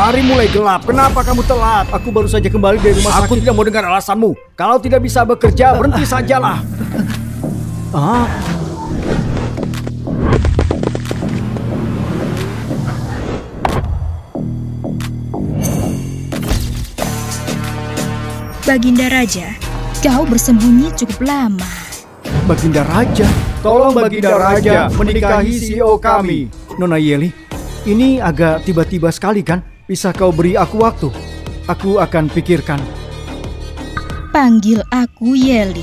Hari mulai gelap. Kenapa kamu telat? Aku baru saja kembali dari rumah sakit. Aku tidak mau dengar alasanmu. Kalau tidak bisa bekerja, berhenti sajalah. Baginda Raja, kau bersembunyi cukup lama. Baginda Raja, tolong Baginda Raja menikahi CEO kami. Nona Yeli, ini agak tiba-tiba sekali kan? Bisa kau beri aku waktu? Aku akan pikirkan. Panggil aku Yeli.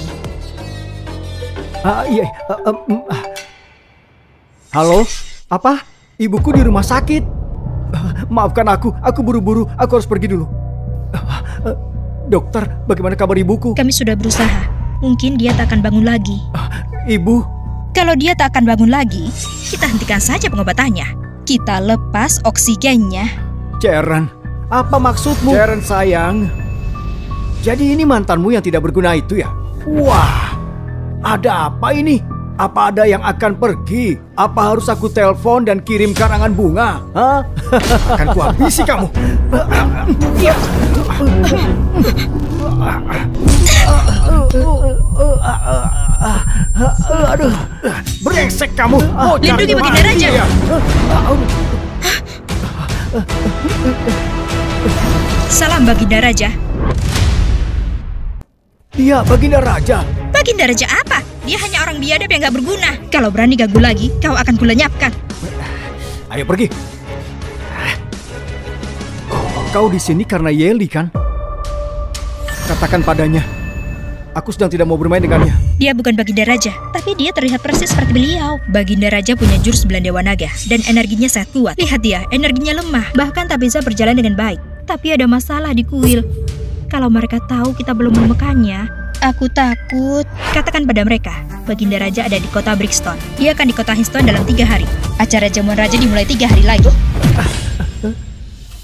Iya. Halo? Apa? Ibuku di rumah sakit. Maafkan aku buru-buru. Aku harus pergi dulu. Dokter, bagaimana kabar ibuku? Kami sudah berusaha. Mungkin dia tak akan bangun lagi. Ibu? Kalau dia tak akan bangun lagi, kita hentikan saja pengobatannya. Kita lepas oksigennya. Ceren, apa maksudmu? Ceren sayang. Jadi ini mantanmu yang tidak berguna itu ya? Wah, ada apa ini? Apa ada yang akan pergi? Apa harus aku telepon dan kirim karangan bunga? Hah? Akan kuhabisi kamu. Aduh, brengsek kamu. Lindungi Baginda Raja. Salam Baginda Raja. Iya, Baginda Raja. Baginda Raja apa? Dia hanya orang biadab yang gak berguna. Kalau berani ganggu lagi, kau akan kulenyapkan. Ayo pergi. Kau di sini karena Yeli kan? Katakan padanya, aku sedang tidak mau bermain dengannya. Dia bukan Baginda Raja, tapi dia terlihat persis seperti beliau. Baginda Raja punya jurus 9 Dewa Naga dan energinya sangat kuat. Lihat dia, energinya lemah, bahkan tak bisa berjalan dengan baik. Tapi ada masalah di kuil. Kalau mereka tahu kita belum menemukannya, aku takut. Katakan pada mereka, Baginda Raja ada di kota Brixton. Dia akan di kota Hinston dalam 3 hari. Acara jamuan raja dimulai 3 hari lagi.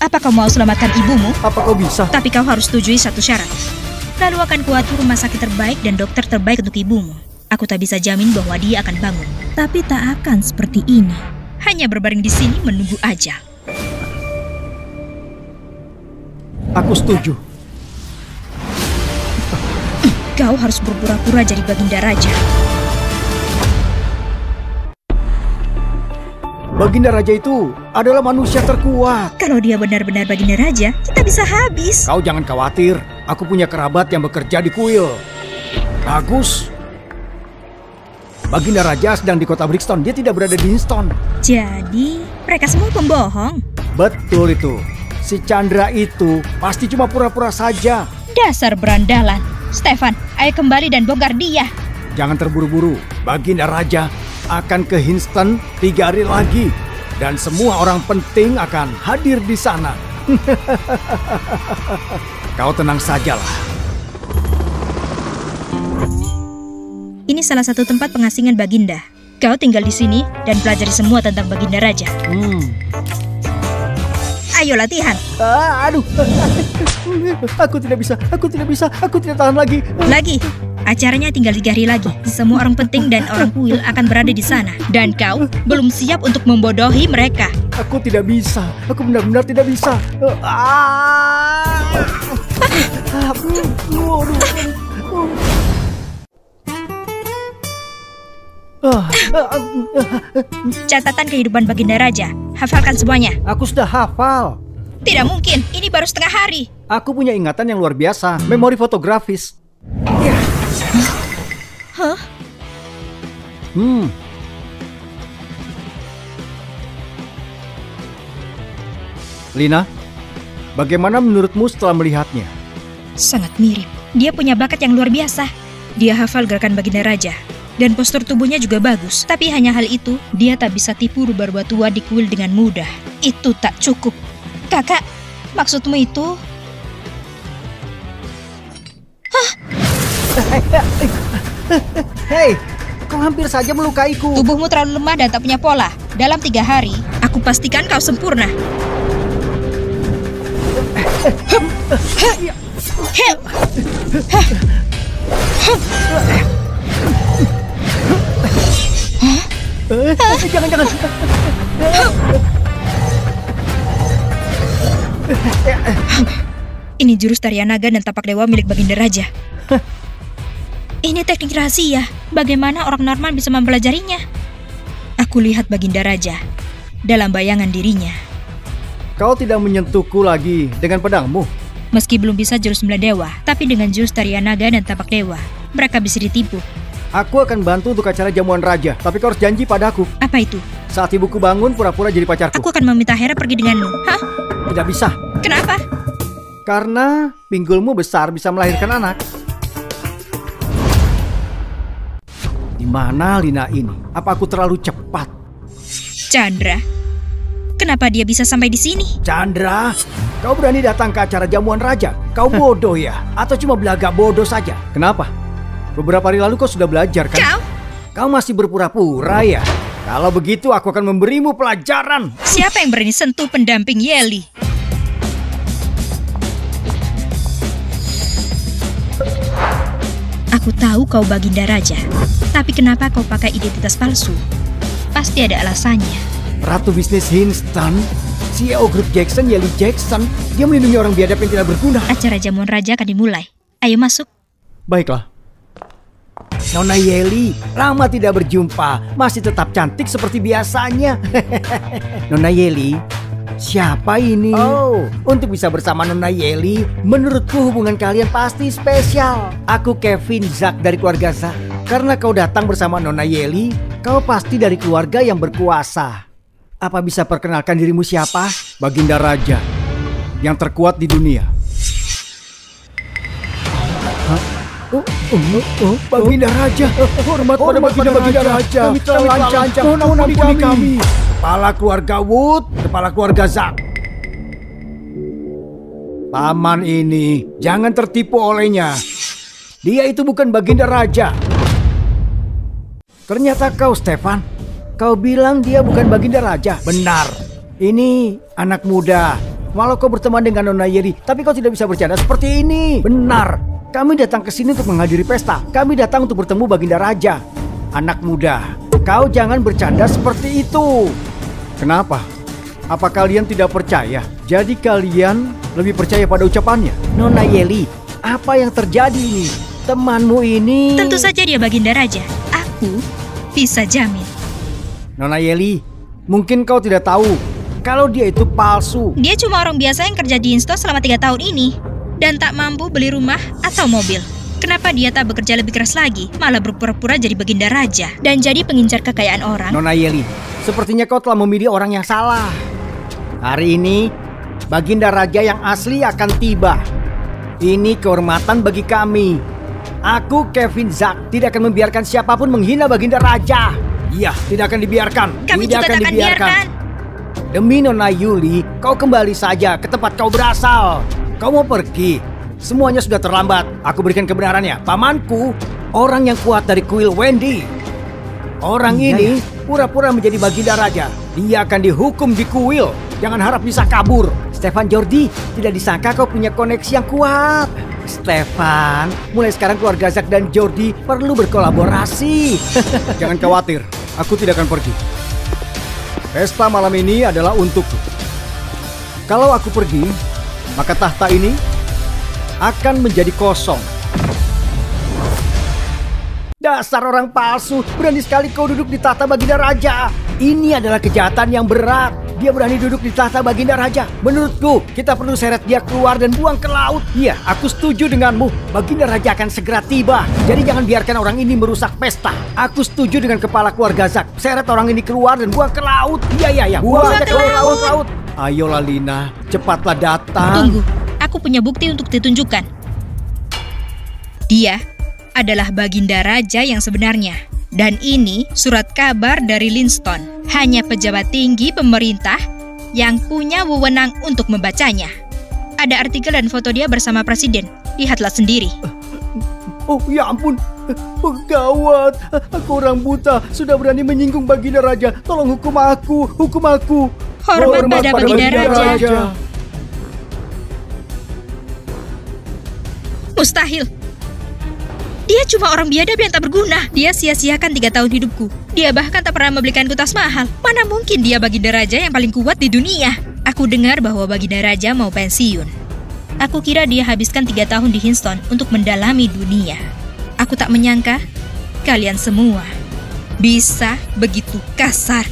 Apa kau mau selamatkan ibumu? Apa kau bisa? Tapi kau harus setujui satu syarat. Lalu akan kuatur rumah sakit terbaik dan dokter terbaik untuk ibumu. Aku tak bisa jamin bahwa dia akan bangun. Tapi tak akan seperti ini. Hanya berbaring di sini menunggu ajal. Aku setuju. Kau harus berpura-pura jadi Baginda Raja. Baginda Raja itu adalah manusia terkuat. Kalau dia benar-benar Baginda Raja, kita bisa habis. Kau jangan khawatir. Aku punya kerabat yang bekerja di kuil. Bagus. Baginda Raja sedang di kota Brixton. Dia tidak berada di Hinston. Jadi, mereka semua pembohong. Betul itu. Si Chandra itu pasti cuma pura-pura saja. Dasar berandalan. Stefan, ayo kembali dan bongkar dia. Jangan terburu-buru. Baginda Raja akan ke Hinston 3 hari lagi. Dan semua orang penting akan hadir di sana. Kau tenang sajalah. Ini salah satu tempat pengasingan Baginda. Kau tinggal di sini dan pelajari semua tentang Baginda Raja. Ayo latihan. Aduh. Aku tidak bisa. Aku tidak tahan lagi. Acaranya tinggal 3 hari lagi. Semua orang penting dan orang kuil akan berada di sana. Dan kau belum siap untuk membodohi mereka. Aku tidak bisa. Aku benar-benar tidak bisa. Catatan kehidupan Baginda Raja. Hafalkan semuanya. Aku sudah hafal. Tidak mungkin, ini baru setengah hari. Aku punya ingatan yang luar biasa. Memori fotografis. Hah? Lina, bagaimana menurutmu setelah melihatnya? Sangat mirip. Dia punya bakat yang luar biasa. Dia hafal gerakan Baginda Raja. Dan postur tubuhnya juga bagus. Tapi hanya hal itu, dia tak bisa tipu rubah-rubah tua di kuil dengan mudah. Itu tak cukup. Kakak, maksudmu itu? Hah? Hei, kau hampir saja melukaiku. Tubuhmu terlalu lemah dan tak punya pola. Dalam 3 hari, aku pastikan kau sempurna. Jangan. Ini jurus tarian naga dan tapak dewa milik Baginda Raja. Ini teknik rahasia. Bagaimana orang normal bisa mempelajarinya? Aku lihat Baginda Raja dalam bayangan dirinya. Kau tidak menyentuhku lagi dengan pedangmu. Meski belum bisa jurus sembilan dewa, tapi dengan jurus tarian naga dan tapak dewa, mereka bisa ditipu. Aku akan bantu untuk acara jamuan raja, tapi kau harus janji padaku. Apa itu? Saat ibuku bangun, pura-pura jadi pacarku. Aku akan meminta Hera pergi denganmu. Hah? Tidak bisa. Kenapa? Karena pinggulmu besar bisa melahirkan anak. Di mana Lina ini? Apa aku terlalu cepat? Chandra, kenapa dia bisa sampai di sini? Chandra, kau berani datang ke acara jamuan raja? Kau bodoh ya? Atau cuma belaga bodoh saja? Kenapa? Beberapa hari lalu kau sudah belajar kan? Kau masih berpura-pura ya? Kalau begitu aku akan memberimu pelajaran. Siapa yang berani sentuh pendamping Yeli? Aku tahu kau Baginda Raja, tapi kenapa kau pakai identitas palsu? Pasti ada alasannya. Ratu bisnis Hinston, CEO grup Jackson, Yeli Jackson, dia melindungi orang biadab yang tidak berguna. Acara jamuan raja akan dimulai. Ayo masuk. Baiklah. Nona Yeli, lama tidak berjumpa, masih tetap cantik seperti biasanya. Nona Yeli, siapa ini? Oh, untuk bisa bersama Nona Yeli, menurutku hubungan kalian pasti spesial. Aku Kevin Zack dari keluarga Zack. Karena kau datang bersama Nona Yeli, kau pasti dari keluarga yang berkuasa. Apa bisa perkenalkan dirimu siapa? Baginda Raja, yang terkuat di dunia. Baginda Raja, hormat pada Baginda Raja. Kami telah lancang, mohon ampuni kami. Kepala keluarga Wood, kepala keluarga Zack. Paman ini, jangan tertipu olehnya. Dia itu bukan Baginda Raja. Ternyata kau, Stefan. Kau bilang dia bukan Baginda Raja. Benar. Ini anak muda. Walau kau berteman dengan Nona Yeli, tapi kau tidak bisa bercanda seperti ini. Benar. Kami datang ke sini untuk menghadiri pesta. Kami datang untuk bertemu Baginda Raja. Anak muda, kau jangan bercanda seperti itu. Kenapa? Apa kalian tidak percaya? Jadi kalian lebih percaya pada ucapannya? Nona Yeli, apa yang terjadi ini? Temanmu ini... Tentu saja dia Baginda Raja. Aku bisa jamin. Nona Yeli, mungkin kau tidak tahu kalau dia itu palsu. Dia cuma orang biasa yang kerja di Insto selama 3 tahun ini dan tak mampu beli rumah atau mobil. Kenapa dia tak bekerja lebih keras lagi, malah berpura-pura jadi Baginda Raja dan jadi pengincar kekayaan orang? Nona Yeli, sepertinya kau telah memilih orang yang salah. Hari ini, Baginda Raja yang asli akan tiba. Ini kehormatan bagi kami. Aku, Kevin Zack, tidak akan membiarkan siapapun menghina Baginda Raja. Iya, tidak akan dibiarkan. Kami juga tak akan biarkan. Demi Nona Yuli, kau kembali saja ke tempat kau berasal. Kau mau pergi? Semuanya sudah terlambat. Aku berikan kebenarannya. Pamanku, orang yang kuat dari kuil Wendy. Orang ini pura-pura menjadi Baginda Raja. Dia akan dihukum di kuil. Jangan harap bisa kabur. Stefan Jordi, tidak disangka kau punya koneksi yang kuat. Stefan, mulai sekarang keluarga Zack dan Jordi perlu berkolaborasi. Jangan khawatir, aku tidak akan pergi. Pesta malam ini adalah untukku. Kalau aku pergi, maka tahta ini akan menjadi kosong. Dasar orang palsu, berani sekali kau duduk di tahta Baginda Raja. Ini adalah kejahatan yang berat. Dia berani duduk di tahta Baginda Raja. Menurutku, kita perlu seret dia keluar dan buang ke laut. Iya, aku setuju denganmu. Baginda Raja akan segera tiba. Jadi jangan biarkan orang ini merusak pesta. Aku setuju dengan kepala keluarga Zack. Seret orang ini keluar dan buang ke laut. Iya. Buang ke laut. Ayolah Lina, cepatlah datang. Tunggu, aku punya bukti untuk ditunjukkan. Dia adalah Baginda Raja yang sebenarnya. Dan ini surat kabar dari Linston. Hanya pejabat tinggi pemerintah yang punya wewenang untuk membacanya. Ada artikel dan foto dia bersama presiden. Lihatlah sendiri. Oh ya ampun, gawat. Aku orang buta, sudah berani menyinggung Baginda Raja. Tolong hukum aku. Hormat pada Baginda Raja. Mustahil. Dia cuma orang biadab yang tak berguna. Dia sia-siakan 3 tahun hidupku. Dia bahkan tak pernah membelikanku tas mahal. Mana mungkin dia Baginda Raja yang paling kuat di dunia. Aku dengar bahwa Baginda Raja mau pensiun. Aku kira dia habiskan 3 tahun di Hinston untuk mendalami dunia. Aku tak menyangka kalian semua bisa begitu kasar.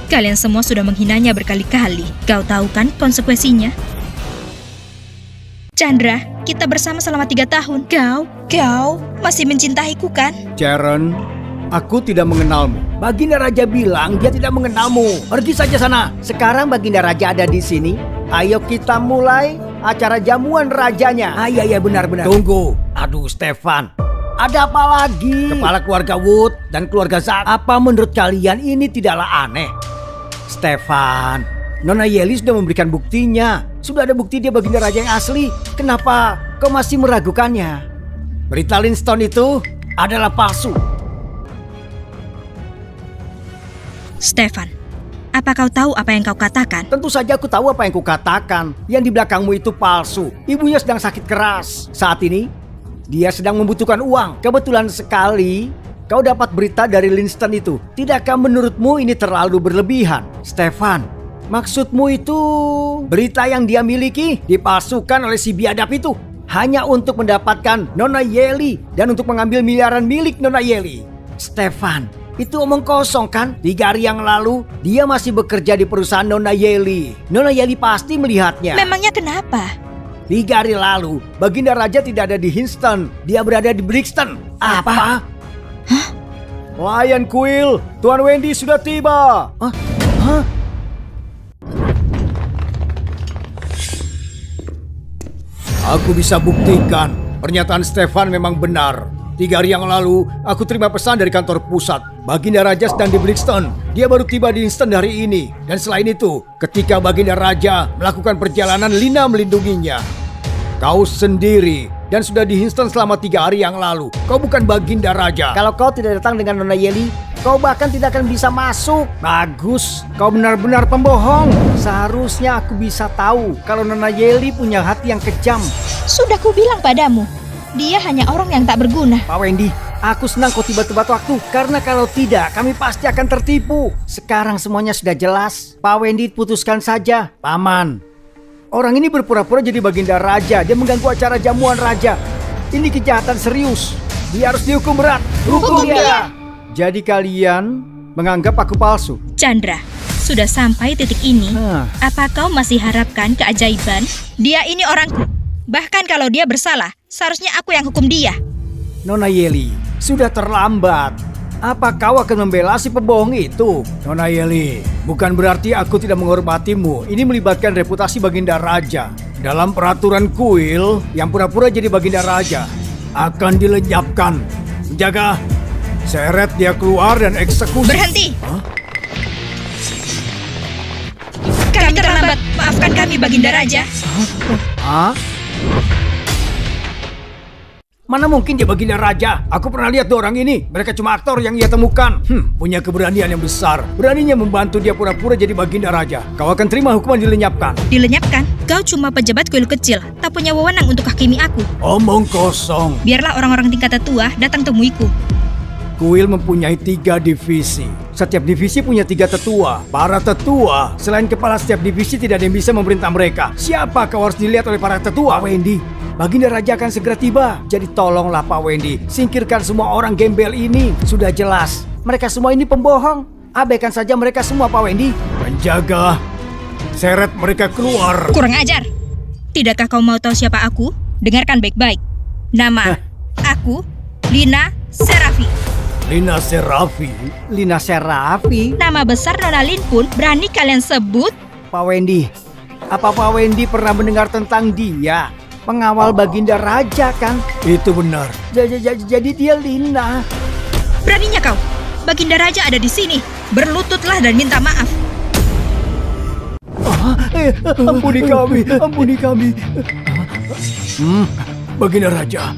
Kalian semua sudah menghinanya berkali-kali. Kau tahu kan konsekuensinya? Chandra, kita bersama selama 3 tahun. Kau masih mencintaiku kan? Sharon, aku tidak mengenalmu. Baginda Raja bilang dia tidak mengenalmu. Pergi saja sana. Sekarang Baginda Raja ada di sini. Ayo kita mulai acara jamuan rajanya. Iya benar-benar. Tunggu. Aduh Stefan, ada apa lagi? Kepala keluarga Wood dan keluarga Zack. Apa menurut kalian ini tidaklah aneh? Stefan, Nona Yeli sudah memberikan buktinya. Sudah ada bukti dia Baginda Raja yang asli. Kenapa kau masih meragukannya? Berita Linston itu adalah palsu. Stefan, apa kau tahu apa yang kau katakan? Tentu saja aku tahu apa yang kau katakan. Yang di belakangmu itu palsu. Ibunya sedang sakit keras. Saat ini dia sedang membutuhkan uang. Kebetulan sekali kau dapat berita dari Linston itu. Tidakkah menurutmu ini terlalu berlebihan? Stefan, maksudmu itu berita yang dia miliki dipalsukan oleh si biadab itu hanya untuk mendapatkan Nona Yeli dan untuk mengambil miliaran milik Nona Yeli. Stefan, itu omong kosong kan? 3 hari yang lalu dia masih bekerja di perusahaan Nona Yeli. Nona Yeli pasti melihatnya. Memangnya kenapa? 3 hari lalu Baginda Raja tidak ada di Hinston. Dia berada di Brixton. Apa? Hah? Lion Quill, Tuan Wendy sudah tiba. Hah? Aku bisa buktikan pernyataan Stefan memang benar. 3 hari yang lalu aku terima pesan dari kantor pusat. Baginda Raja sedang di Brixton. Dia baru tiba di Hinston hari ini. Dan selain itu, ketika Baginda Raja melakukan perjalanan, Lina melindunginya. Kau sendiri dan sudah di Hinston selama 3 hari yang lalu. Kau bukan Baginda Raja. Kalau kau tidak datang dengan Nona Yeli, kau bahkan tidak akan bisa masuk. Bagus, kau benar-benar pembohong. Seharusnya aku bisa tahu kalau Nona Yeli punya hati yang kejam. Sudah kubilang padamu, dia hanya orang yang tak berguna. Pak Wendy, aku senang kau tiba tepat waktu. Karena kalau tidak, kami pasti akan tertipu. Sekarang semuanya sudah jelas. Pak Wendy, putuskan saja. Paman, orang ini berpura-pura jadi Baginda Raja. Dia mengganggu acara jamuan raja. Ini kejahatan serius. Dia harus dihukum berat. Hukum dia. Jadi kalian menganggap aku palsu? Chandra, sudah sampai titik ini. Apa kau masih harapkan keajaiban? Dia ini orangku. Bahkan kalau dia bersalah, seharusnya aku yang hukum dia. Nona Yeli, sudah terlambat. Apa kau akan membela si pembohong itu? Nona Yeli, bukan berarti aku tidak menghormatimu. Ini melibatkan reputasi Baginda Raja. Dalam peraturan kuil, yang pura-pura jadi Baginda Raja akan dilenyapkan. Jaga, seret dia keluar dan eksekusi. Berhenti! Kami terlambat. Maafkan kami, Baginda Raja. Hah? Mana mungkin dia Baginda Raja? Aku pernah lihat 2 orang ini. Mereka cuma aktor yang ia temukan. Punya keberanian yang besar. Beraninya membantu dia pura-pura jadi Baginda Raja. Kau akan terima hukuman dilenyapkan. Dilenyapkan? Kau cuma pejabat kuil kecil, tak punya wewenang untuk hakimi aku. Omong kosong. Biarlah orang-orang tingkat tetua datang temuiku. Kuil mempunyai 3 divisi. Setiap divisi punya 3 tetua. Para tetua, selain kepala setiap divisi tidak ada yang bisa memerintah mereka. Siapa kau harus dilihat oleh para tetua? Pak Wendy, Baginda Raja akan segera tiba. Jadi tolonglah Pak Wendy, singkirkan semua orang gembel ini. Sudah jelas, mereka semua ini pembohong. Abaikan saja mereka semua, Pak Wendy. Penjaga, seret mereka keluar. Kurang ajar. Tidakkah kau mau tahu siapa aku? Dengarkan baik-baik. Nama aku Lina Serafi. Lina Serafi? Lina Serafi? Nama besar Nona Lin pun berani kalian sebut? Pak Wendy, apa Pak Wendy pernah mendengar tentang dia? Pengawal Baginda Raja kan? Itu benar. Jadi dia Lina. Beraninya kau? Baginda Raja ada di sini. Berlututlah dan minta maaf. Ampuni kami, ampuni kami. Baginda Raja.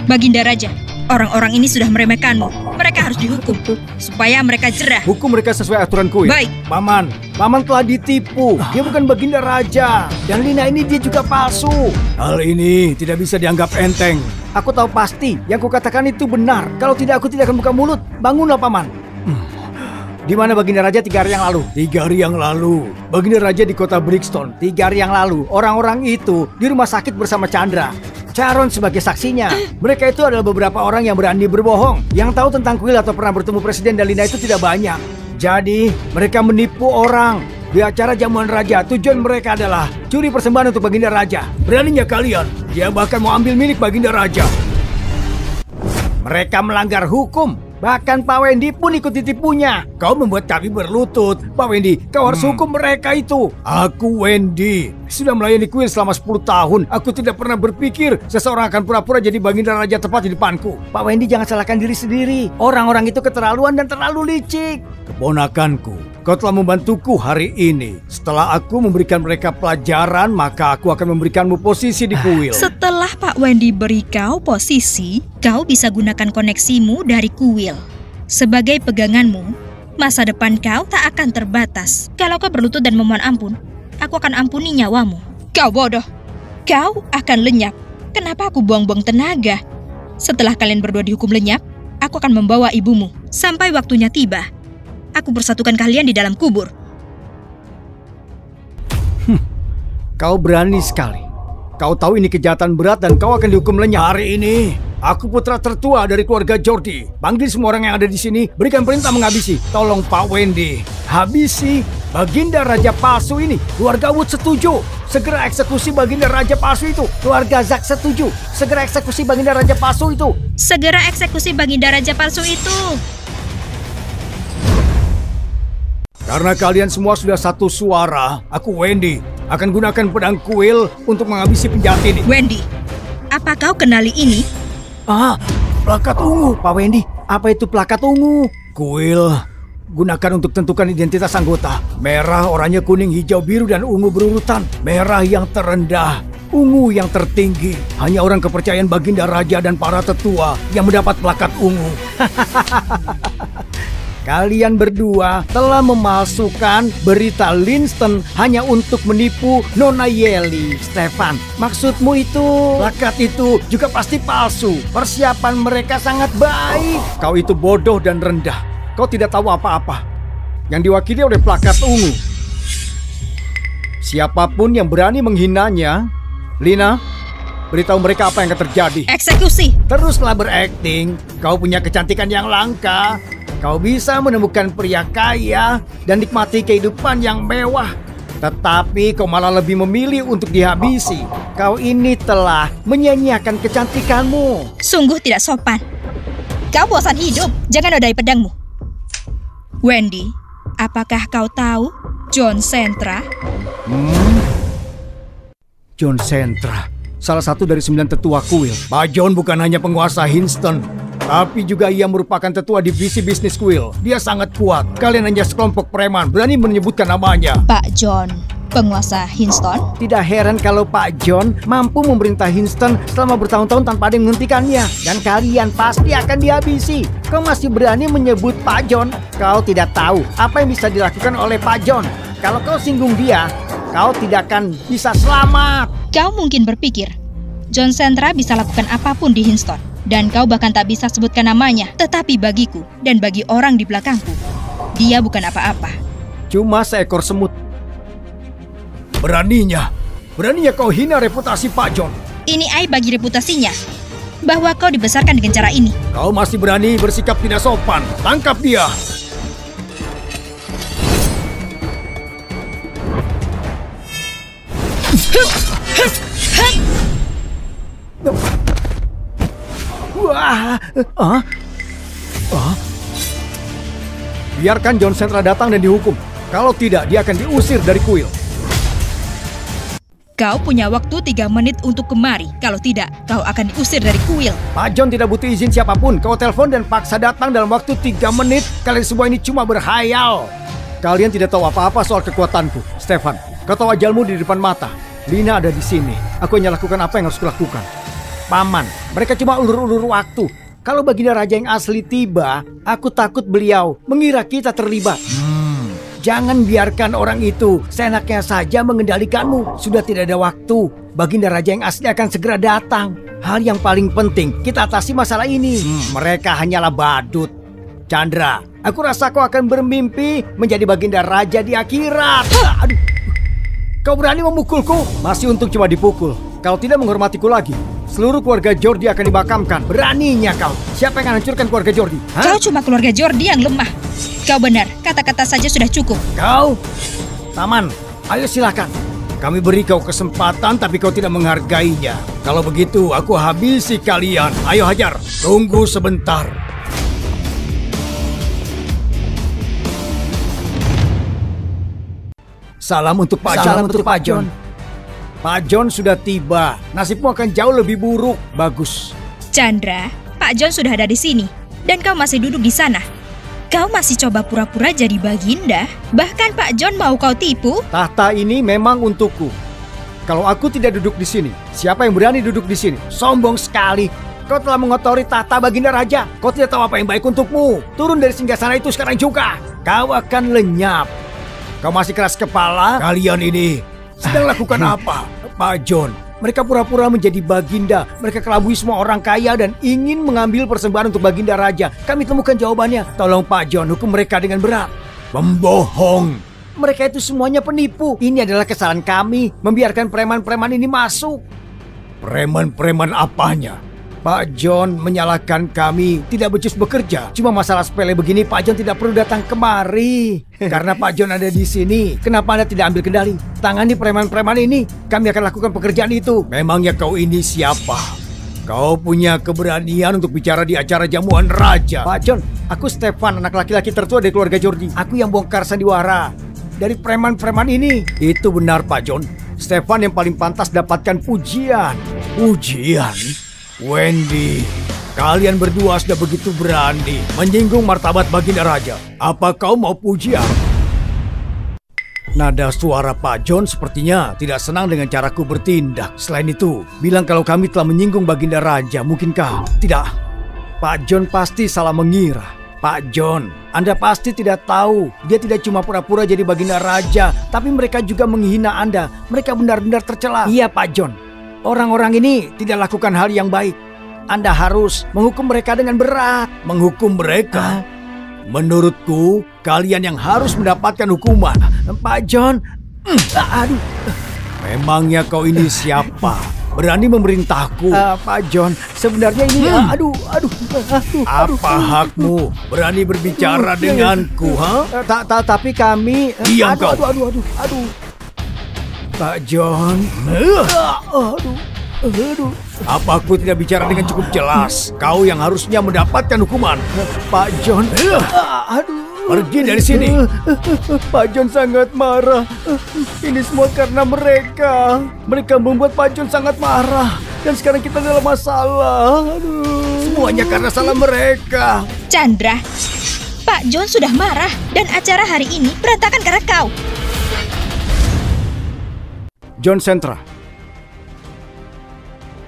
Baginda Raja, orang-orang ini sudah meremehkanmu. Mereka harus dihukum supaya mereka jerah. Hukum mereka sesuai aturan kuil. Baik. Paman telah ditipu. Dia bukan Baginda Raja. Dan Lina ini dia juga palsu. Hal ini tidak bisa dianggap enteng. Aku tahu pasti yang kukatakan itu benar. Kalau tidak, aku tidak akan buka mulut. Bangunlah, Paman. Di mana Baginda Raja 3 hari yang lalu? 3 hari yang lalu. Baginda Raja di kota Brixton. 3 hari yang lalu. Orang-orang itu di rumah sakit bersama Chandra. Charon sebagai saksinya. Mereka itu adalah beberapa orang yang berani berbohong. Yang tahu tentang kuil atau pernah bertemu Presiden dan Lina itu tidak banyak. Jadi, mereka menipu orang. Di acara jamuan raja, tujuan mereka adalah curi persembahan untuk Baginda Raja. Beraninya kalian. Dia bahkan mau ambil milik Baginda Raja. Mereka melanggar hukum. Bahkan Pak Wendy pun ikut ditipunya. Kau membuat kami berlutut. Pak Wendy, kau harus hukum mereka itu. Aku Wendy. Sudah melayani kuil selama 10 tahun. Aku tidak pernah berpikir seseorang akan pura-pura jadi Baginda Raja tepat di depanku. Pak Wendy, jangan salahkan diri sendiri. Orang-orang itu keterlaluan dan terlalu licik. Keponakanku, kau telah membantuku hari ini. Setelah aku memberikan mereka pelajaran, maka aku akan memberikanmu posisi di kuil. Setelah Pak Wendy beri kau posisi, kau bisa gunakan koneksimu dari kuil. Sebagai peganganmu, masa depan kau tak akan terbatas. Kalau kau berlutut dan memohon ampun, aku akan ampuni nyawamu. Kau bodoh. Kau akan lenyap. Kenapa aku buang-buang tenaga? Setelah kalian berdua dihukum lenyap, aku akan membawa ibumu. Sampai waktunya tiba, aku bersatukan kalian di dalam kubur. Kau berani sekali. Kau tahu ini kejahatan berat dan kau akan dihukum lenyap. Hari ini, aku putra tertua dari keluarga Jordi. Panggil semua orang yang ada di sini, berikan perintah menghabisi. Tolong Pak Wendy, habisi Baginda Raja palsu ini. Keluarga Wood setuju. Segera eksekusi Baginda Raja palsu itu. Keluarga Zack setuju. Segera eksekusi Baginda Raja palsu itu. Segera eksekusi Baginda Raja palsu itu. Karena kalian semua sudah satu suara, aku Wendy akan gunakan pedang kuil untuk menghabisi penjahat ini. Wendy, apa kau kenali ini? Plakat ungu. Pak Wendy, apa itu plakat ungu? Kuil gunakan untuk tentukan identitas anggota. Merah, oranye, kuning, hijau, biru, dan ungu berurutan. Merah yang terendah, ungu yang tertinggi. Hanya orang kepercayaan Baginda Raja dan para tetua yang mendapat plakat ungu. Kalian berdua telah memalsukan berita Linston hanya untuk menipu Nona Yeli. Stefan, maksudmu itu plakat itu juga pasti palsu. Persiapan mereka sangat baik. Kau itu bodoh dan rendah. Kau tidak tahu apa-apa. Yang diwakili oleh plakat ungu. Siapapun yang berani menghinanya, Lina, beritahu mereka apa yang akan terjadi. Eksekusi. Teruslah berakting. Kau punya kecantikan yang langka. Kau bisa menemukan pria kaya dan nikmati kehidupan yang mewah. Tetapi kau malah lebih memilih untuk dihabisi. Kau ini telah menyia-nyiakan kecantikanmu. Sungguh tidak sopan. Kau bosan hidup, jangan nodai pedangmu. Wendy, apakah kau tahu John Sentra? John Sentra, salah satu dari 9 tetua kuil. Pak John bukan hanya penguasa Hinston, tapi juga ia merupakan tetua divisi bisnis kuil. Dia sangat kuat. Kalian hanya sekelompok preman berani menyebutkan namanya. Pak John, penguasa Hinston? Tidak heran kalau Pak John mampu memerintah Hinston selama bertahun-tahun tanpa ada yang menghentikannya. Dan kalian pasti akan dihabisi. Kau masih berani menyebut Pak John? Kau tidak tahu apa yang bisa dilakukan oleh Pak John. Kalau kau singgung dia, kau tidak akan bisa selamat. Kau mungkin berpikir John Sentra bisa lakukan apapun di Hinston, dan kau bahkan tak bisa sebutkan namanya. Tetapi bagiku dan bagi orang di belakangku, dia bukan apa-apa. Cuma seekor semut. Beraninya kau hina reputasi Pak John. Ini aib bagi reputasinya, bahwa kau dibesarkan dengan cara ini. Kau masih berani bersikap tidak sopan. Tangkap dia. Biarkan John Sentra datang dan dihukum. Kalau tidak, dia akan diusir dari kuil. Kau punya waktu 3 menit untuk kemari. Kalau tidak, kau akan diusir dari kuil. Pak John tidak butuh izin siapapun. Kau telepon dan paksa datang dalam waktu 3 menit. Kalian semua ini cuma berhayal. Kalian tidak tahu apa-apa soal kekuatanku. Stefan, kau tahu ajalmu di depan mata. Lina ada di sini. Aku hanya lakukan apa yang harus kulakukan. Paman, mereka cuma ulur-ulur waktu. Kalau Baginda Raja yang asli tiba, aku takut beliau mengira kita terlibat. Jangan biarkan orang itu seenaknya saja mengendalikanmu. Sudah tidak ada waktu. Baginda Raja yang asli akan segera datang. Hal yang paling penting, kita atasi masalah ini. Mereka hanyalah badut. Chandra, aku rasa kau akan bermimpi menjadi baginda raja di akhirat. Aduh. Kau berani memukulku? Masih untung cuma dipukul. Kalau tidak menghormatiku lagi, seluruh keluarga Jordi akan dimakamkan. Beraninya kau. Siapa yang akan hancurkan keluarga Jordi? Kau cuma keluarga Jordi yang lemah. Kau benar, kata-kata saja sudah cukup. Kau? Taman, ayo silakan. Kami beri kau kesempatan tapi kau tidak menghargainya. Kalau begitu aku habisi kalian. Ayo hajar. Tunggu sebentar. Salam untuk Pak John. Salam untuk Pak John. Pak John sudah tiba. Nasibmu akan jauh lebih buruk. Bagus. Chandra, Pak John sudah ada di sini. Dan kau masih duduk di sana. Kau masih coba pura-pura jadi baginda? Bahkan Pak John mau kau tipu? Tahta ini memang untukku. Kalau aku tidak duduk di sini, siapa yang berani duduk di sini? Sombong sekali. Kau telah mengotori tahta baginda raja. Kau tidak tahu apa yang baik untukmu. Turun dari singgasana itu sekarang juga. Kau akan lenyap. Kau masih keras kepala? Kalian ini sedang lakukan apa? Pak John, mereka pura-pura menjadi baginda. Mereka kelabui semua orang kaya dan ingin mengambil persembahan untuk baginda raja. Kami temukan jawabannya. Tolong Pak John, hukum mereka dengan berat. Pembohong. Mereka itu semuanya penipu. Ini adalah kesalahan kami membiarkan preman-preman ini masuk. Preman-preman apanya? Pak John menyalahkan kami tidak becus bekerja. Cuma masalah sepele begini Pak John tidak perlu datang kemari. Karena Pak John ada di sini, kenapa Anda tidak ambil kendali? Tangani preman-preman ini, kami akan lakukan pekerjaan itu. Memangnya kau ini siapa? Kau punya keberanian untuk bicara di acara jamuan raja. Pak John, aku Stefan, anak laki-laki tertua dari keluarga Jordi. Aku yang bongkar sandiwara dari preman-preman ini. Itu benar Pak John. Stefan yang paling pantas dapatkan pujian. Pujian? Wendy, kalian berdua sudah begitu berani menyinggung martabat baginda raja. Apa kau mau pujian? Nada suara Pak John sepertinya tidak senang dengan caraku bertindak. Selain itu, bilang kalau kami telah menyinggung baginda raja. Mungkinkah? Tidak. Pak John pasti salah mengira. Pak John, Anda pasti tidak tahu. Dia tidak cuma pura-pura jadi baginda raja, tapi mereka juga menghina Anda. Mereka benar-benar tercela. Iya Pak John. Orang-orang ini tidak lakukan hal yang baik. Anda harus menghukum mereka dengan berat. Menghukum mereka? Menurutku, kalian yang harus mendapatkan hukuman. Pak John, aduh. Memangnya kau ini siapa? Berani memerintahku? Pak John, sebenarnya ini, aduh. Apa hakmu berani berbicara denganku, ha? Tapi kami... Diam kau. Aduh. Pak John, aduh. Apa aku tidak bicara dengan cukup jelas? Kau yang harusnya mendapatkan hukuman. Pak John, aduh. Pergi dari sini. Pak John sangat marah. Ini semua karena mereka. Mereka membuat Pak John sangat marah. Dan sekarang kita dalam masalah. Aduh. Semuanya karena salah mereka. Chandra, Pak John sudah marah. Dan acara hari ini berantakan karena kau. John Sentra.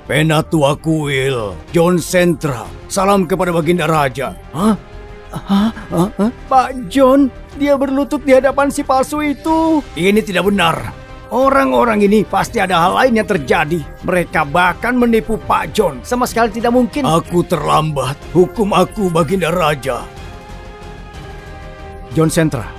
Penatua Kuil, John Sentra. Salam kepada baginda raja. Hah? Pak John, dia berlutut di hadapan si palsu itu. Ini tidak benar. Orang-orang ini pasti ada hal lain yang terjadi. Mereka bahkan menipu Pak John. Sama sekali tidak mungkin. Aku terlambat. Hukum aku baginda raja. John Sentra,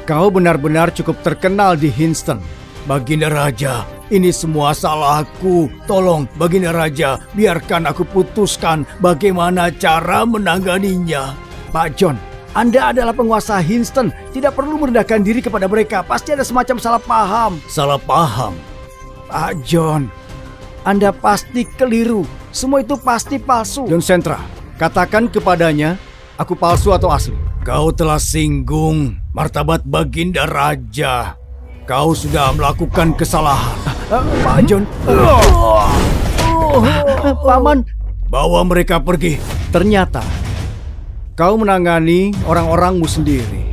kau benar-benar cukup terkenal di Hinston. Baginda raja, ini semua salahku. Tolong baginda raja, biarkan aku putuskan bagaimana cara menanganinya. Pak John, Anda adalah penguasa Hinston. Tidak perlu merendahkan diri kepada mereka. Pasti ada semacam salah paham. Salah paham? Pak John, Anda pasti keliru. Semua itu pasti palsu. John Sentra, katakan kepadanya, aku palsu atau asli? Kau telah singgung martabat baginda raja. Kau sudah melakukan kesalahan. Pak John. Paman. Bawa mereka pergi. Ternyata kau menangani orang-orangmu sendiri.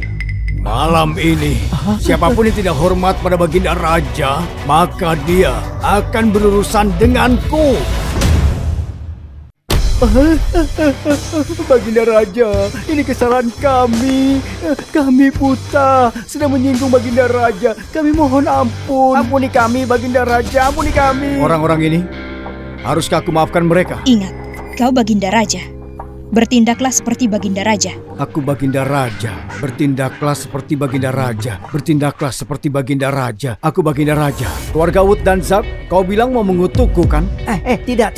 Malam ini, siapapun yang tidak hormat pada baginda raja, maka dia akan berurusan denganku. Baginda raja, ini kesalahan kami. Kami buta, sudah menyinggung baginda raja. Kami mohon ampun. Ampuni kami baginda raja, ampuni kami. Orang-orang ini, haruskah aku maafkan mereka? Ingat, kau baginda raja. Bertindaklah seperti Baginda Raja. Aku Baginda Raja. Bertindaklah seperti Baginda Raja. Bertindaklah seperti Baginda Raja. Aku Baginda Raja. Keluarga Wood dan Zack, kau bilang mau mengutukku kan? Tidak.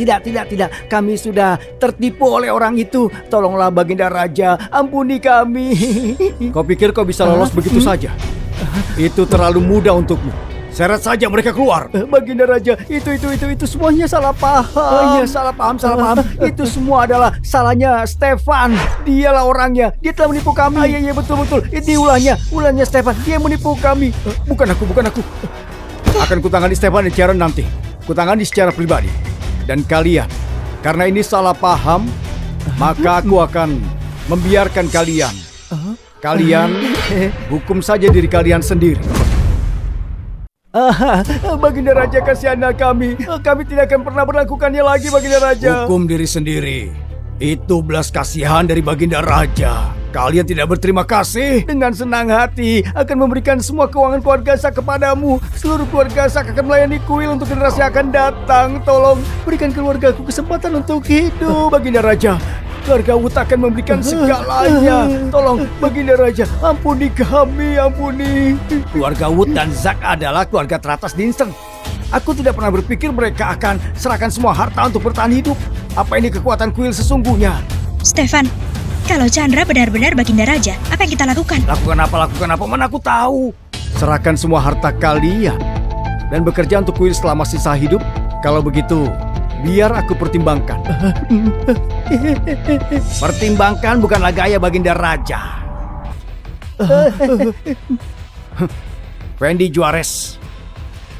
Kami sudah tertipu oleh orang itu. Tolonglah Baginda Raja, ampuni kami. Kau pikir kau bisa lolos begitu saja? Itu terlalu mudah untukmu. Seret saja mereka keluar. Baginda Raja, itu semuanya salah paham. Oh iya, salah paham. Itu semua adalah salahnya Stefan. Dialah orangnya. Dia telah menipu kami. Iya, betul. Ini ulahnya Stefan. Dia menipu kami. Bukan aku. Akan kutangani Stefan dan Sharon nanti. Kutangani secara pribadi. Dan kalian, karena ini salah paham, maka aku akan membiarkan kalian. Kalian hukum saja diri kalian sendiri. Baginda Raja, kasihanlah kami. Kami tidak akan pernah melakukannya lagi, Baginda Raja. Hukum diri sendiri. Itu belas kasihan dari Baginda Raja. Kalian tidak berterima kasih. Dengan senang hati akan memberikan semua keuangan keluarga Zack kepadamu. Seluruh keluarga Zack akan melayani kuil untuk generasi yang akan datang. Tolong berikan keluargaku kesempatan untuk hidup, Baginda Raja. Keluarga Wood akan memberikan segalanya. Tolong Baginda Raja, ampuni kami, ampuni. Keluarga Wood dan Zack adalah keluarga teratas di Instant. Aku tidak pernah berpikir mereka akan serahkan semua harta untuk bertahan hidup. Apa ini kekuatan kuil sesungguhnya? Stefan, kalau Chandra benar-benar Baginda Raja, apa yang kita lakukan? Lakukan apa? Mana aku tahu. Serahkan semua harta kalian dan bekerja untuk kuil selama sisa hidup. Kalau begitu, biar aku pertimbangkan. Pertimbangkan bukanlah gaya Baginda Raja. Fendi Juarez,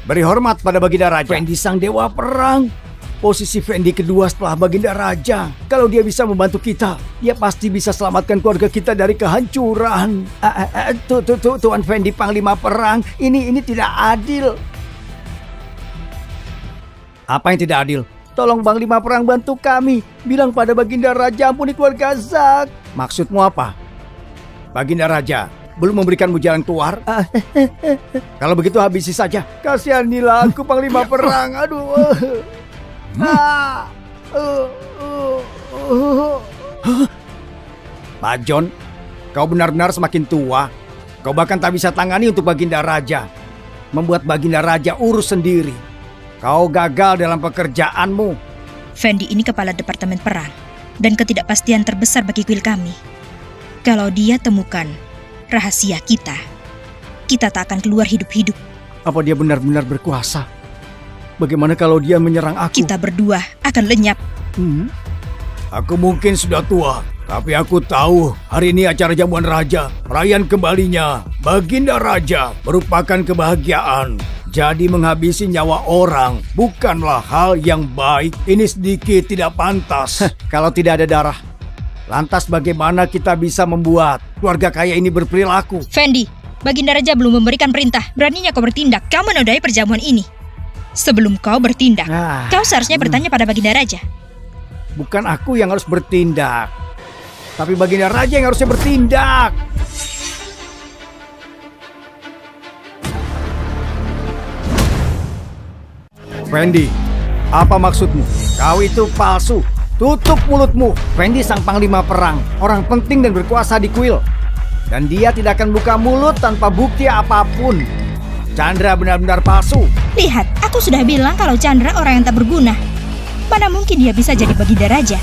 beri hormat pada Baginda Raja. Fendi sang dewa perang. Posisi Fendi kedua setelah Baginda Raja. Kalau dia bisa membantu kita, dia pasti bisa selamatkan keluarga kita dari kehancuran. Tuan Fendi Panglima Perang, ini tidak adil. Apa yang tidak adil? Tolong Panglima Perang bantu kami. Bilang pada Baginda Raja, ampuni keluarga Zack. Maksudmu apa? Baginda Raja belum memberikanmu jalan keluar? Kalau begitu habisi saja. Kasihanilah aku Panglima Perang. Aduh. Pak John, kau benar-benar semakin tua. Kau bahkan tak bisa tangani untuk Baginda Raja. Membuat Baginda Raja urus sendiri. Kau gagal dalam pekerjaanmu. Fendi ini kepala Departemen Perang dan ketidakpastian terbesar bagi kuil kami. Kalau dia temukan rahasia kita tak akan keluar hidup-hidup. Apa dia benar-benar berkuasa? Bagaimana kalau dia menyerang aku? Kita berdua akan lenyap. Aku mungkin sudah tua, tapi aku tahu hari ini acara jamuan raja, perayaan kembalinya Baginda Raja merupakan kebahagiaan. Jadi menghabisi nyawa orang bukanlah hal yang baik. Ini sedikit tidak pantas. Kalau tidak ada darah, lantas bagaimana kita bisa membuat keluarga kaya ini berperilaku? Fendi, Baginda Raja belum memberikan perintah. Beraninya kau bertindak. Kau menodai perjamuan ini. Sebelum kau bertindak, kau seharusnya bertanya pada Baginda Raja. Bukan aku yang harus bertindak, tapi Baginda Raja yang harusnya bertindak. Fendi, apa maksudmu? Kau itu palsu. Tutup mulutmu. Fendi sang Panglima Perang, orang penting dan berkuasa di kuil. Dan dia tidak akan buka mulut tanpa bukti apapun. Chandra benar-benar palsu. Lihat, aku sudah bilang kalau Chandra orang yang tak berguna. Mana mungkin dia bisa jadi Baginda Raja?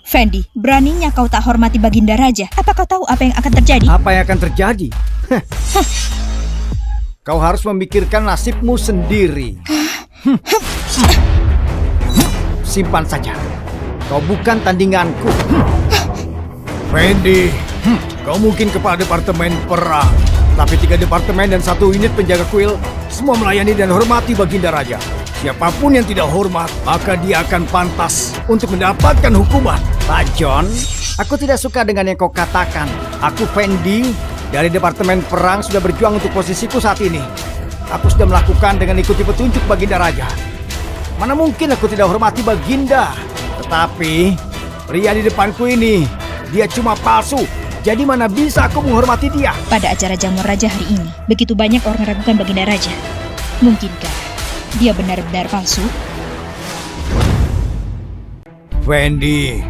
Fendi, beraninya kau tak hormati Baginda Raja. Apa kau tahu apa yang akan terjadi? Apa yang akan terjadi? Kau harus memikirkan nasibmu sendiri. Simpan saja. Kau bukan tandinganku. Fendi, kau mungkin kepala Departemen Perang, tapi 3 departemen dan 1 unit penjaga kuil semua melayani dan hormati Baginda Raja. Siapapun yang tidak hormat, maka dia akan pantas untuk mendapatkan hukuman. Pak John, aku tidak suka dengan yang kau katakan. Aku Fendi dari Departemen Perang sudah berjuang untuk posisiku saat ini. Aku sudah melakukan dengan ikuti petunjuk Baginda Raja. Mana mungkin aku tidak hormati Baginda. Tetapi pria di depanku ini, dia cuma palsu. Jadi mana bisa aku menghormati dia? Pada acara jamuan raja hari ini, begitu banyak orang meragukan Baginda Raja. Mungkinkah dia benar-benar palsu? Fendi,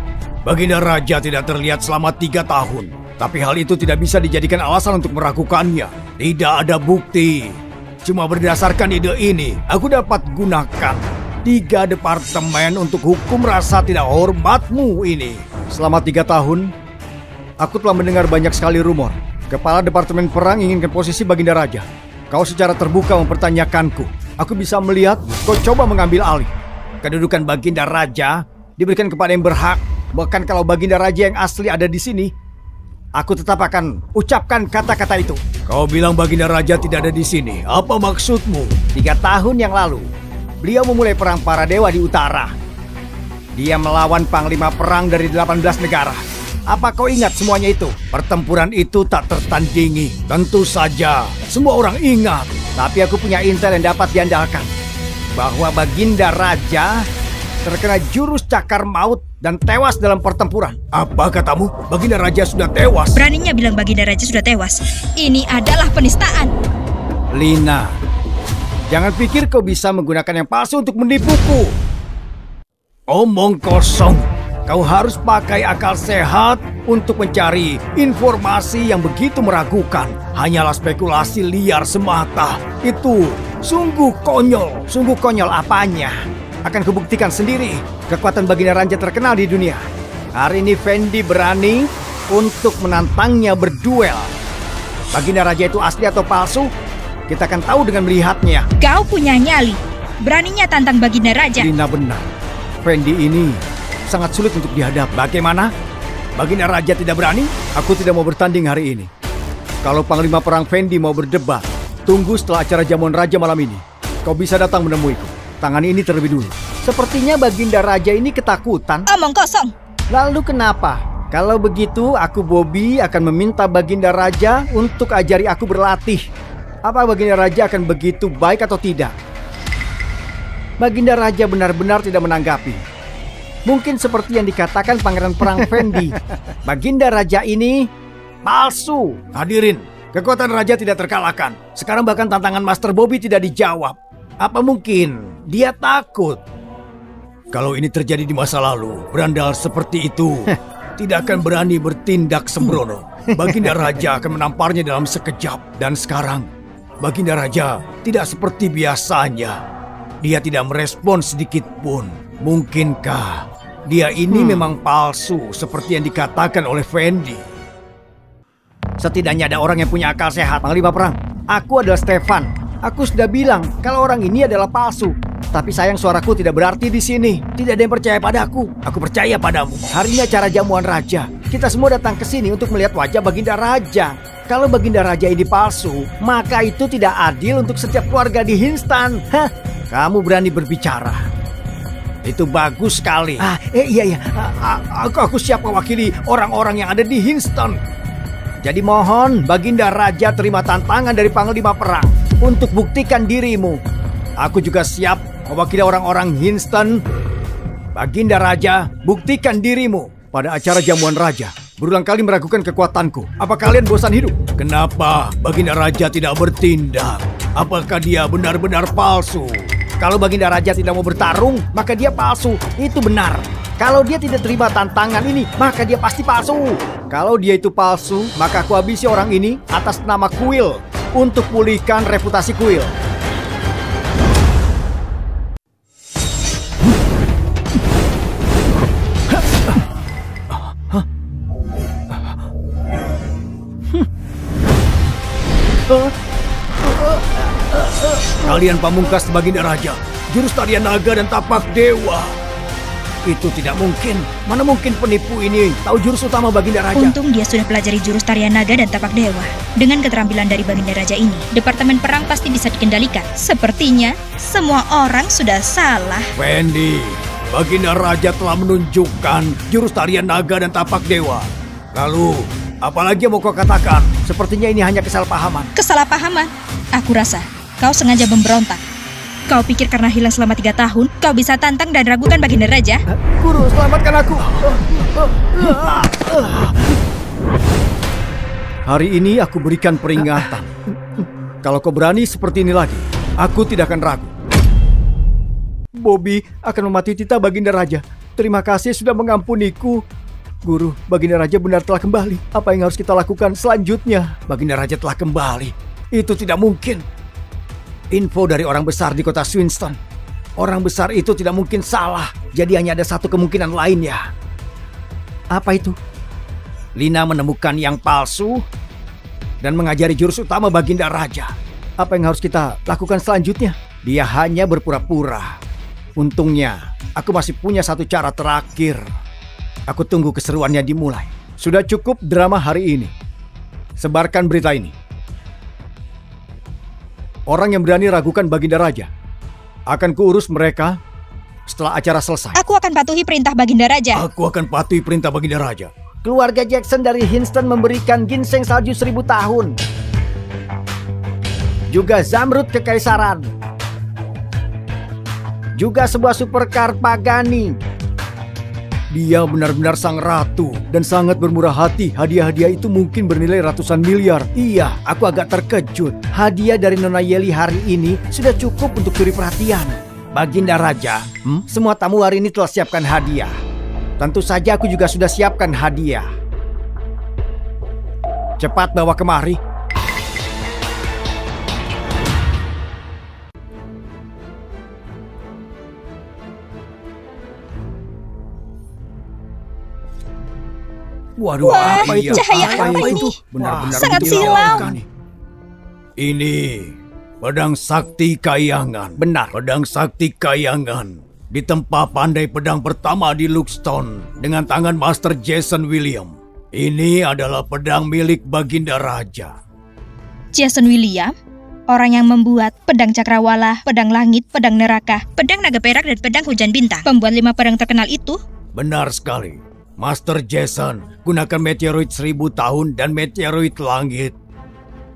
Baginda Raja tidak terlihat selama 3 tahun. Tapi hal itu tidak bisa dijadikan alasan untuk meragukannya. Tidak ada bukti. Cuma berdasarkan ide ini, aku dapat gunakan 3 departemen untuk hukum rasa tidak hormatmu ini. Selama 3 tahun, aku telah mendengar banyak sekali rumor. Kepala Departemen Perang inginkan posisi Baginda Raja. Kau secara terbuka mempertanyakanku. Aku bisa melihat kau coba mengambil alih. Kedudukan Baginda Raja diberikan kepada yang berhak. Bahkan kalau Baginda Raja yang asli ada di sini, aku tetap akan ucapkan kata-kata itu. Kau bilang Baginda Raja tidak ada di sini. Apa maksudmu? 3 tahun yang lalu, beliau memulai perang para dewa di utara. Dia melawan panglima perang dari 18 negara. Apa kau ingat semuanya itu? Pertempuran itu tak tertandingi. Tentu saja, semua orang ingat. Tapi aku punya intel yang dapat diandalkan. Bahwa Baginda Raja terkena jurus cakar maut dan tewas dalam pertempuran. Apa katamu? Baginda Raja sudah tewas? Beraninya bilang Baginda Raja sudah tewas. Ini adalah penistaan. Lina, jangan pikir kau bisa menggunakan yang palsu untuk menipuku. Omong kosong. Kau harus pakai akal sehat untuk mencari informasi yang begitu meragukan. Hanyalah spekulasi liar semata. Itu sungguh konyol. Sungguh konyol apanya? Akan kubuktikan sendiri. Kekuatan Baginda Raja terkenal di dunia. Hari ini Fendi berani untuk menantangnya berduel. Baginda Raja itu asli atau palsu? Kita akan tahu dengan melihatnya. Kau punya nyali. Beraninya tantang Baginda Raja. Lina benar. Fendi ini sangat sulit untuk dihadap. Bagaimana? Baginda Raja tidak berani? Aku tidak mau bertanding hari ini. Kalau Panglima Perang Fendi mau berdebat, tunggu setelah acara jamuan Raja malam ini. Kau bisa datang menemuiku. Tangani ini terlebih dulu. Sepertinya Baginda Raja ini ketakutan. Omong kosong. Lalu kenapa? Kalau begitu, aku Bobby akan meminta Baginda Raja untuk ajari aku berlatih. Apa Baginda Raja akan begitu baik atau tidak? Baginda Raja benar-benar tidak menanggapi. Mungkin seperti yang dikatakan Pangeran Perang Fendi. Baginda Raja ini palsu. Hadirin, kekuatan Raja tidak terkalahkan. Sekarang bahkan tantangan Master Bobby tidak dijawab. Apa mungkin dia takut? Kalau ini terjadi di masa lalu, berandal seperti itu tidak akan berani bertindak sembrono. Baginda Raja akan menamparnya dalam sekejap. Dan sekarang, Baginda Raja tidak seperti biasanya. Dia tidak merespon sedikit pun. Mungkinkah dia ini memang palsu seperti yang dikatakan oleh Fendi? Setidaknya ada orang yang punya akal sehat. Panglima Perang, aku adalah Stefan. Aku sudah bilang kalau orang ini adalah palsu. Tapi sayang suaraku tidak berarti di sini. Tidak ada yang percaya padaku. Aku percaya padamu. Hari ini acara jamuan Raja. Kita semua datang ke sini untuk melihat wajah Baginda Raja. Kalau Baginda Raja ini palsu, maka itu tidak adil untuk setiap keluarga di Hinstan. Hah? Kamu berani berbicara. Itu bagus sekali. Iya. Aku siap mewakili orang-orang yang ada di Hinstan. Jadi mohon Baginda Raja terima tantangan dari Panglima Perang untuk buktikan dirimu. Aku juga siap mewakili orang-orang Hinstan. Baginda Raja, buktikan dirimu. Pada acara jamuan Raja, berulang kali meragukan kekuatanku. Apa kalian bosan hidup? Kenapa Baginda Raja tidak bertindak? Apakah dia benar-benar palsu? Kalau Baginda Raja tidak mau bertarung, maka dia palsu. Itu benar. Kalau dia tidak terima tantangan ini, maka dia pasti palsu. Kalau dia itu palsu, maka aku habisi orang ini atas nama Kuil untuk pulihkan reputasi Kuil. Kalian pamungkas Baginda Raja, jurus tarian naga dan tapak dewa. Itu tidak mungkin. Mana mungkin penipu ini tahu jurus utama Baginda Raja? Untung dia sudah pelajari jurus tarian naga dan tapak dewa. Dengan keterampilan dari Baginda Raja ini, Departemen Perang pasti bisa dikendalikan. Sepertinya semua orang sudah salah. Fendi, Baginda Raja telah menunjukkan jurus tarian naga dan tapak dewa. Lalu, apalagi yang mau kau katakan? Sepertinya ini hanya kesalahpahaman. Kesalahpahaman? Aku rasa kau sengaja memberontak. Kau pikir karena hilang selama 3 tahun, kau bisa tantang dan ragukan Baginda Raja? Guru, selamatkan aku. Hari ini aku berikan peringatan. Kalau kau berani seperti ini lagi, aku tidak akan ragu. Bobby akan memati titah Baginda Raja. Terima kasih sudah mengampuniku. Guru, Baginda Raja benar telah kembali. Apa yang harus kita lakukan selanjutnya? Baginda Raja telah kembali. Itu tidak mungkin. Info dari orang besar di kota Swinston. Orang besar itu tidak mungkin salah. Jadi hanya ada satu kemungkinan lainnya. Apa itu? Lina menemukan yang palsu dan mengajari jurus utama Baginda Raja. Apa yang harus kita lakukan selanjutnya? Dia hanya berpura-pura. Untungnya, aku masih punya satu cara terakhir. Aku tunggu keseruannya dimulai. Sudah cukup drama hari ini. Sebarkan berita ini. Orang yang berani ragukan Baginda Raja, akan kuurus mereka setelah acara selesai. Aku akan patuhi perintah Baginda Raja. Aku akan patuhi perintah Baginda Raja. Keluarga Jackson dari Hinston memberikan ginseng salju 1000 tahun. Juga zamrud kekaisaran. Juga sebuah supercar Pagani. Dia benar-benar sang ratu dan sangat bermurah hati. Hadiah-hadiah itu mungkin bernilai ratusan miliar. Iya, aku agak terkejut. Hadiah dari Nona Yeli hari ini sudah cukup untuk curi perhatian. Baginda Raja, semua tamu hari ini telah siapkan hadiah. Tentu saja aku juga sudah siapkan hadiah. Cepat bawa kemari. Waduh, Wah, apa itu? cahaya apa ini? Benar-benar Sangat menyeramkan. silau. Ini pedang sakti Kayangan. Benar, pedang sakti Kayangan. Ditempa pandai pedang pertama di Luxton dengan tangan Master Jason William. Ini adalah pedang milik Baginda Raja. Jason William, orang yang membuat pedang cakrawala, pedang langit, pedang neraka, pedang naga perak, dan pedang hujan bintang. Pembuat 5 pedang terkenal itu? Benar sekali. Master Jason gunakan meteoroid 1000 tahun dan meteoroid langit.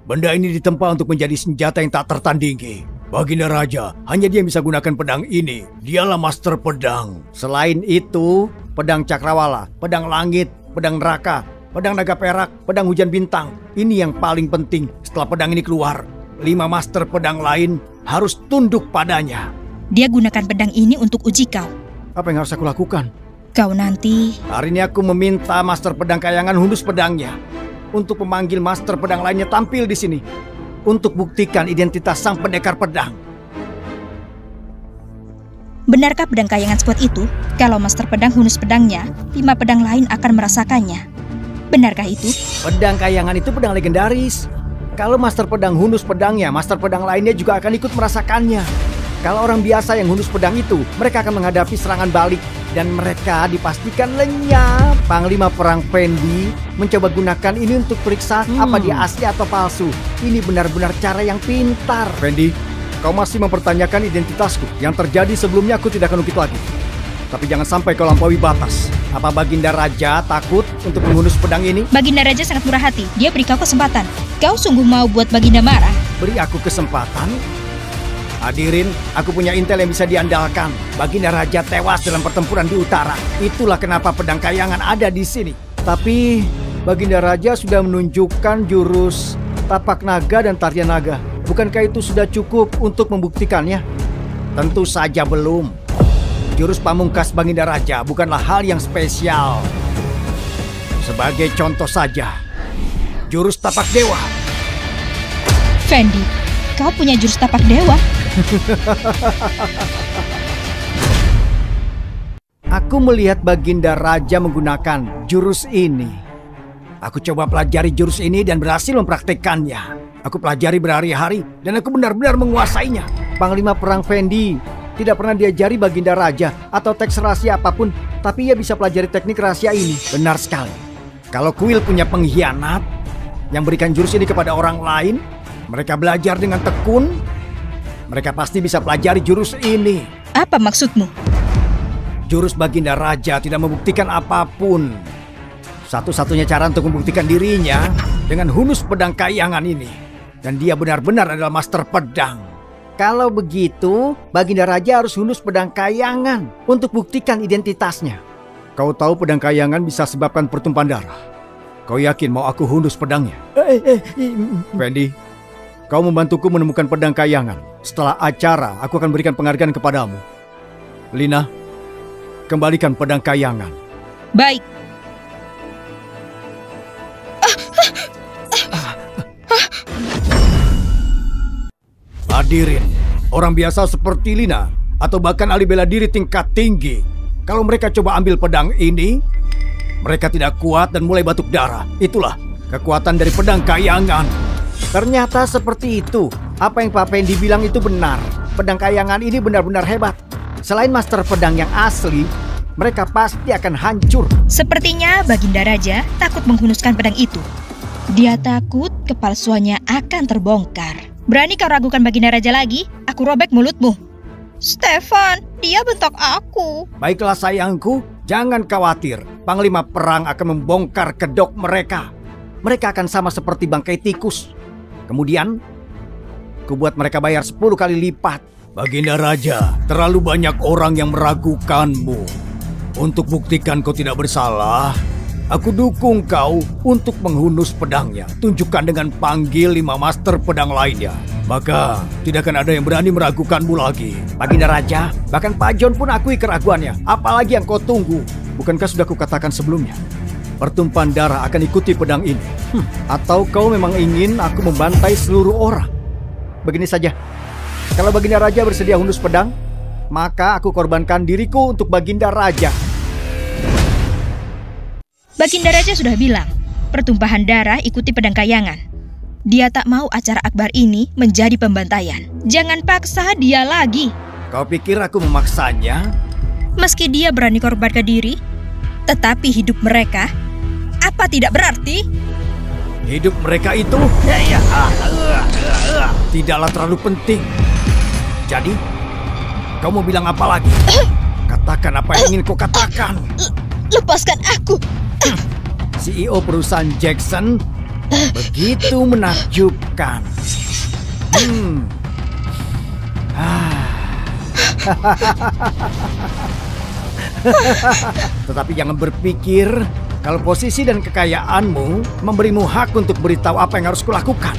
Benda ini ditempa untuk menjadi senjata yang tak tertandingi. Baginda Raja, hanya dia yang bisa gunakan pedang ini. Dialah master pedang. Selain itu, pedang cakrawala, pedang langit, pedang neraka, pedang naga perak, pedang hujan bintang. Ini yang paling penting. Setelah pedang ini keluar, 5 master pedang lain harus tunduk padanya. Dia gunakan pedang ini untuk uji kau. Apa yang harus aku lakukan? Kau nanti... Hari ini aku meminta Master Pedang Kayangan hundus pedangnya untuk memanggil Master Pedang lainnya tampil di sini untuk buktikan identitas sang pendekar pedang. Benarkah pedang kayangan sekuat itu? Kalau Master Pedang hunus pedangnya, 5 pedang lain akan merasakannya. Benarkah itu? Pedang Kayangan itu pedang legendaris. Kalau Master Pedang hundus pedangnya, Master Pedang lainnya juga akan ikut merasakannya. Kalau orang biasa yang hundus pedang itu, mereka akan menghadapi serangan balik dan mereka dipastikan lenyap. Panglima Perang Fendi mencoba gunakan ini untuk periksa apa dia asli atau palsu. Ini benar-benar cara yang pintar. Fendi, kau masih mempertanyakan identitasku. Yang terjadi sebelumnya aku tidak akan ungkit lagi. Tapi jangan sampai kau lampaui batas. Apa Baginda Raja takut untuk menghunus pedang ini? Baginda Raja sangat murah hati. Dia beri kau kesempatan. Kau sungguh mau buat Baginda marah? Beri aku kesempatan? Hadirin, aku punya intel yang bisa diandalkan. Baginda Raja tewas dalam pertempuran di utara. Itulah kenapa pedang Kayangan ada di sini. Tapi Baginda Raja sudah menunjukkan jurus tapak naga dan tarian naga. Bukankah itu sudah cukup untuk membuktikannya? Tentu saja belum. Jurus pamungkas Baginda Raja bukanlah hal yang spesial. Sebagai contoh saja, jurus tapak dewa. Fendi, kau punya jurus tapak dewa? Aku melihat Baginda Raja menggunakan jurus ini. Aku coba pelajari jurus ini dan berhasil mempraktikkannya. Aku pelajari berhari-hari dan aku benar-benar menguasainya. Panglima Perang Fendi tidak pernah diajari Baginda Raja atau teks rahasia apapun, tapi ia bisa pelajari teknik rahasia ini. Benar sekali. Kalau kuil punya pengkhianat yang berikan jurus ini kepada orang lain, mereka belajar dengan tekun, mereka pasti bisa pelajari jurus ini. Apa maksudmu? Jurus Baginda Raja tidak membuktikan apapun. Satu-satunya cara untuk membuktikan dirinya dengan hunus pedang Kayangan ini. Dan dia benar-benar adalah master pedang. Kalau begitu, Baginda Raja harus hunus pedang Kayangan untuk buktikan identitasnya. Kau tahu pedang Kayangan bisa sebabkan pertumpahan darah. Kau yakin mau aku hunus pedangnya? Fendi, kau membantuku menemukan pedang Kayangan. Setelah acara, aku akan berikan penghargaan kepadamu. Lina, kembalikan pedang Kayangan. Baik. hadirin. Orang biasa seperti Lina atau bahkan ahli bela diri tingkat tinggi, kalau mereka coba ambil pedang ini, mereka tidak kuat dan mulai batuk darah. Itulah kekuatan dari pedang kayangan. Ternyata seperti itu. Apa yang Pak Fendi bilang itu benar. Pedang kayangan ini benar-benar hebat. Selain master pedang yang asli, mereka pasti akan hancur. Sepertinya Baginda Raja takut menghunuskan pedang itu. Dia takut kepalsuannya akan terbongkar. Berani kau ragukan Baginda Raja lagi? Aku robek mulutmu. Stefan, dia bentak aku. Baiklah sayangku, jangan khawatir. Panglima perang akan membongkar kedok mereka. Mereka akan sama seperti bangkai tikus. Kemudian, kubuat mereka bayar 10 kali lipat. Baginda Raja, terlalu banyak orang yang meragukanmu. Untuk buktikan kau tidak bersalah, aku dukung kau untuk menghunus pedangnya. Tunjukkan dengan panggil 5 master pedang lainnya. Maka tidak akan ada yang berani meragukanmu lagi. Baginda Raja, bahkan Pak John pun akui keraguannya. Apalagi yang kau tunggu? Bukankah sudah kukatakan sebelumnya? Pertumpahan darah akan ikuti pedang ini. Atau kau memang ingin aku membantai seluruh orang? Begini saja. Kalau Baginda Raja bersedia hunus pedang, maka aku korbankan diriku untuk Baginda Raja. Baginda Raja sudah bilang, pertumpahan darah ikuti pedang kayangan. Dia tak mau acara akbar ini menjadi pembantaian. Jangan paksa dia lagi. Kau pikir aku memaksanya? Meski dia berani korbankan diri, tetapi hidup mereka, apa tidak berarti? Hidup mereka itu tidaklah terlalu penting. Jadi, kau mau bilang apa lagi? Katakan apa yang ingin kau katakan. Lepaskan aku. CEO perusahaan Jackson begitu menakjubkan. Tetapi jangan berpikir kalau posisi dan kekayaanmu memberimu hak untuk beritahu apa yang harus kulakukan.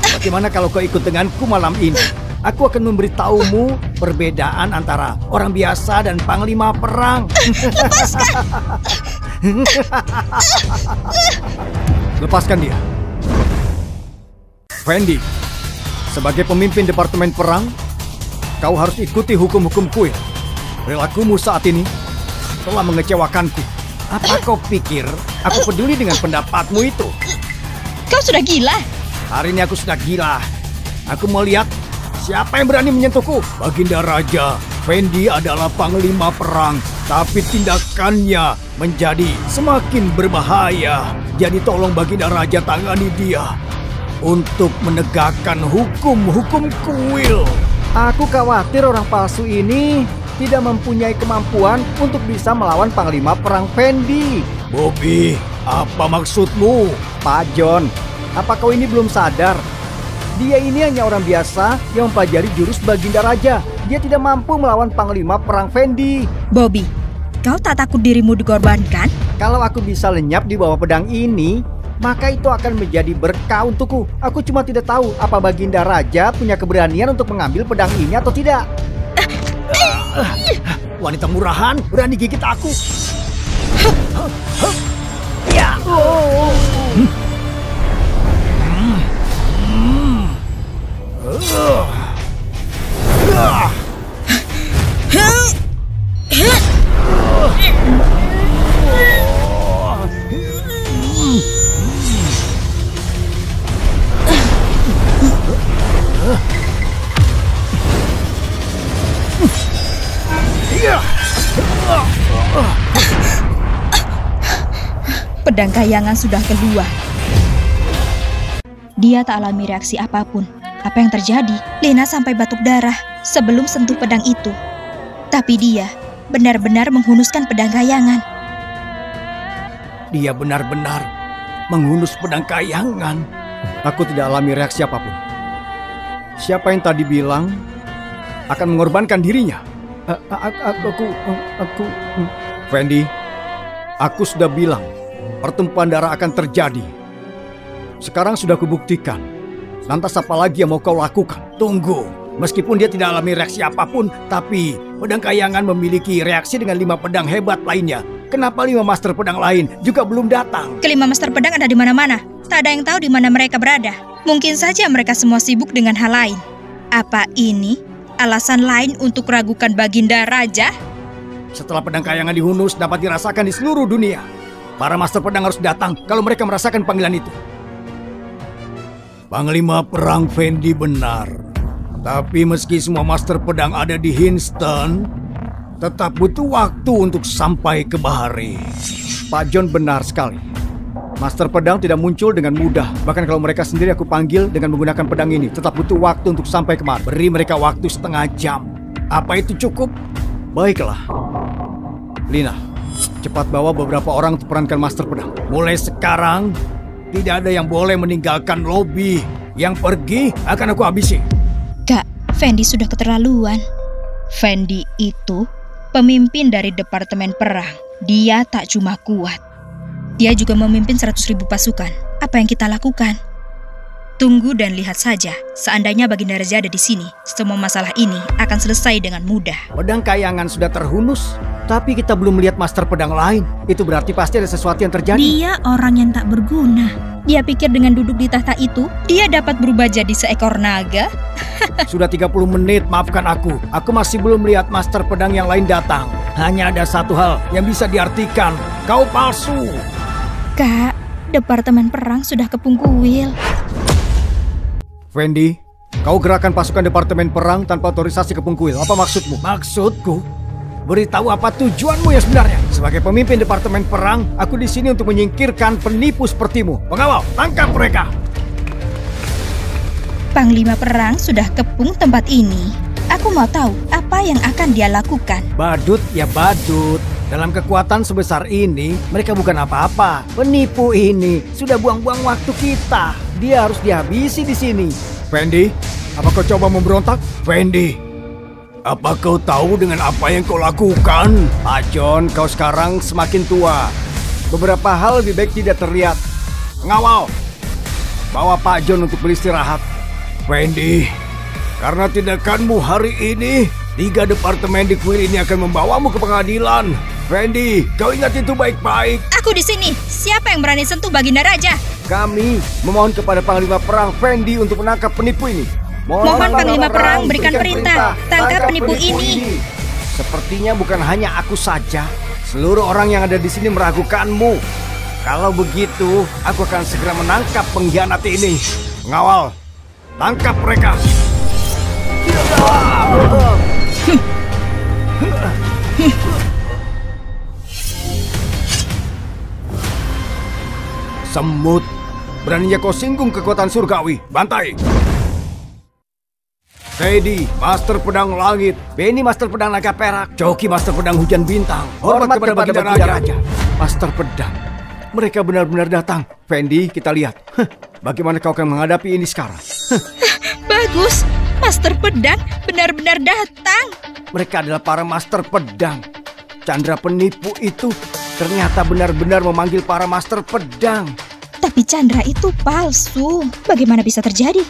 Bagaimana kalau kau ikut denganku malam ini? Aku akan memberitahumu perbedaan antara orang biasa dan panglima perang. Lepaskan dia. Fendi, sebagai pemimpin departemen perang, kau harus ikuti hukum-hukum kuil. Perilakumu saat ini telah mengecewakanku. Apa kau pikir aku peduli dengan pendapatmu itu? Kau sudah gila. Hari ini aku sudah gila. Aku mau lihat siapa yang berani menyentuhku. Baginda Raja, Fendi adalah panglima perang, tapi tindakannya menjadi semakin berbahaya. Jadi tolong Baginda Raja tangani dia untuk menegakkan hukum-hukum kuil. Aku khawatir orang palsu ini tidak mempunyai kemampuan untuk bisa melawan panglima perang Fendi. Bobby, apa maksudmu? Pak John, apa kau ini belum sadar? Dia ini hanya orang biasa yang mempelajari jurus Baginda Raja. Dia tidak mampu melawan panglima perang Fendi. Bobby, kau tak takut dirimu dikorbankan? Kalau aku bisa lenyap di bawah pedang ini, maka itu akan menjadi berkah untukku. Aku cuma tidak tahu apa Baginda Raja punya keberanian untuk mengambil pedang ini atau tidak. Wanita murahan berani gigit aku. Ya. Pedang kayangan sudah keluar. Dia tak alami reaksi apapun. Apa yang terjadi? Lena sampai batuk darah sebelum sentuh pedang itu. Tapi dia benar-benar menghunuskan pedang kayangan. Dia benar-benar menghunus pedang kayangan. Aku tidak alami reaksi apapun. Siapa yang tadi bilang akan mengorbankan dirinya? Aku. Fendi, aku sudah bilang pertumpahan darah akan terjadi. Sekarang sudah kubuktikan. Lantas apa lagi yang mau kau lakukan? Tunggu. Meskipun dia tidak alami reaksi apapun, tapi pedang kayangan memiliki reaksi dengan 5 pedang hebat lainnya. Kenapa 5 master pedang lain juga belum datang? Kelima master pedang ada di mana-mana. Tak ada yang tahu di mana mereka berada. Mungkin saja mereka semua sibuk dengan hal lain. Apa ini alasan lain untuk ragukan Baginda Raja? Setelah pedang kayangan dihunus dapat dirasakan di seluruh dunia, para master pedang harus datang kalau mereka merasakan panggilan itu. Panglima Perang Fendi benar. Tapi meski semua master pedang ada di Hinston, tetap butuh waktu untuk sampai ke Bahari. Pak John benar sekali. Master pedang tidak muncul dengan mudah. Bahkan kalau mereka sendiri aku panggil dengan menggunakan pedang ini, tetap butuh waktu untuk sampai kemari. Beri mereka waktu setengah jam. Apa itu cukup? Baiklah. Lina, cepat bawa beberapa orang untuk perankan master pedang. Mulai sekarang, tidak ada yang boleh meninggalkan lobi. Yang pergi akan aku habisi. Kak, Fendi sudah keterlaluan. Fendi itu pemimpin dari Departemen Perang. Dia tak cuma kuat, dia juga memimpin 100.000 pasukan. Apa yang kita lakukan? Tunggu dan lihat saja. Seandainya Baginda Raja ada di sini, semua masalah ini akan selesai dengan mudah. Pedang kayangan sudah terhunus, tapi kita belum melihat master pedang lain. Itu berarti pasti ada sesuatu yang terjadi. Dia orang yang tak berguna. Dia pikir dengan duduk di tahta itu, dia dapat berubah jadi seekor naga? Sudah 30 menit, maafkan aku. Aku masih belum melihat master pedang yang lain datang. Hanya ada satu hal yang bisa diartikan. Kau palsu. Kak, Departemen Perang sudah kepung kuil. Fendi, kau gerakan pasukan Departemen Perang tanpa otorisasi kepung kuil. Apa maksudmu? Maksudku? Beritahu apa tujuanmu yang sebenarnya? Sebagai pemimpin Departemen Perang, aku di sini untuk menyingkirkan penipu sepertimu. Pengawal, tangkap mereka. Panglima Perang sudah kepung tempat ini. Aku mau tahu apa yang akan dia lakukan. Badut ya badut. Dalam kekuatan sebesar ini, mereka bukan apa-apa. Penipu ini sudah buang-buang waktu kita. Dia harus dihabisi di sini. Fendi, apa kau coba memberontak? Fendi, apa kau tahu dengan apa yang kau lakukan? Pak John, kau sekarang semakin tua. Beberapa hal lebih baik tidak terlihat. Pengawal, bawa Pak John untuk beristirahat. Fendi, karena tindakanmu hari ini, 3 departemen di kuil ini akan membawamu ke pengadilan. Fendi, kau ingat itu baik-baik. Aku di sini. Siapa yang berani sentuh Baginda Raja? Kami memohon kepada Panglima Perang Fendi untuk menangkap penipu ini. Mohon Panglima Perang berikan perintah. Tangkap penipu ini. Sepertinya bukan hanya aku saja. Seluruh orang yang ada di sini meragukanmu. Kalau begitu, aku akan segera menangkap pengkhianat ini. Pengawal, tangkap mereka. Semut, beraninya kau singgung kekuatan surgawi. Bantai. Teddy, Master Pedang Langit. Benny, Master Pedang Naga Perak. Coki, Master Pedang Hujan Bintang. Hormat kepada Baginda Raja. Master Pedang, mereka benar-benar datang. Fendi, kita lihat. Bagaimana kau akan menghadapi ini sekarang? Bagus, Master Pedang benar-benar datang. Mereka adalah para Master Pedang. Chandra penipu itu ternyata benar-benar memanggil para Master Pedang. Tapi Chandra itu palsu. Bagaimana bisa terjadi?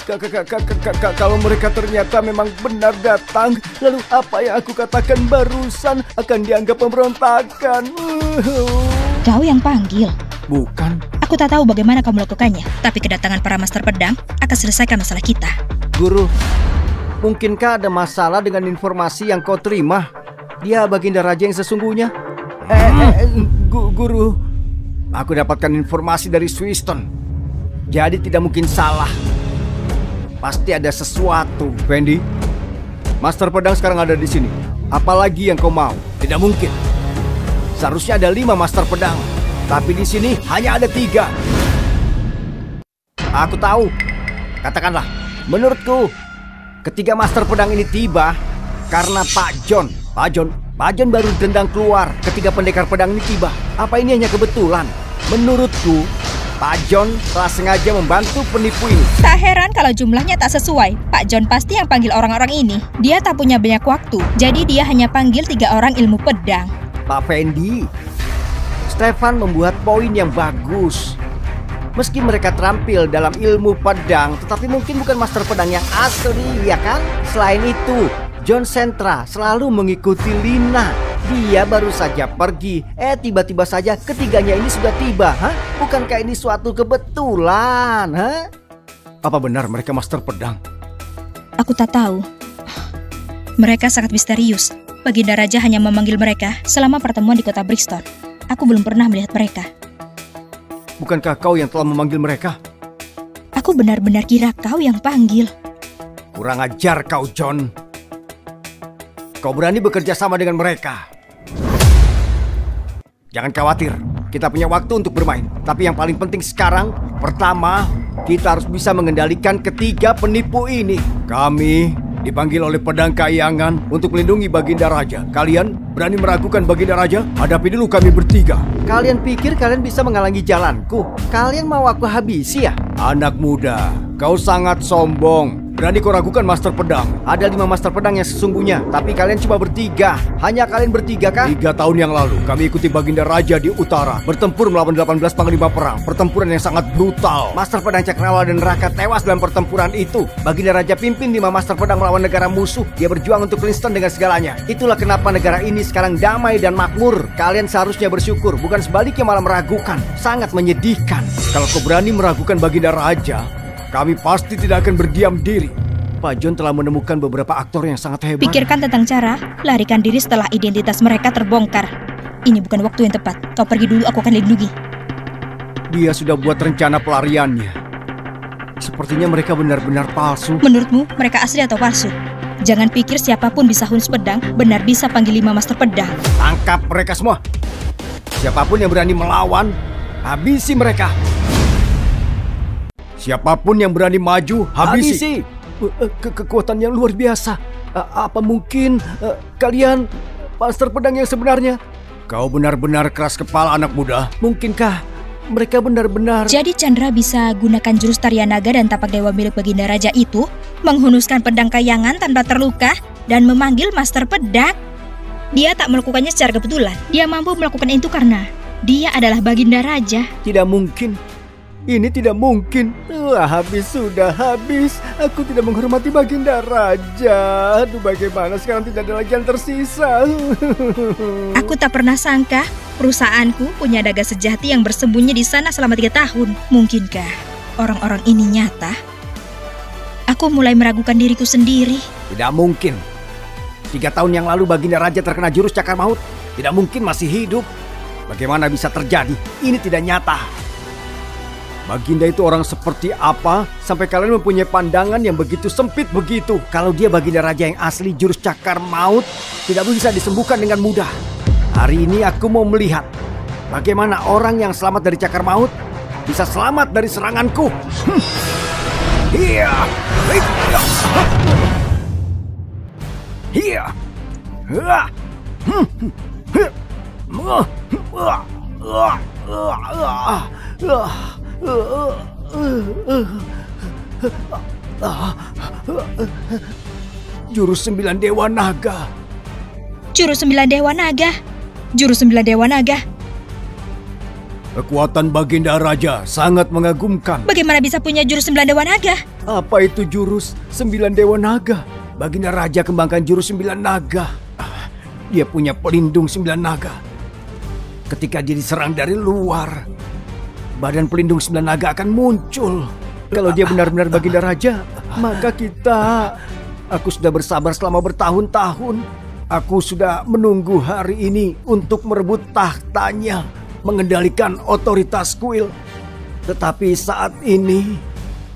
Kalau mereka ternyata memang benar datang, lalu apa yang aku katakan barusan akan dianggap pemberontakan. Kau yang panggil? Bukan. Aku tak tahu bagaimana kamu melakukannya. Tapi kedatangan para Master Pedang akan selesaikan masalah kita. Guru, mungkinkah ada masalah dengan informasi yang kau terima? Dia Baginda Raja yang sesungguhnya? Guru, aku dapatkan informasi dari Swiston. Jadi tidak mungkin salah. Pasti ada sesuatu. Fendi, Master Pedang sekarang ada di sini. Apalagi yang kau mau? Tidak mungkin. Seharusnya ada 5 Master Pedang, tapi di sini hanya ada 3. Aku tahu. Katakanlah, menurutku ketiga Master Pedang ini tiba karena Pak John baru tendang keluar ketika pendekar pedang ini tiba. Apa ini hanya kebetulan? Menurutku, Pak John telah sengaja membantu penipu ini. Tak heran kalau jumlahnya tak sesuai. Pak John pasti yang panggil orang-orang ini. Dia tak punya banyak waktu, jadi dia hanya panggil 3 orang ilmu pedang. Pak Fendi, Stefan membuat poin yang bagus. Meski mereka terampil dalam ilmu pedang, tetapi mungkin bukan master pedang yang asli, ya kan? Selain itu, John Sentra selalu mengikuti Lina. Dia baru saja pergi, tiba-tiba saja ketiganya ini sudah tiba. Bukankah ini suatu kebetulan? Apa benar mereka master pedang? Aku tak tahu. Mereka sangat misterius. Baginda Raja hanya memanggil mereka selama pertemuan di kota Brixton. Aku belum pernah melihat mereka. Bukankah kau yang telah memanggil mereka? Aku benar-benar kira kau yang panggil. Kurang ajar kau, John. Kau berani bekerja sama dengan mereka. Jangan khawatir, kita punya waktu untuk bermain. Tapi yang paling penting sekarang, pertama, kita harus bisa mengendalikan ketiga penipu ini. Kami dipanggil oleh pedang kayangan untuk melindungi Baginda Raja. Kalian berani meragukan Baginda Raja? Hadapi dulu kami bertiga. Kalian pikir kalian bisa menghalangi jalanku? Kalian mau aku habisi ya? Anak muda, kau sangat sombong. Berani kau ragukan Master Pedang? Ada 5 Master Pedang yang sesungguhnya, tapi kalian cuma bertiga. Hanya kalian bertiga kah? 3 tahun yang lalu, kami ikuti Baginda Raja di utara, bertempur melawan 18 panglima perang. Pertempuran yang sangat brutal. Master Pedang Cakrawala dan Raka tewas dalam pertempuran itu. Baginda Raja pimpin 5 Master Pedang melawan negara musuh. Dia berjuang untuk Flintstone dengan segalanya. Itulah kenapa negara ini sekarang damai dan makmur. Kalian seharusnya bersyukur, bukan sebaliknya malah meragukan. Sangat menyedihkan. Kalau kau berani meragukan Baginda Raja, kami pasti tidak akan berdiam diri. Pak John telah menemukan beberapa aktor yang sangat hebat. Pikirkan tentang cara larikan diri setelah identitas mereka terbongkar. Ini bukan waktu yang tepat. Kau pergi dulu, aku akan lindungi. Dia sudah buat rencana pelariannya. Sepertinya mereka benar-benar palsu. Menurutmu, mereka asli atau palsu? Jangan pikir siapapun bisa hunus pedang, benar bisa panggil 5 Master Pedang. Tangkap mereka semua. Siapapun yang berani melawan, habisi mereka. Siapapun yang berani maju, habisi. Kekuatan yang luar biasa. Apa mungkin kalian Master Pedang yang sebenarnya? Kau benar-benar keras kepala, anak muda. Mungkinkah mereka benar-benar... Jadi Chandra bisa gunakan jurus tarian naga dan tapak dewa milik Baginda Raja itu, menghunuskan pedang kayangan tanpa terluka, dan memanggil Master Pedang? Dia tak melakukannya secara kebetulan. Dia mampu melakukan itu karena dia adalah Baginda Raja. Tidak mungkin. Ini tidak mungkin. Wah, sudah habis. Aku tidak menghormati Baginda Raja. Aduh, bagaimana sekarang tidak ada lagi yang tersisa. Aku tak pernah sangka perusahaanku punya naga sejati yang bersembunyi di sana selama 3 tahun. Mungkinkah orang-orang ini nyata? Aku mulai meragukan diriku sendiri. Tidak mungkin. 3 tahun yang lalu Baginda Raja terkena jurus cakar maut. Tidak mungkin masih hidup. Bagaimana bisa terjadi? Ini tidak nyata. Baginda itu orang seperti apa sampai kalian mempunyai pandangan yang begitu sempit begitu? Kalau dia Baginda Raja yang asli, jurus cakar maut tidak bisa disembuhkan dengan mudah. Hari ini aku mau melihat bagaimana orang yang selamat dari cakar maut bisa selamat dari seranganku. Hiya! Hiya! Jurus 9 Dewa Naga. Jurus 9 Dewa Naga. Jurus 9 Dewa Naga. Kekuatan Baginda Raja sangat mengagumkan. Bagaimana bisa punya jurus 9 Dewa Naga? Apa itu jurus 9 Dewa Naga? Baginda Raja kembangkan jurus 9 naga. Dia punya pelindung 9 naga. Ketika dia diserang dari luar, badan pelindung 9 naga akan muncul. Kalau dia benar-benar Baginda Raja, maka aku sudah bersabar selama bertahun-tahun. Aku sudah menunggu hari ini untuk merebut tahtanya, mengendalikan otoritas kuil. Tetapi saat ini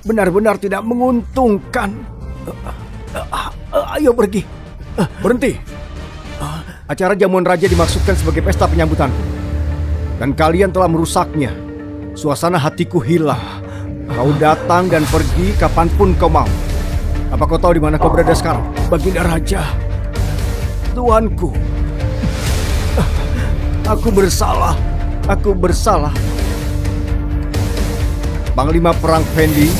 benar-benar tidak menguntungkan. Ayo pergi. Berhenti. Acara jamuan raja dimaksudkan sebagai pesta penyambutanku. Dan kalian telah merusaknya. Suasana hatiku hilang. Kau datang dan pergi kapanpun kau mau. Apa kau tahu di mana kau berada sekarang? Baginda Raja. Tuanku. Aku bersalah. Aku bersalah. Panglima Perang Fendi,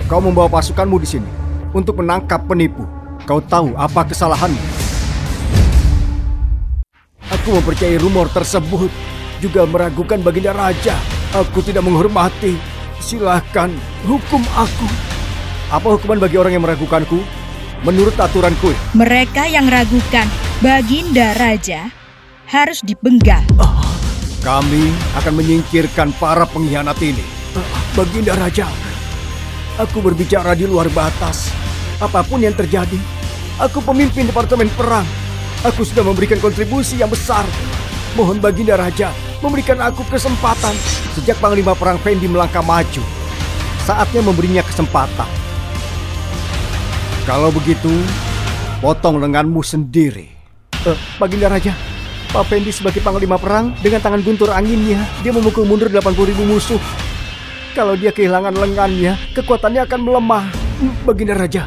kau membawa pasukanmu di sini untuk menangkap penipu. Kau tahu apa kesalahanmu? Aku mempercayai rumor tersebut, juga meragukan Baginda Raja. Aku tidak menghormati. Silahkan hukum aku. Apa hukuman bagi orang yang meragukanku? Menurut aturan kuil, mereka yang ragukan Baginda Raja harus dipenggal. Kami akan menyingkirkan para pengkhianat ini. Baginda Raja, aku berbicara di luar batas. Apapun yang terjadi, aku pemimpin Departemen Perang. Aku sudah memberikan kontribusi yang besar. Mohon Baginda Raja memberikan aku kesempatan. Sejak Panglima Perang Fendi melangkah maju, saatnya memberinya kesempatan. Kalau begitu, potong lenganmu sendiri. Baginda Raja, Pak Fendi sebagai Panglima Perang, dengan tangan guntur anginnya, dia memukul mundur 80.000 musuh. Kalau dia kehilangan lengannya, kekuatannya akan melemah. Baginda Raja,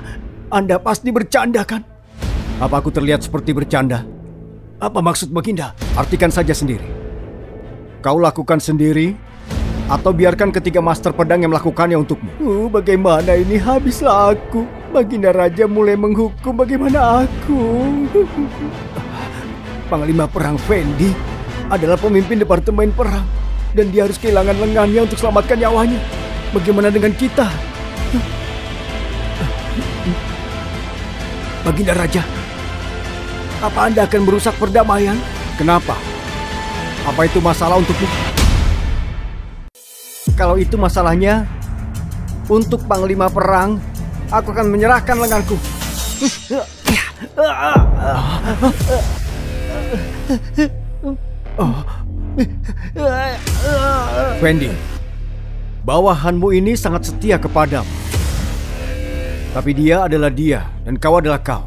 Anda pasti bercanda kan? Apa aku terlihat seperti bercanda? Apa maksud Baginda? Artikan saja sendiri. Kau lakukan sendiri, atau biarkan ketiga master pedang yang melakukannya untukmu. Bagaimana ini? Habislah aku. Baginda Raja mulai menghukum bagaimana aku. Panglima Perang Fendi adalah pemimpin Departemen Perang, dan dia harus kehilangan lengannya untuk selamatkan nyawanya. Bagaimana dengan kita? Baginda Raja, apa Anda akan merusak perdamaian? Kenapa? Apa itu masalah untukmu? Kalau itu masalahnya, untuk Panglima Perang, aku akan menyerahkan lenganku. Fendi, bawahanmu ini sangat setia kepadamu. Tapi dia adalah dia, dan kau adalah kau.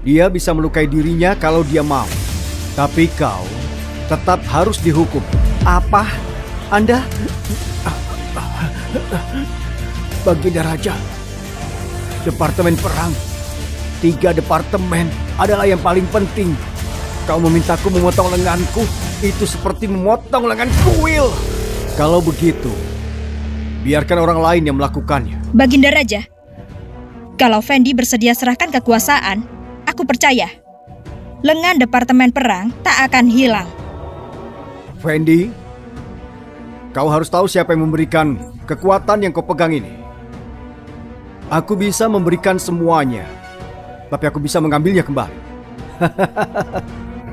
Dia bisa melukai dirinya kalau dia mau. Tapi kau tetap harus dihukum. Apa? Anda? Baginda Raja, Departemen Perang, 3 departemen adalah yang paling penting. Kau memintaku memotong lenganku, itu seperti memotong lengan kuil. Kalau begitu, biarkan orang lain yang melakukannya. Baginda Raja, kalau Fendi bersedia serahkan kekuasaan, aku percaya lengan Departemen Perang tak akan hilang. Fendi, kau harus tahu siapa yang memberikan kekuatan yang kau pegang ini. Aku bisa memberikan semuanya, tapi aku bisa mengambilnya kembali.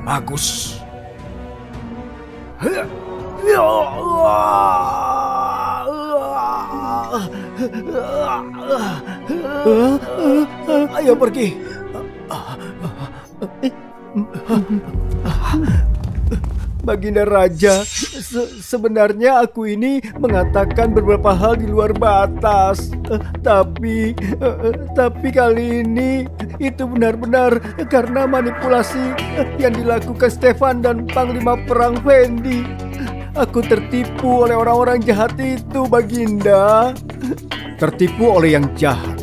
Bagus. Ayo pergi. Baginda Raja, sebenarnya aku ini mengatakan beberapa hal di luar batas. Tapi kali ini itu benar-benar karena manipulasi yang dilakukan Stefan dan Panglima Perang Fendi. Aku tertipu oleh orang-orang jahat itu, Baginda. Tertipu oleh yang jahat.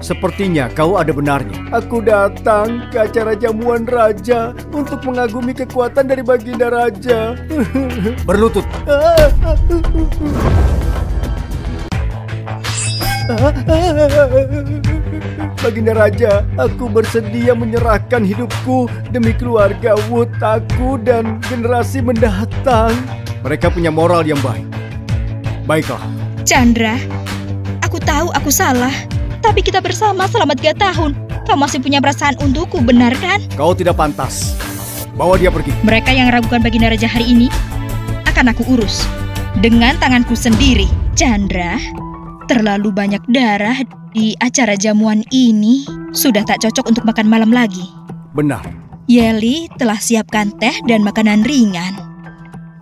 Sepertinya kau ada benarnya. Aku datang ke acara jamuan raja untuk mengagumi kekuatan dari Baginda Raja. Berlutut. Baginda Raja, aku bersedia menyerahkan hidupku demi keluarga Wood, aku dan generasi mendatang. Mereka punya moral yang baik. Baiklah. Chandra, aku tahu aku salah. Tapi kita bersama selama 3 tahun. Kau masih punya perasaan untukku, benar kan? Kau tidak pantas. Bawa dia pergi. Mereka yang ragukan Baginda Raja hari ini akan aku urus dengan tanganku sendiri. Chandra, terlalu banyak darah di acara jamuan ini. Sudah tak cocok untuk makan malam lagi. Benar. Yeli telah siapkan teh dan makanan ringan.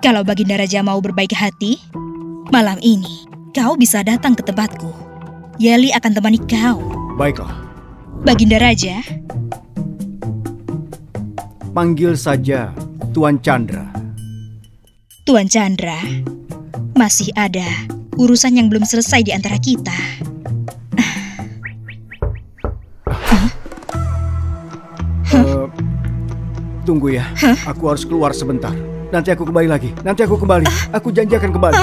Kalau Baginda Raja mau berbaik hati, malam ini kau bisa datang ke tempatku. Yeli akan temani kau. Baiklah. Baginda Raja. Panggil saja Tuan Chandra. Tuan Chandra, masih ada urusan yang belum selesai di antara kita. Tunggu ya, aku harus keluar sebentar. Nanti aku kembali lagi. Aku janji akan kembali.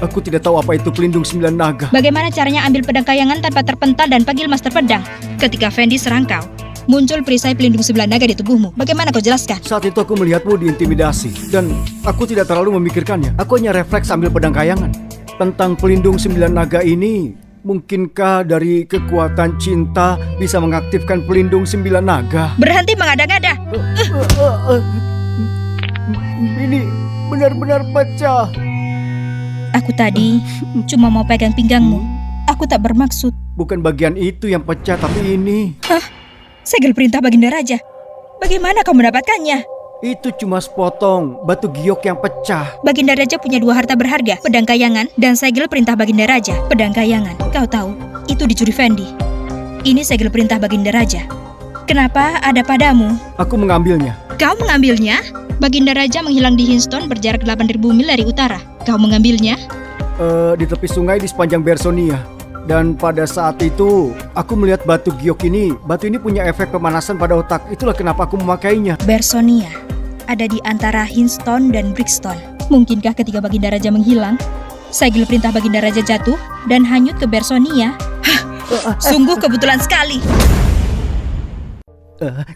Aku tidak tahu apa itu pelindung 9 naga. Bagaimana caranya ambil pedang kayangan tanpa terpental dan panggil master pedang? Ketika Fendi serang kau, muncul perisai pelindung 9 naga di tubuhmu. Bagaimana kau jelaskan? Saat itu aku melihatmu diintimidasi, dan aku tidak terlalu memikirkannya. Aku hanya refleks ambil pedang kayangan. Tentang pelindung 9 naga ini, mungkinkah dari kekuatan cinta bisa mengaktifkan pelindung 9 naga? Berhenti mengada-ngada. Ini benar-benar pecah. Aku tadi cuma mau pegang pinggangmu. Aku tak bermaksud. Bukan bagian itu yang pecah, tapi ini. Hah? Segel perintah Baginda Raja. Bagaimana kau mendapatkannya? Itu cuma sepotong batu giok yang pecah. Baginda Raja punya 2 harta berharga, pedang kayangan dan segel perintah Baginda Raja. Pedang kayangan, kau tahu, itu dicuri Fendi. Ini segel perintah Baginda Raja. Kenapa ada padamu? Aku mengambilnya. Kau mengambilnya? Baginda Raja menghilang di Hinston berjarak 8.000 mil dari utara. Kau mengambilnya? Di tepi sungai di sepanjang Bersonia. Dan pada saat itu, aku melihat batu giok ini. Batu ini punya efek pemanasan pada otak. Itulah kenapa aku memakainya. Bersonia ada di antara Hinston dan Brixton. Mungkinkah ketika Baginda Raja menghilang, segel perintah Baginda Raja jatuh dan hanyut ke Bersonia? Sungguh kebetulan sekali.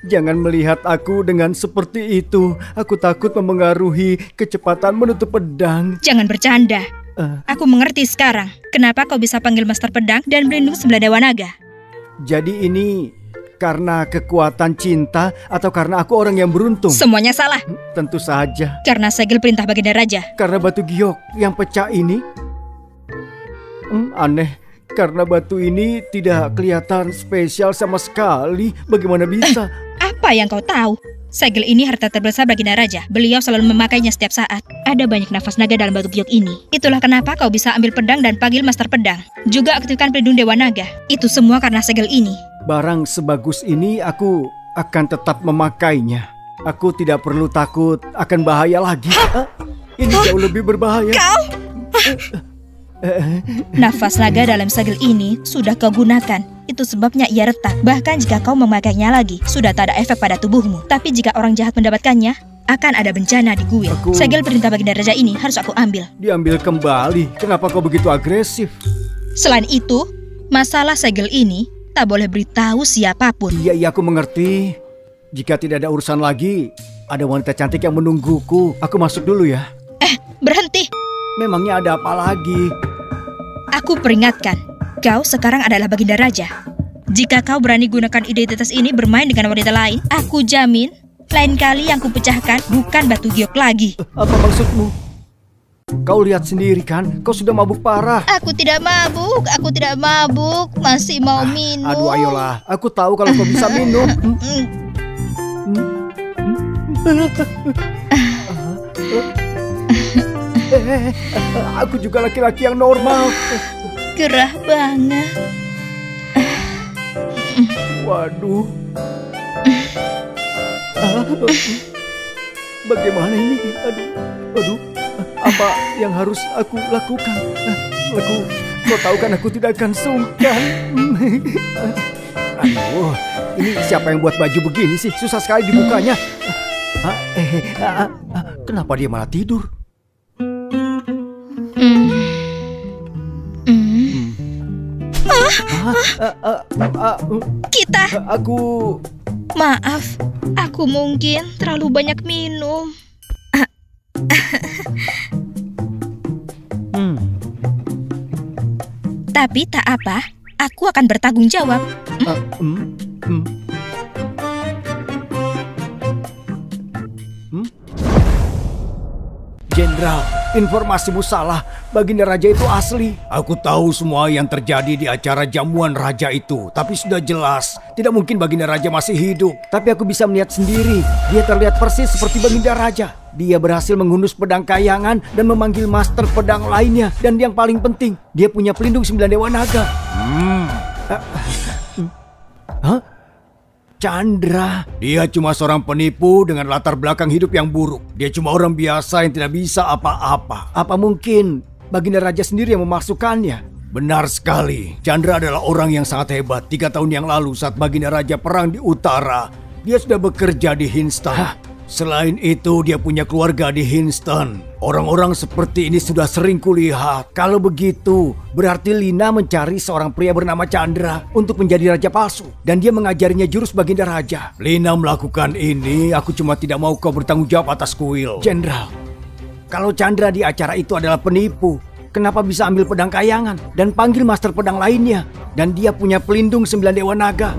Jangan melihat aku dengan seperti itu. Aku takut memengaruhi kecepatan menutup pedang. Jangan bercanda. Aku mengerti sekarang. Kenapa kau bisa panggil Master Pedang dan berlindung sebelah Dewa Naga? Jadi ini karena kekuatan cinta atau karena aku orang yang beruntung? Semuanya salah. Tentu saja. Karena segel perintah Baginda Raja. Karena batu giok yang pecah ini? Aneh. Karena batu ini tidak kelihatan spesial sama sekali. Bagaimana bisa? Apa yang kau tahu? Segel ini harta terbesar Baginda Raja. Beliau selalu memakainya setiap saat. Ada banyak nafas naga dalam batu giok ini. Itulah kenapa kau bisa ambil pedang dan panggil Master Pedang. Juga aktifkan pelindung Dewa Naga. Itu semua karena segel ini. Barang sebagus ini aku akan tetap memakainya. Aku tidak perlu takut akan bahaya lagi. Ini jauh lebih berbahaya. Kau? Nafas naga dalam segel ini sudah kau gunakan. Itu sebabnya ia retak. Bahkan jika kau memakainya lagi, sudah tak ada efek pada tubuhmu. Tapi jika orang jahat mendapatkannya, akan ada bencana di kuil. Segel perintah Baginda Raja ini harus aku ambil. Diambil kembali? Kenapa kau begitu agresif? Selain itu, masalah segel ini tak boleh beritahu siapapun. Iya, aku mengerti. Jika tidak ada urusan lagi, ada wanita cantik yang menungguku. Aku masuk dulu ya. Berhenti. Memangnya ada apa lagi? Aku peringatkan, kau sekarang adalah Baginda Raja. Jika kau berani gunakan identitas ini bermain dengan wanita lain, aku jamin lain kali yang kupecahkan bukan batu giok lagi. Apa maksudmu? Kau lihat sendiri kan, kau sudah mabuk parah. Aku tidak mabuk, masih mau minum. Aduh, ayolah, aku tahu kalau kau bisa minum. Aku juga laki-laki yang normal. Gerah banget. Waduh. Bagaimana ini? Aduh. Apa yang harus aku lakukan? Kau tahu kan aku tidak akan sungkan. Aduh, ini siapa yang buat baju begini sih? Susah sekali dibukanya. Kenapa dia malah tidur? Kita. Aku. Maaf, aku mungkin terlalu banyak minum. Tapi tak apa, aku akan bertanggung jawab. Jenderal, informasimu salah. Baginda Raja itu asli. Aku tahu semua yang terjadi di acara jamuan raja itu. Tapi sudah jelas, tidak mungkin Baginda Raja masih hidup. Tapi aku bisa melihat sendiri. Dia terlihat persis seperti Baginda Raja. Dia berhasil menghunus pedang kayangan dan memanggil master pedang lainnya. Dan yang paling penting, dia punya pelindung 9 Dewa Naga. Chandra. Dia cuma seorang penipu dengan latar belakang hidup yang buruk. Dia cuma orang biasa yang tidak bisa apa-apa. Apa mungkin Baginda Raja sendiri yang memasukkannya? Benar sekali. Chandra adalah orang yang sangat hebat. 3 tahun yang lalu saat Baginda Raja perang di utara, dia sudah bekerja di Hinston. Selain itu, dia punya keluarga di Hinston. Orang-orang seperti ini sudah sering kulihat. Kalau begitu, berarti Lina mencari seorang pria bernama Chandra untuk menjadi raja palsu. Dan dia mengajarinya jurus Baginda Raja. Lina melakukan ini, aku cuma tidak mau kau bertanggung jawab atas kuil. Jenderal, kalau Chandra di acara itu adalah penipu, kenapa bisa ambil pedang kayangan dan panggil master pedang lainnya? Dan dia punya pelindung 9 Dewa Naga.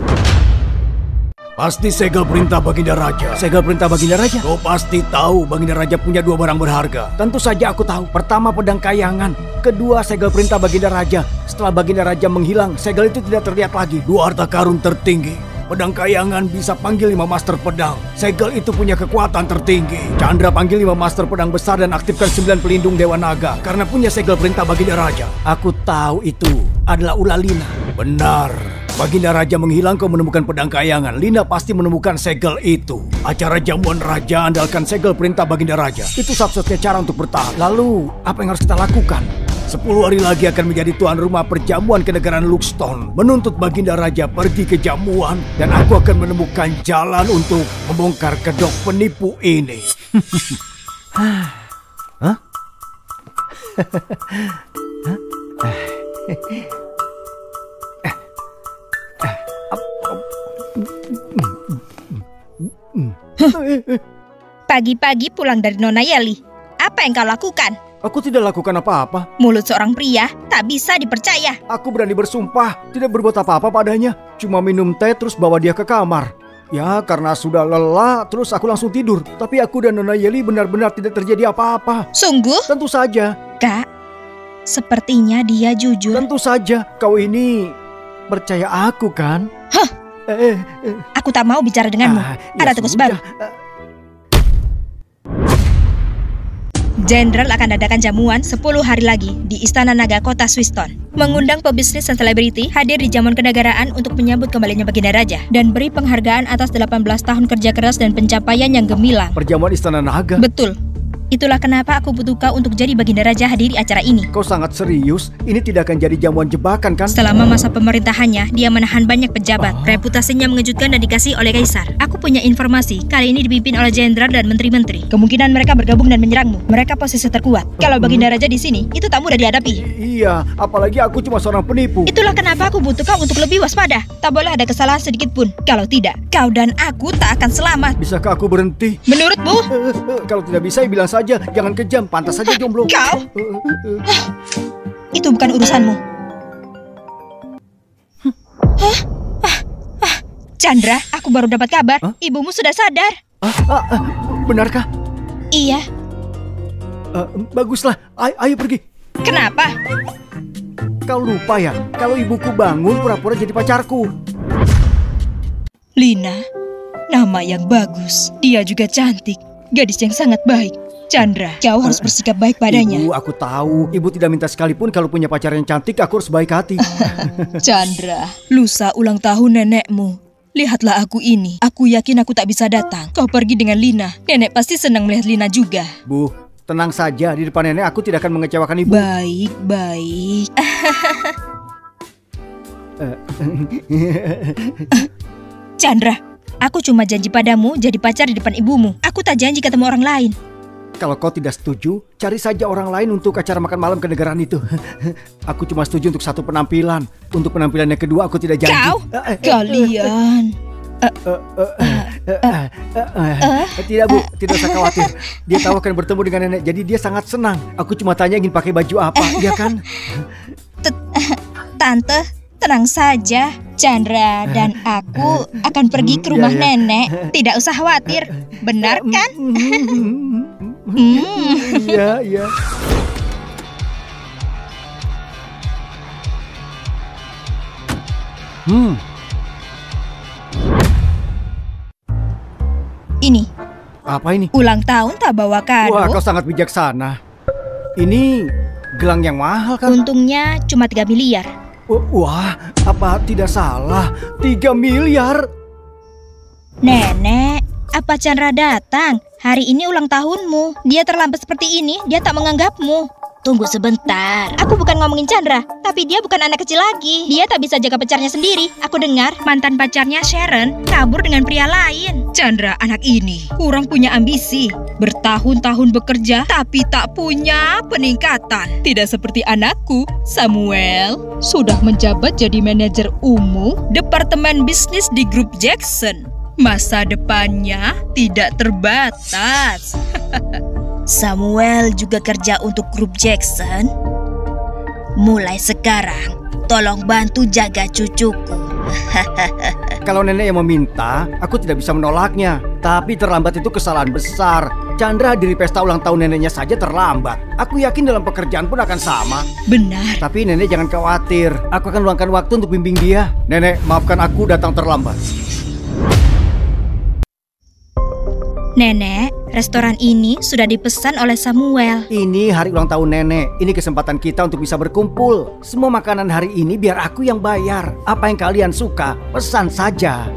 Pasti segel perintah Baginda Raja. Segel perintah Baginda Raja? Kau pasti tahu Baginda Raja punya 2 barang berharga. Tentu saja aku tahu. Pertama pedang kayangan, kedua segel perintah Baginda Raja. Setelah Baginda Raja menghilang, segel itu tidak terlihat lagi. 2 harta karun tertinggi. Pedang kayangan bisa panggil 5 master pedang. Segel itu punya kekuatan tertinggi. Chandra panggil 5 master pedang besar dan aktifkan 9 pelindung Dewa Naga karena punya segel perintah Baginda Raja. Aku tahu itu adalah ulah Lina. Benar. Baginda Raja menghilang, kau menemukan pedang kayangan. Lina pasti menemukan segel itu. Acara jamuan raja andalkan segel perintah Baginda Raja. Itu satu-satunya cara untuk bertahan. Lalu, apa yang harus kita lakukan? 10 hari lagi akan menjadi tuan rumah perjamuan kenegaraan Luxton. Menuntut Baginda Raja pergi ke jamuan. Dan aku akan menemukan jalan untuk membongkar kedok penipu ini. Hah? Pagi-pagi pulang dari Nona Yeli. Apa yang kau lakukan? Aku tidak lakukan apa-apa. Mulut seorang pria tak bisa dipercaya. Aku berani bersumpah tidak berbuat apa-apa padanya. Cuma minum teh terus bawa dia ke kamar. Ya karena sudah lelah terus aku langsung tidur. Tapi aku dan Nona Yeli benar-benar tidak terjadi apa-apa. Sungguh? Tentu saja. Kak, sepertinya dia jujur. Tentu saja. Kau ini percaya aku kan? Hah? Aku tak mau bicara denganmu. Ada tugas baru. Jenderal akan adakan jamuan 10 hari lagi di Istana Naga Kota Swiston. Mengundang pebisnis dan selebriti hadir di jamuan kenegaraan untuk menyambut kembalinya Baginda Raja dan beri penghargaan atas 18 tahun kerja keras dan pencapaian yang gemilang. Perjamuan Istana Naga? Betul. Itulah kenapa aku butuh kau untuk jadi Baginda Raja hadiri acara ini. Kau sangat serius? Ini tidak akan jadi jamuan jebakan kan? Selama masa pemerintahannya, dia menahan banyak pejabat. Reputasinya mengejutkan dan dikasih oleh Kaisar. Aku punya informasi, kali ini dipimpin oleh jenderal dan menteri-menteri. Kemungkinan mereka bergabung dan menyerangmu. Mereka posisi terkuat. Kalau Baginda Raja di sini, itu tak mudah dihadapi. Iya, apalagi aku cuma seorang penipu. Itulah kenapa aku butuh kau untuk lebih waspada. Tak boleh ada kesalahan sedikit pun. Kalau tidak, kau dan aku tak akan selamat. Bisakah aku berhenti? Menurutmu? Kalau tidak bisa, ya bilang saja. Jangan kejam, pantas saja jomblo. Kau? Itu bukan urusanmu. Chandra, aku baru dapat kabar. Ibumu sudah sadar. Benarkah? Iya. Baguslah, ayo pergi. Kenapa? Kau lupa ya, kalau ibuku bangun pura-pura jadi pacarku. Lina, nama yang bagus. Dia juga cantik. Gadis yang sangat baik. Chandra, kau harus bersikap baik padanya. Ibu, aku tahu. Ibu tidak minta sekalipun kalau punya pacar yang cantik, aku harus baik hati. Chandra, lusa ulang tahun nenekmu. Lihatlah aku ini. Aku yakin aku tak bisa datang. Kau pergi dengan Lina. Nenek pasti senang melihat Lina juga. Bu, tenang saja. Di depan nenek aku tidak akan mengecewakan ibu. Baik, baik. Chandra, aku cuma janji padamu jadi pacar di depan ibumu. Aku tak janji ketemu orang lain. Kalau kau tidak setuju, cari saja orang lain untuk acara makan malam kenegaraan itu. Aku cuma setuju untuk satu penampilan. Untuk penampilan yang kedua aku tidak janji. Kau? Kalian. Tidak Bu, tidak usah khawatir. Dia tahu akan bertemu dengan nenek, jadi dia sangat senang. Aku cuma tanya ingin pakai baju apa, ya kan? Tante, tenang saja. Chandra dan aku akan pergi ke rumah nenek. Tidak usah khawatir. Benar kan? Iya, iya. Ini. Apa ini? Ulang tahun tak bawa kado. Wah, kau sangat bijaksana. Ini gelang yang mahal kan? Untungnya cuma 3 miliar. Wah, apa tidak salah? 3 miliar? Nenek, apa Chandra datang? Hari ini ulang tahunmu. Dia terlambat seperti ini, dia tak menganggapmu. Tunggu sebentar. Aku bukan ngomongin Chandra, tapi dia bukan anak kecil lagi. Dia tak bisa jaga pacarnya sendiri. Aku dengar mantan pacarnya Sharon kabur dengan pria lain. Chandra anak ini kurang punya ambisi. Bertahun-tahun bekerja, tapi tak punya peningkatan. Tidak seperti anakku, Samuel. Sudah menjabat jadi manajer umum Departemen Bisnis di Grup Jackson. Masa depannya tidak terbatas. Samuel juga kerja untuk Grup Jackson. Mulai sekarang, tolong bantu jaga cucuku. kalau nenek yang meminta, aku tidak bisa menolaknya. Tapi terlambat itu kesalahan besar. Chandra hadiri pesta ulang tahun neneknya saja terlambat. Aku yakin dalam pekerjaan pun akan sama. Benar. Tapi nenek jangan khawatir. Aku akan luangkan waktu untuk bimbing dia. Nenek, maafkan aku datang terlambat. Nenek, restoran ini sudah dipesan oleh Samuel. Ini hari ulang tahun nenek. Ini kesempatan kita untuk bisa berkumpul. Semua makanan hari ini biar aku yang bayar. Apa yang kalian suka, pesan saja.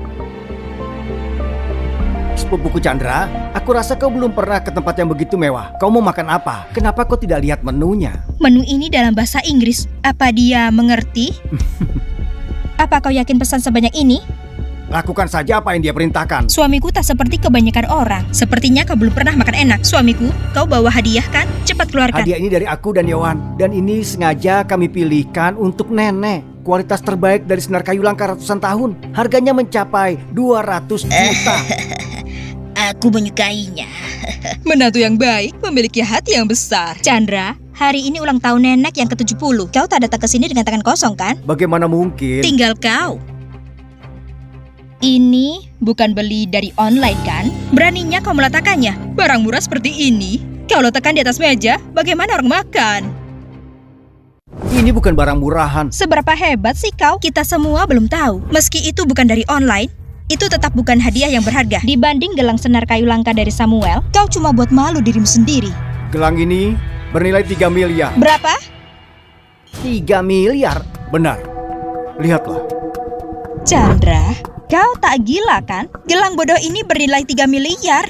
Sepupuku Chandra, aku rasa kau belum pernah ke tempat yang begitu mewah. Kau mau makan apa? Kenapa kau tidak lihat menunya? Menu ini dalam bahasa Inggris. Apa dia mengerti? Apa kau yakin pesan sebanyak ini? Lakukan saja apa yang dia perintahkan. Suamiku tak seperti kebanyakan orang. Sepertinya kau belum pernah makan enak. Suamiku, kau bawa hadiah kan? Cepat keluarkan. Hadiah ini dari aku dan Yohan. Dan ini sengaja kami pilihkan untuk nenek. Kualitas terbaik dari senar kayu langka ratusan tahun. Harganya mencapai 200 juta. Aku menyukainya. Menantu yang baik memiliki hati yang besar. Chandra, hari ini ulang tahun nenek yang ke-70. Kau tak datang ke sini dengan tangan kosong kan? Bagaimana mungkin? Tinggal kau. Ini bukan beli dari online kan? Beraninya kau meletakkannya. Barang murah seperti ini, kau letakkan di atas meja, bagaimana orang makan? Ini bukan barang murahan. Seberapa hebat sih kau? Kita semua belum tahu. Meski itu bukan dari online, itu tetap bukan hadiah yang berharga. Dibanding gelang senar kayu langka dari Samuel, kau cuma buat malu dirimu sendiri. Gelang ini bernilai 3 miliar. Berapa? 3 miliar? Benar. Lihatlah. Chandra, kau tak gila kan? Gelang bodoh ini bernilai 3 miliar.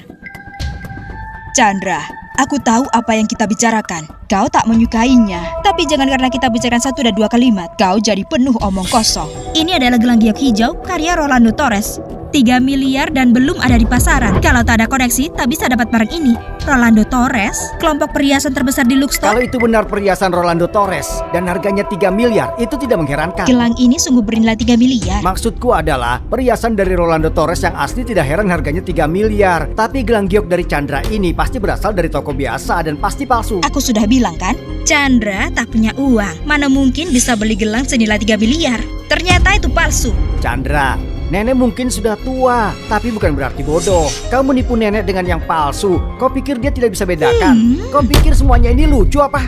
Chandra, aku tahu apa yang kita bicarakan. Kau tak menyukainya. Tapi jangan karena kita bicarakan 1 dan 2 kalimat, kau jadi penuh omong kosong. Ini adalah gelang giok hijau karya Rolando Torres. 3 miliar dan belum ada di pasaran. Kalau tak ada koneksi, tak bisa dapat barang ini. Rolando Torres, kelompok perhiasan terbesar di Luxor. Kalau itu benar perhiasan Rolando Torres dan harganya 3 miliar, itu tidak mengherankan. Gelang ini sungguh bernilai 3 miliar. Maksudku adalah perhiasan dari Rolando Torres yang asli tidak heran harganya 3 miliar. Tapi gelang giok dari Chandra ini pasti berasal dari toko biasa dan pasti palsu. Aku sudah bilang kan, Chandra tak punya uang. Mana mungkin bisa beli gelang senilai 3 miliar? Ternyata itu palsu. Chandra, nenek mungkin sudah tua, tapi bukan berarti bodoh. Kau menipu nenek dengan yang palsu. Kau pikir dia tidak bisa bedakan? Kau pikir semuanya ini lucu apa?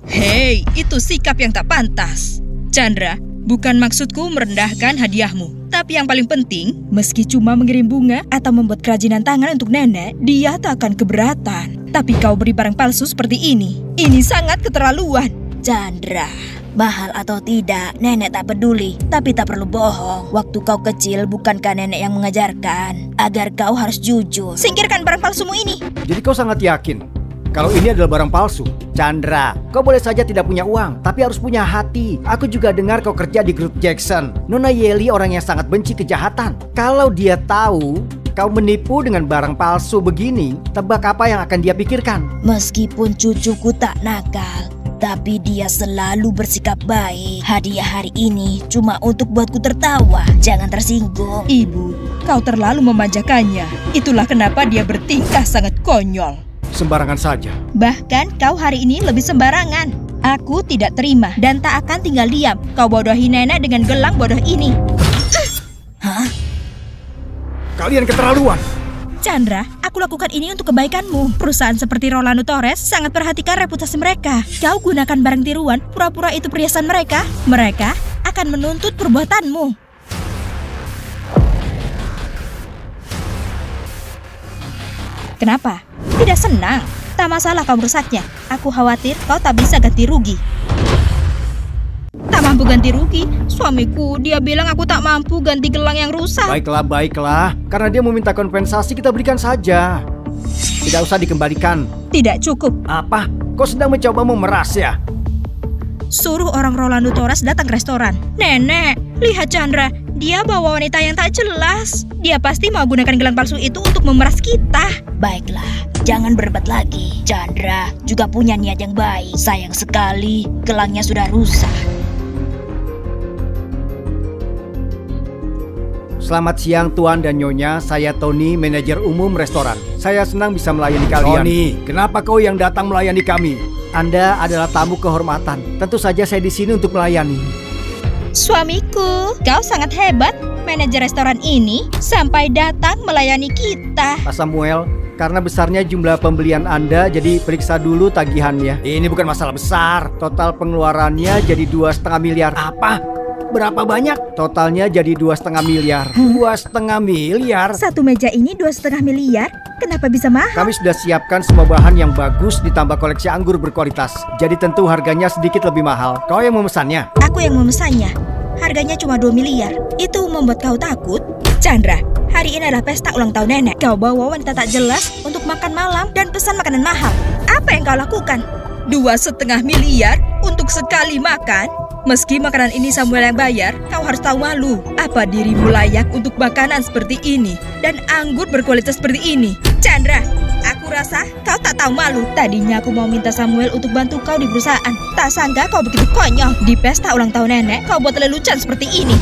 Hei, itu sikap yang tak pantas. Chandra, bukan maksudku merendahkan hadiahmu. Tapi yang paling penting, meski cuma mengirim bunga atau membuat kerajinan tangan untuk nenek, dia tak akan keberatan. Tapi kau beri barang palsu seperti ini sangat keterlaluan. Chandra, mahal atau tidak, nenek tak peduli. Tapi tak perlu bohong. Waktu kau kecil, bukankah nenek yang mengajarkan agar kau harus jujur? Singkirkan barang palsumu ini. Jadi kau sangat yakin kalau ini adalah barang palsu? Chandra, kau boleh saja tidak punya uang, tapi harus punya hati. Aku juga dengar kau kerja di grup Jackson. Nona Yeli orang yang sangat benci kejahatan. Kalau dia tahu kau menipu dengan barang palsu begini, tebak apa yang akan dia pikirkan? Meskipun cucuku tak nakal, tapi dia selalu bersikap baik. Hadiah hari ini cuma untuk buatku tertawa. Jangan tersinggung. Ibu, kau terlalu memanjakannya. Itulah kenapa dia bertingkah sangat konyol. Sembarangan saja. Bahkan kau hari ini lebih sembarangan. Aku tidak terima dan tak akan tinggal diam. Kau bodohi nenek dengan gelang bodoh ini. Hah? Kalian keterlaluan. Chandra, aku lakukan ini untuk kebaikanmu. Perusahaan seperti Rolando Torres sangat perhatikan reputasi mereka. Kau gunakan barang tiruan, pura-pura itu perhiasan mereka. Mereka akan menuntut perbuatanmu. Kenapa? Tidak senang? Tak masalah kau merusaknya. Aku khawatir kau tak bisa ganti rugi. Tak mampu ganti rugi? Suamiku, dia bilang aku tak mampu ganti gelang yang rusak. Baiklah. Karena dia meminta kompensasi, kita berikan saja. Tidak usah dikembalikan. Tidak cukup. Apa? Kau sedang mencoba memeras ya? Suruh orang Rolando Torres datang ke restoran. Nenek, lihat Chandra. Dia bawa wanita yang tak jelas. Dia pasti mau gunakan gelang palsu itu untuk memeras kita. Baiklah, jangan berdebat lagi. Chandra juga punya niat yang baik. Sayang sekali, gelangnya sudah rusak. Selamat siang Tuan dan Nyonya, saya Tony, manajer umum restoran. Saya senang bisa melayani kalian. Tony, kenapa kau yang datang melayani kami? Anda adalah tamu kehormatan. Tentu saja saya di sini untuk melayani. Suamiku, kau sangat hebat. manajer restoran ini sampai datang melayani kita. Pak Samuel, karena besarnya jumlah pembelian Anda, jadi periksa dulu tagihannya. Ini bukan masalah besar. Total pengeluarannya jadi 2,5 miliar. Apa? Berapa banyak? Totalnya jadi 2,5 miliar. 2,5 miliar? Satu meja ini 2,5 miliar? Kenapa bisa mahal? Kami sudah siapkan semua bahan yang bagus ditambah koleksi anggur berkualitas. Jadi tentu harganya sedikit lebih mahal. Kau yang memesannya? Aku yang memesannya. Harganya cuma 2 miliar. Itu membuat kau takut? Chandra, hari ini adalah pesta ulang tahun nenek. Kau bawa wanita tak jelas untuk makan malam dan pesan makanan mahal. Apa yang kau lakukan? 2,5 miliar untuk sekali makan? Meski makanan ini Samuel yang bayar, kau harus tahu malu. Apa dirimu layak untuk makanan seperti ini dan anggur berkualitas seperti ini? Chandra, aku rasa kau tak tahu malu. Tadinya aku mau minta Samuel untuk bantu kau di perusahaan. Tak sangka kau begitu konyol. Di pesta ulang tahun nenek, kau buat lelucon seperti ini.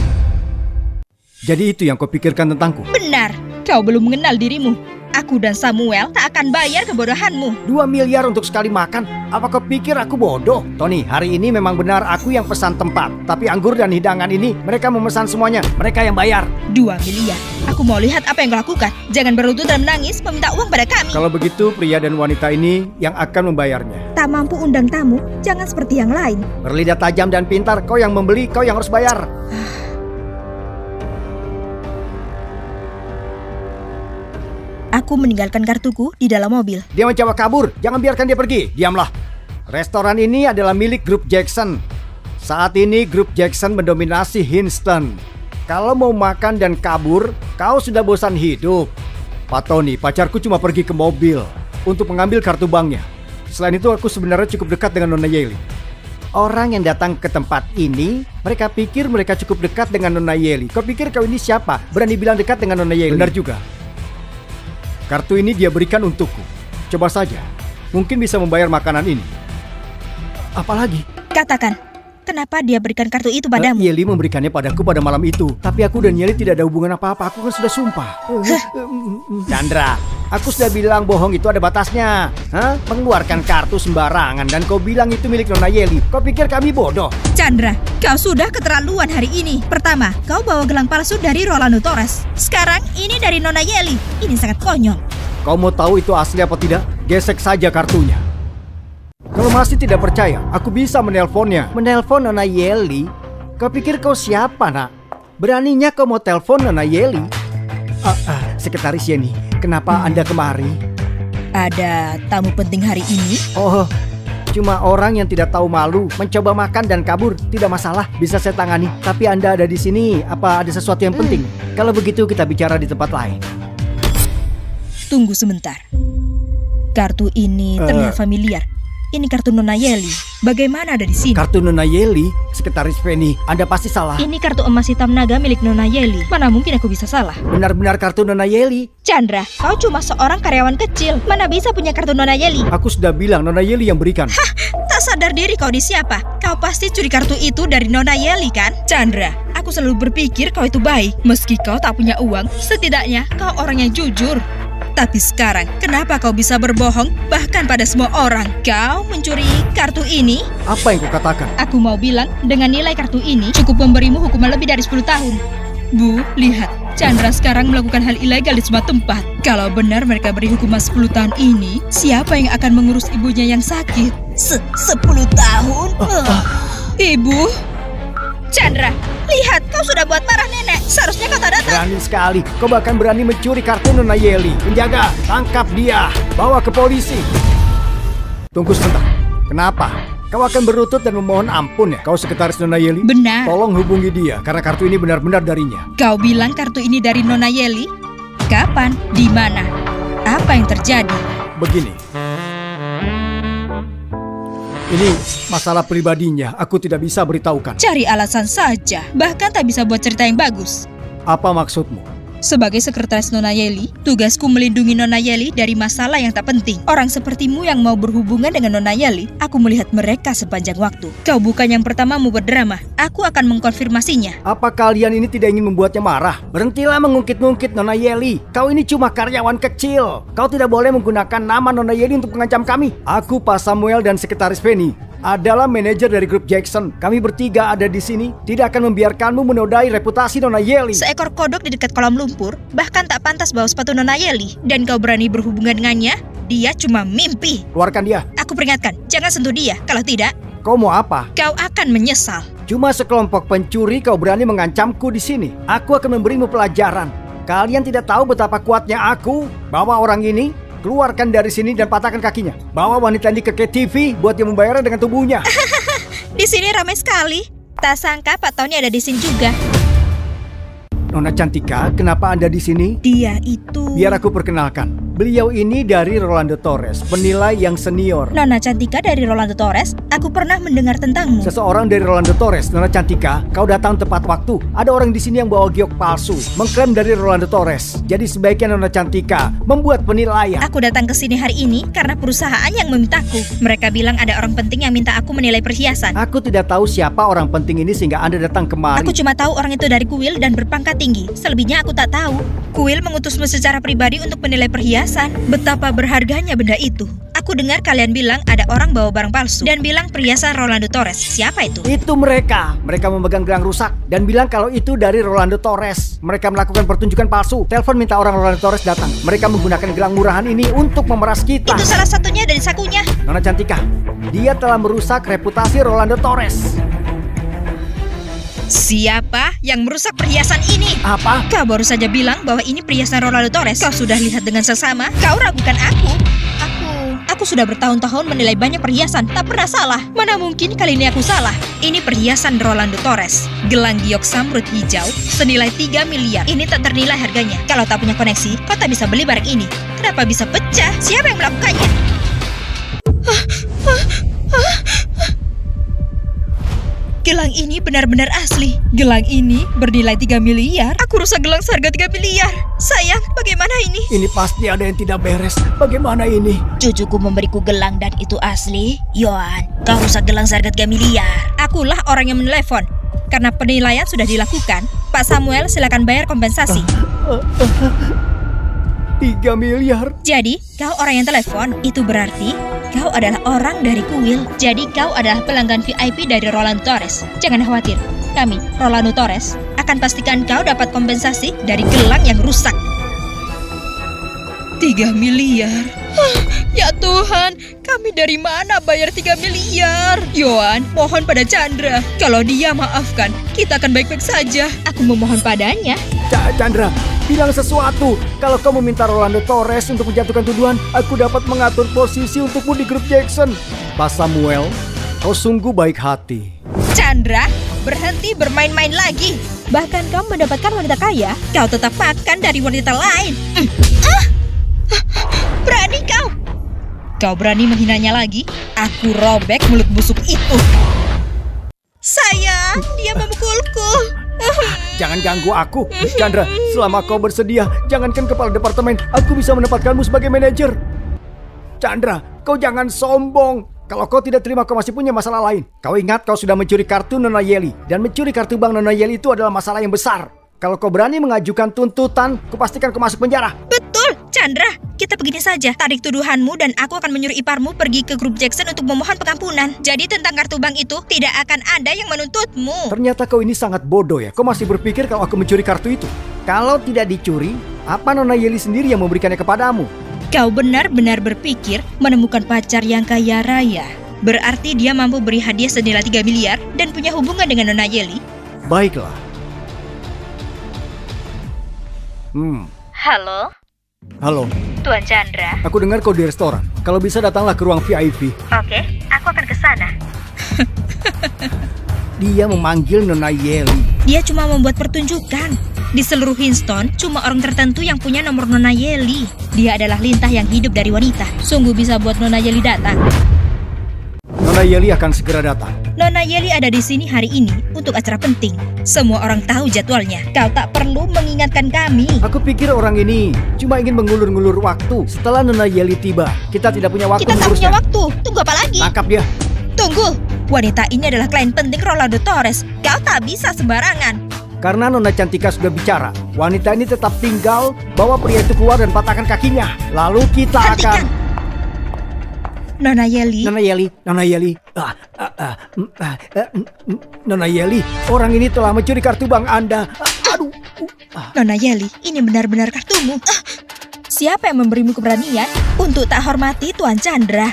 Jadi itu yang kau pikirkan tentangku? Benar, kau belum mengenal dirimu. Aku dan Samuel tak akan bayar kebodohanmu. 2 miliar untuk sekali makan? Apa kau pikir aku bodoh? Tony, hari ini memang benar aku yang pesan tempat. Tapi anggur dan hidangan ini mereka memesan semuanya. Mereka yang bayar. 2 miliar. Aku mau lihat apa yang kau lakukan. Jangan berlutut dan menangis meminta uang pada kami. Kalau begitu pria dan wanita ini yang akan membayarnya. Tak mampu undang tamu, jangan seperti yang lain. Berlidah tajam dan pintar, kau yang membeli, kau yang harus bayar. Aku meninggalkan kartuku di dalam mobil. Dia mencoba kabur, jangan biarkan dia pergi. Diamlah. Restoran ini adalah milik grup Jackson. Saat ini grup Jackson mendominasi Houston. Kalau mau makan dan kabur, kau sudah bosan hidup. Pak Tony, pacarku cuma pergi ke mobil untuk mengambil kartu banknya. Selain itu aku sebenarnya cukup dekat dengan Nona Yeli. Orang yang datang ke tempat ini, mereka pikir mereka cukup dekat dengan Nona Yeli. Kau pikir kau ini siapa? Berani bilang dekat dengan Nona Yeli? Benar juga. Kartu ini dia berikan untukku. Coba saja, mungkin bisa membayar makanan ini. Apalagi? Katakan, kenapa dia berikan kartu itu padamu? Yeli memberikannya padaku pada malam itu. Tapi aku dan Yeli tidak ada hubungan apa-apa. Aku kan sudah sumpah. Chandra, aku sudah bilang bohong itu ada batasnya. Mengeluarkan kartu sembarangan dan kau bilang itu milik Nona Yeli. Kau pikir kami bodoh? Chandra, kau sudah keterlaluan hari ini. Pertama, kau bawa gelang palsu dari Rolando Torres. Sekarang ini dari Nona Yeli. Ini sangat konyol. Kau mau tahu itu asli apa tidak? Gesek saja kartunya. Kalau masih tidak percaya, aku bisa menelponnya. Menelpon Nona Yeli? Kau pikir kau siapa, nak? Beraninya kau mau telepon Nona Yeli? Sekretaris Yeni, kenapa Anda kemari? Ada tamu penting hari ini? Oh, cuma orang yang tidak tahu malu, mencoba makan dan kabur. Tidak masalah, bisa saya tangani. Tapi Anda ada di sini, apa ada sesuatu yang penting? Kalau begitu kita bicara di tempat lain. Tunggu sebentar. Kartu ini terlihat familiar. Ini kartu Nona Yeli. Bagaimana ada di sini? Kartu Nona Yeli? Sekretaris Penny, Anda pasti salah. Ini kartu emas hitam naga milik Nona Yeli. Mana mungkin aku bisa salah? Benar-benar kartu Nona Yeli. Chandra, kau cuma seorang karyawan kecil. Mana bisa punya kartu Nona Yeli? Aku sudah bilang Nona Yeli yang berikan. Hah, tak sadar diri kau di siapa? Kau pasti curi kartu itu dari Nona Yeli kan? Chandra, aku selalu berpikir kau itu baik. Meski kau tak punya uang, setidaknya kau orang yang jujur. Tapi sekarang, kenapa kau bisa berbohong bahkan pada semua orang? Kau mencuri kartu ini? Apa yang kau katakan? Aku mau bilang, dengan nilai kartu ini cukup memberimu hukuman lebih dari 10 tahun. Bu, lihat. Chandra sekarang melakukan hal ilegal di semua tempat. Kalau benar mereka beri hukuman 10 tahun ini, siapa yang akan mengurus ibunya yang sakit? 10 tahun? Ibu? Chandra, lihat, kau sudah buat marah nenek. Seharusnya kau tak datang. Berani sekali. Kau bahkan berani mencuri kartu Nona Yeli. Penjaga, tangkap dia. Bawa ke polisi. Tunggu sebentar. Kenapa? Kau akan berlutut dan memohon ampun ya? Kau sekretaris Nona Yeli? Benar. Tolong hubungi dia, karena kartu ini benar-benar darinya. Kau bilang kartu ini dari Nona Yeli? Kapan? Di mana? Apa yang terjadi? Begini. Ini masalah pribadinya, aku tidak bisa beritahukan. Cari alasan saja, bahkan tak bisa buat cerita yang bagus. Apa maksudmu? Sebagai sekretaris Nona Yeli, tugasku melindungi Nona Yeli dari masalah yang tak penting. Orang sepertimu yang mau berhubungan dengan Nona Yeli, aku melihat mereka sepanjang waktu. Kau bukan yang pertama mau berdrama. Aku akan mengkonfirmasinya. Apa kalian ini tidak ingin membuatnya marah? Berhentilah mengungkit-ungkit Nona Yeli. Kau ini cuma karyawan kecil. Kau tidak boleh menggunakan nama Nona Yeli untuk mengancam kami. Aku, Pak Samuel dan Sekretaris Penny adalah manajer dari grup Jackson. Kami bertiga ada di sini tidak akan membiarkanmu menodai reputasi Nona Yeli. Seekor kodok di dekat kolam lumpur bahkan tak pantas bawa sepatu Nona Yeli. Dan kau berani berhubungan dengannya? Dia cuma mimpi. Keluarkan dia. Aku peringatkan, jangan sentuh dia. Kalau tidak, Kau mau apa? kau akan menyesal. Cuma sekelompok pencuri kau berani mengancamku di sini. Aku akan memberimu pelajaran. Kalian tidak tahu betapa kuatnya aku. Bawa orang ini, keluarkan dari sini dan patahkan kakinya. Bawa wanita ini ke KTV buat dia membayarnya dengan tubuhnya. Di sini ramai sekali. Tak sangka Pak Tony ada di sini juga. Nona Cantika, kenapa Anda di sini? Dia itu... Biar aku perkenalkan. Beliau ini dari Rolando Torres, penilai yang senior. Nona Cantika dari Rolando Torres, aku pernah mendengar tentangmu. Seseorang dari Rolando Torres, Nona Cantika, kau datang tepat waktu. Ada orang di sini yang bawa giok palsu, mengklaim dari Rolando Torres. Jadi sebaiknya Nona Cantika membuat penilaian. Aku datang ke sini hari ini karena perusahaan yang memintaku. Mereka bilang ada orang penting yang minta aku menilai perhiasan. Aku tidak tahu siapa orang penting ini sehingga Anda datang kemari. Aku cuma tahu orang itu dari kuil dan berpangkat tinggi. Selebihnya aku tak tahu. Kuil mengutusmu secara pribadi untuk menilai perhiasan. Betapa berharganya benda itu. Aku dengar kalian bilang ada orang bawa barang palsu dan bilang perhiasan Rolando Torres. Siapa itu? Itu mereka. Mereka memegang gelang rusak dan bilang kalau itu dari Rolando Torres. Mereka melakukan pertunjukan palsu. Telepon minta orang Rolando Torres datang. Mereka menggunakan gelang murahan ini untuk memeras kita. Itu salah satunya dari sakunya. Nona Cantika, dia telah merusak reputasi Rolando Torres. Siapa yang merusak perhiasan ini? Apa? Kau baru saja bilang bahwa ini perhiasan Rolando Torres. Kau sudah lihat dengan seksama. Kau ragukan aku. Aku sudah bertahun-tahun menilai banyak perhiasan. Tak pernah salah. Mana mungkin kali ini aku salah. Ini perhiasan Rolando Torres. Gelang giok samrut hijau senilai 3 miliar. Ini tak ternilai harganya. Kalau tak punya koneksi, kau tak bisa beli barang ini. Kenapa bisa pecah? Siapa yang melakukannya? Gelang ini benar-benar asli. Gelang ini bernilai 3 miliar. Aku rusak gelang seharga 3 miliar. Sayang, bagaimana ini? Ini pasti ada yang tidak beres. Bagaimana ini? Cucuku memberiku gelang dan itu asli. Yohan, kau rusak gelang seharga 3 miliar. Akulah orang yang menelepon. Karena penilaian sudah dilakukan. Pak Samuel, silakan bayar kompensasi. 3 miliar? Jadi, kau orang yang telepon. Itu berarti kau adalah orang dari kuil. Jadi kau adalah pelanggan VIP dari Rolando Torres. Jangan khawatir, kami, Rolando Torres, akan pastikan kau dapat kompensasi dari gelang yang rusak. 3 miliar? Ya Tuhan, kami dari mana bayar 3 miliar? Yohan, mohon pada Chandra. Kalau dia maafkan, kita akan baik-baik saja. Aku memohon padanya. Chandra, bilang sesuatu. Kalau kau meminta Rolando Torres untuk menjatuhkan tuduhan, aku dapat mengatur posisi untukmu di grup Jackson. Pak Samuel, kau sungguh baik hati. Chandra, berhenti bermain-main lagi. Bahkan kau mendapatkan wanita kaya, kau tetap makan dari wanita lain. Berani kau? Kau berani menghinanya lagi? Aku robek mulut busuk itu. Sayang, dia memukulku. Jangan ganggu aku, Chandra. Selama kau bersedia, jangankan kepala departemen, aku bisa menempatkanmu sebagai manajer. Chandra, kau jangan sombong. Kalau kau tidak terima, kau masih punya masalah lain. Kau ingat kau sudah mencuri kartu Nona Yeli, dan mencuri kartu bank Nona Yeli itu adalah masalah yang besar. Kalau kau berani mengajukan tuntutan, kupastikan kau masuk penjara. Betul, Chandra. Kita begini saja, tarik tuduhanmu dan aku akan menyuruh iparmu pergi ke grup Jackson untuk memohon pengampunan. Jadi tentang kartu bank itu, tidak akan ada yang menuntutmu. Ternyata kau ini sangat bodoh ya. Kau masih berpikir kalau aku mencuri kartu itu. Kalau tidak dicuri, apa Nona Yeli sendiri yang memberikannya kepadamu? Kau benar-benar berpikir menemukan pacar yang kaya raya. Berarti dia mampu beri hadiah senilai 3 miliar dan punya hubungan dengan Nona Yeli? Baiklah. Halo? Halo, Tuan Chandra. aku dengar kau di restoran. Kalau bisa datanglah ke ruang VIP. Oke, aku akan ke sana. Dia memanggil Nona Yeli. Dia cuma membuat pertunjukan. Di seluruh Hinston, cuma orang tertentu yang punya nomor Nona Yeli. Dia adalah lintah yang hidup dari wanita. Sungguh bisa buat Nona Yeli datang. Nona Yeli akan segera datang. Nona Yeli ada di sini hari ini untuk acara penting. Semua orang tahu jadwalnya. Kau tak perlu mengingatkan kami. Aku pikir orang ini cuma ingin mengulur-ngulur waktu. Setelah Nona Yeli tiba, kita tidak punya waktu Kita tak punya mengurusnya. waktu. Tunggu apa lagi? Tangkap dia. Tunggu. Wanita ini adalah klien penting Rolando Torres. Kau tak bisa sembarangan. Karena Nona Cantika sudah bicara, wanita ini tetap tinggal, bawa pria itu keluar dan patahkan kakinya. Lalu kita Hentikan. akan... Nona Yeli. Nona Yeli, Nona Yeli. Nona Yeli, orang ini telah mencuri kartu bank Anda. Aduh. Nona Yeli, ini benar-benar kartumu. Siapa yang memberimu keberanian untuk tak hormati Tuan Chandra?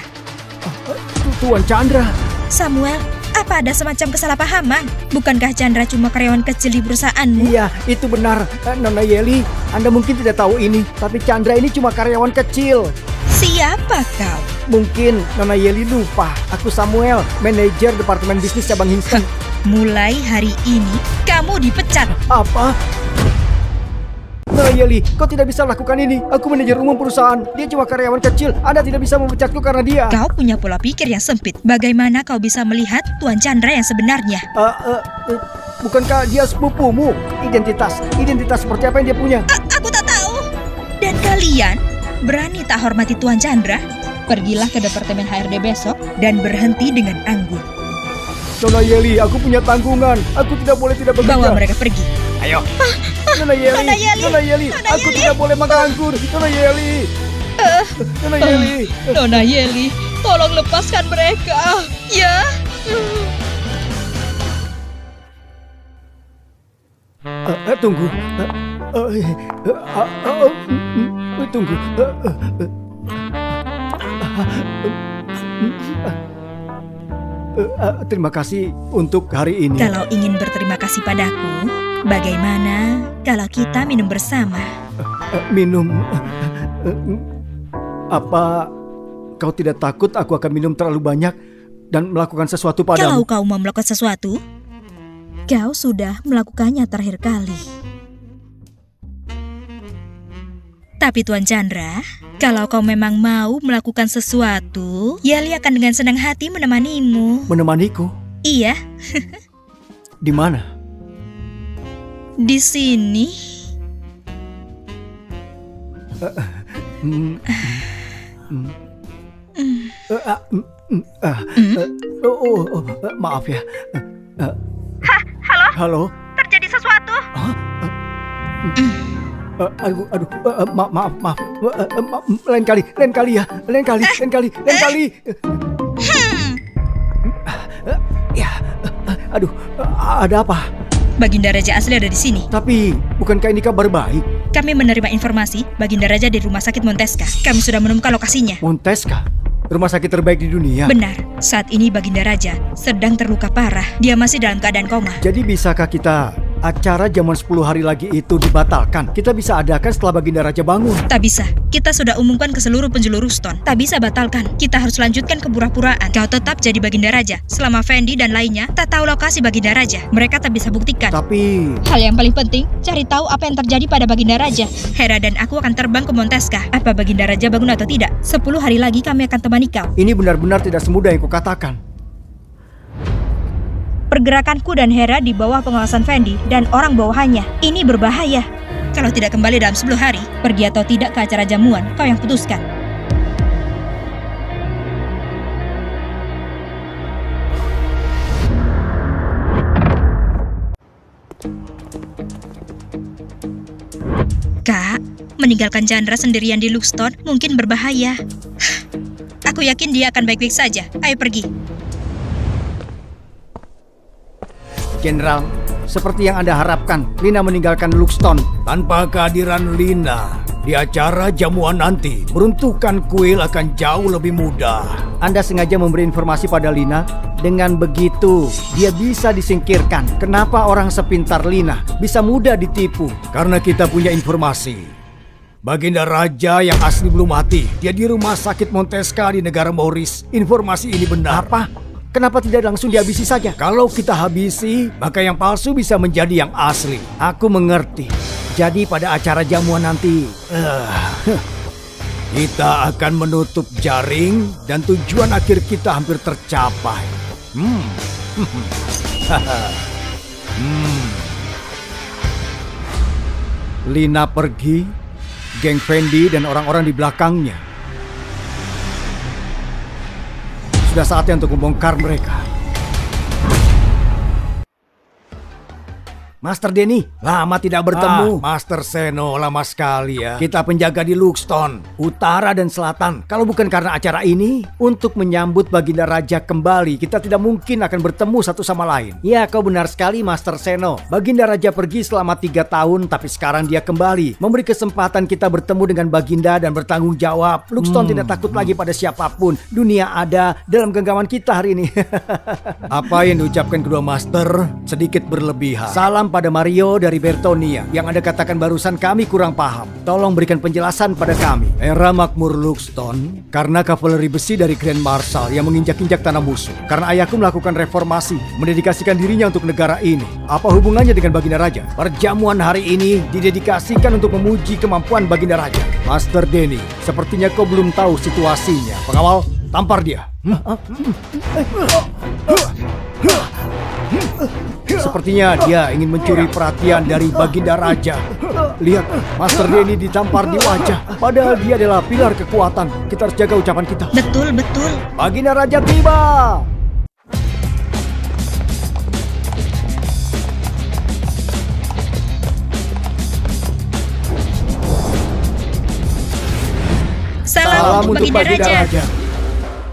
Tuan Chandra. Samuel, apa ada semacam kesalahpahaman? Bukankah Chandra cuma karyawan kecil di perusahaanmu? Iya, itu benar. Nona Yeli, Anda mungkin tidak tahu ini, tapi Chandra ini cuma karyawan kecil. Siapa kau? Mungkin Nona Yeli lupa. Aku Samuel, manajer departemen bisnis cabang Hinston. Mulai hari ini, kamu dipecat. Apa? Nona Yeli, kau tidak bisa lakukan ini. Aku manajer umum perusahaan. Dia cuma karyawan kecil. Anda tidak bisa memecatku karena dia. Kau punya pola pikir yang sempit. Bagaimana kau bisa melihat Tuan Chandra yang sebenarnya? Bukankah dia sepupumu? Identitas seperti apa yang dia punya? Aku tak tahu. Dan kalian berani tak hormati Tuan Chandra? Pergilah ke departemen HRD besok dan berhenti dengan anggun. Nona Yeli, aku punya tanggungan. Aku tidak boleh tidak bekerja. Bawa mereka pergi. Ayo. Nona Yeli, Nona Yeli, aku tidak boleh menganggur. Nona Yeli. Nona Yeli. Nona Yeli, tolong lepaskan mereka. Ya. Tunggu. Tunggu. Terima kasih untuk hari ini. Kalau ingin berterima kasih padaku, bagaimana kalau kita minum bersama? Minum? Apa kau tidak takut aku akan minum terlalu banyak dan melakukan sesuatu padamu? Kalau kau mau melakukan sesuatu, kau sudah melakukannya terakhir kali. Tapi Tuan Chandra, kalau kau memang mau melakukan sesuatu, Yeli akan dengan senang hati menemanimu. Menemaniku? Iya. Di mana? Di sini. Maaf ya. Halo? Halo? Terjadi sesuatu? Maaf. Lain kali ya. Lain kali. Ya, aduh, ada apa? Baginda Raja asli ada di sini. Tapi, bukankah ini kabar baik? Kami menerima informasi Baginda Raja di Rumah Sakit Monteska. Kami sudah menemukan lokasinya. Monteska? Rumah sakit terbaik di dunia? Benar, saat ini Baginda Raja sedang terluka parah. Dia masih dalam keadaan koma. Jadi bisakah kita acara jamuan 10 hari lagi itu dibatalkan? Kita bisa adakan setelah Baginda Raja bangun. Tak bisa, kita sudah umumkan ke seluruh penjuru Ruston. Tak bisa batalkan, kita harus lanjutkan kepura-puraan. Kau tetap jadi Baginda Raja, selama Fendi dan lainnya tak tahu lokasi Baginda Raja. Mereka tak bisa buktikan. Tapi... hal yang paling penting, cari tahu apa yang terjadi pada Baginda Raja. Hera dan aku akan terbang ke Monteska. Apa Baginda Raja bangun atau tidak? 10 hari lagi kami akan temani kau. Ini benar-benar tidak semudah yang kukatakan. Pergerakanku dan Hera di bawah pengawasan Fendi dan orang bawahannya. Ini berbahaya. Kalau tidak kembali dalam 10 hari, pergi atau tidak ke acara jamuan, kau yang putuskan. Kak, meninggalkan Chandra sendirian di Luxton mungkin berbahaya. Aku yakin dia akan baik-baik saja. Ayo pergi. Jenderal, seperti yang Anda harapkan, Lina meninggalkan Luxton. Tanpa kehadiran Lina di acara jamuan nanti, meruntuhkan kuil akan jauh lebih mudah. Anda sengaja memberi informasi pada Lina. Dengan begitu, dia bisa disingkirkan. Kenapa orang sepintar Lina bisa mudah ditipu? Karena kita punya informasi. Baginda Raja yang asli belum mati. Dia di rumah sakit Monteska di negara Morris. Informasi ini benar. Apa? Kenapa tidak langsung dihabisi saja? Kalau kita habisi, maka yang palsu bisa menjadi yang asli. Aku mengerti. Jadi pada acara jamuan nanti, kita akan menutup jaring dan tujuan akhir kita hampir tercapai. Lina pergi, geng Fendi dan orang-orang di belakangnya. Sudah saatnya untuk membongkar mereka. Master Denny, lama tidak bertemu. Master Seno, lama sekali ya. Kita penjaga di Luxton, utara dan selatan. Kalau bukan karena acara ini, untuk menyambut Baginda Raja kembali, kita tidak mungkin akan bertemu satu sama lain. Ya, kau benar sekali Master Seno. Baginda Raja pergi selama 3 tahun, tapi sekarang dia kembali. Memberi kesempatan kita bertemu dengan Baginda dan bertanggung jawab. Luxton tidak takut lagi pada siapapun. Dunia ada dalam genggaman kita hari ini. Apa yang diucapkan kedua Master sedikit berlebihan. Salam pada Mario dari Bertonia. Yang Anda katakan barusan kami kurang paham. Tolong berikan penjelasan pada kami. Era makmur Luxton karena kavaleri besi dari Grand Marshal yang menginjak-injak tanah musuh. Karena ayahku melakukan reformasi, mendedikasikan dirinya untuk negara ini. Apa hubungannya dengan Baginda Raja? Perjamuan hari ini didedikasikan untuk memuji kemampuan Baginda Raja. Master Denny, sepertinya kau belum tahu situasinya. Pengawal, tampar dia. Sepertinya dia ingin mencuri perhatian dari Baginda Raja. Lihat, Master Denny ditampar di wajah. Padahal dia adalah pilar kekuatan. Kita harus jaga ucapan kita. Betul, betul. Baginda Raja tiba. Salam untuk Baginda Raja.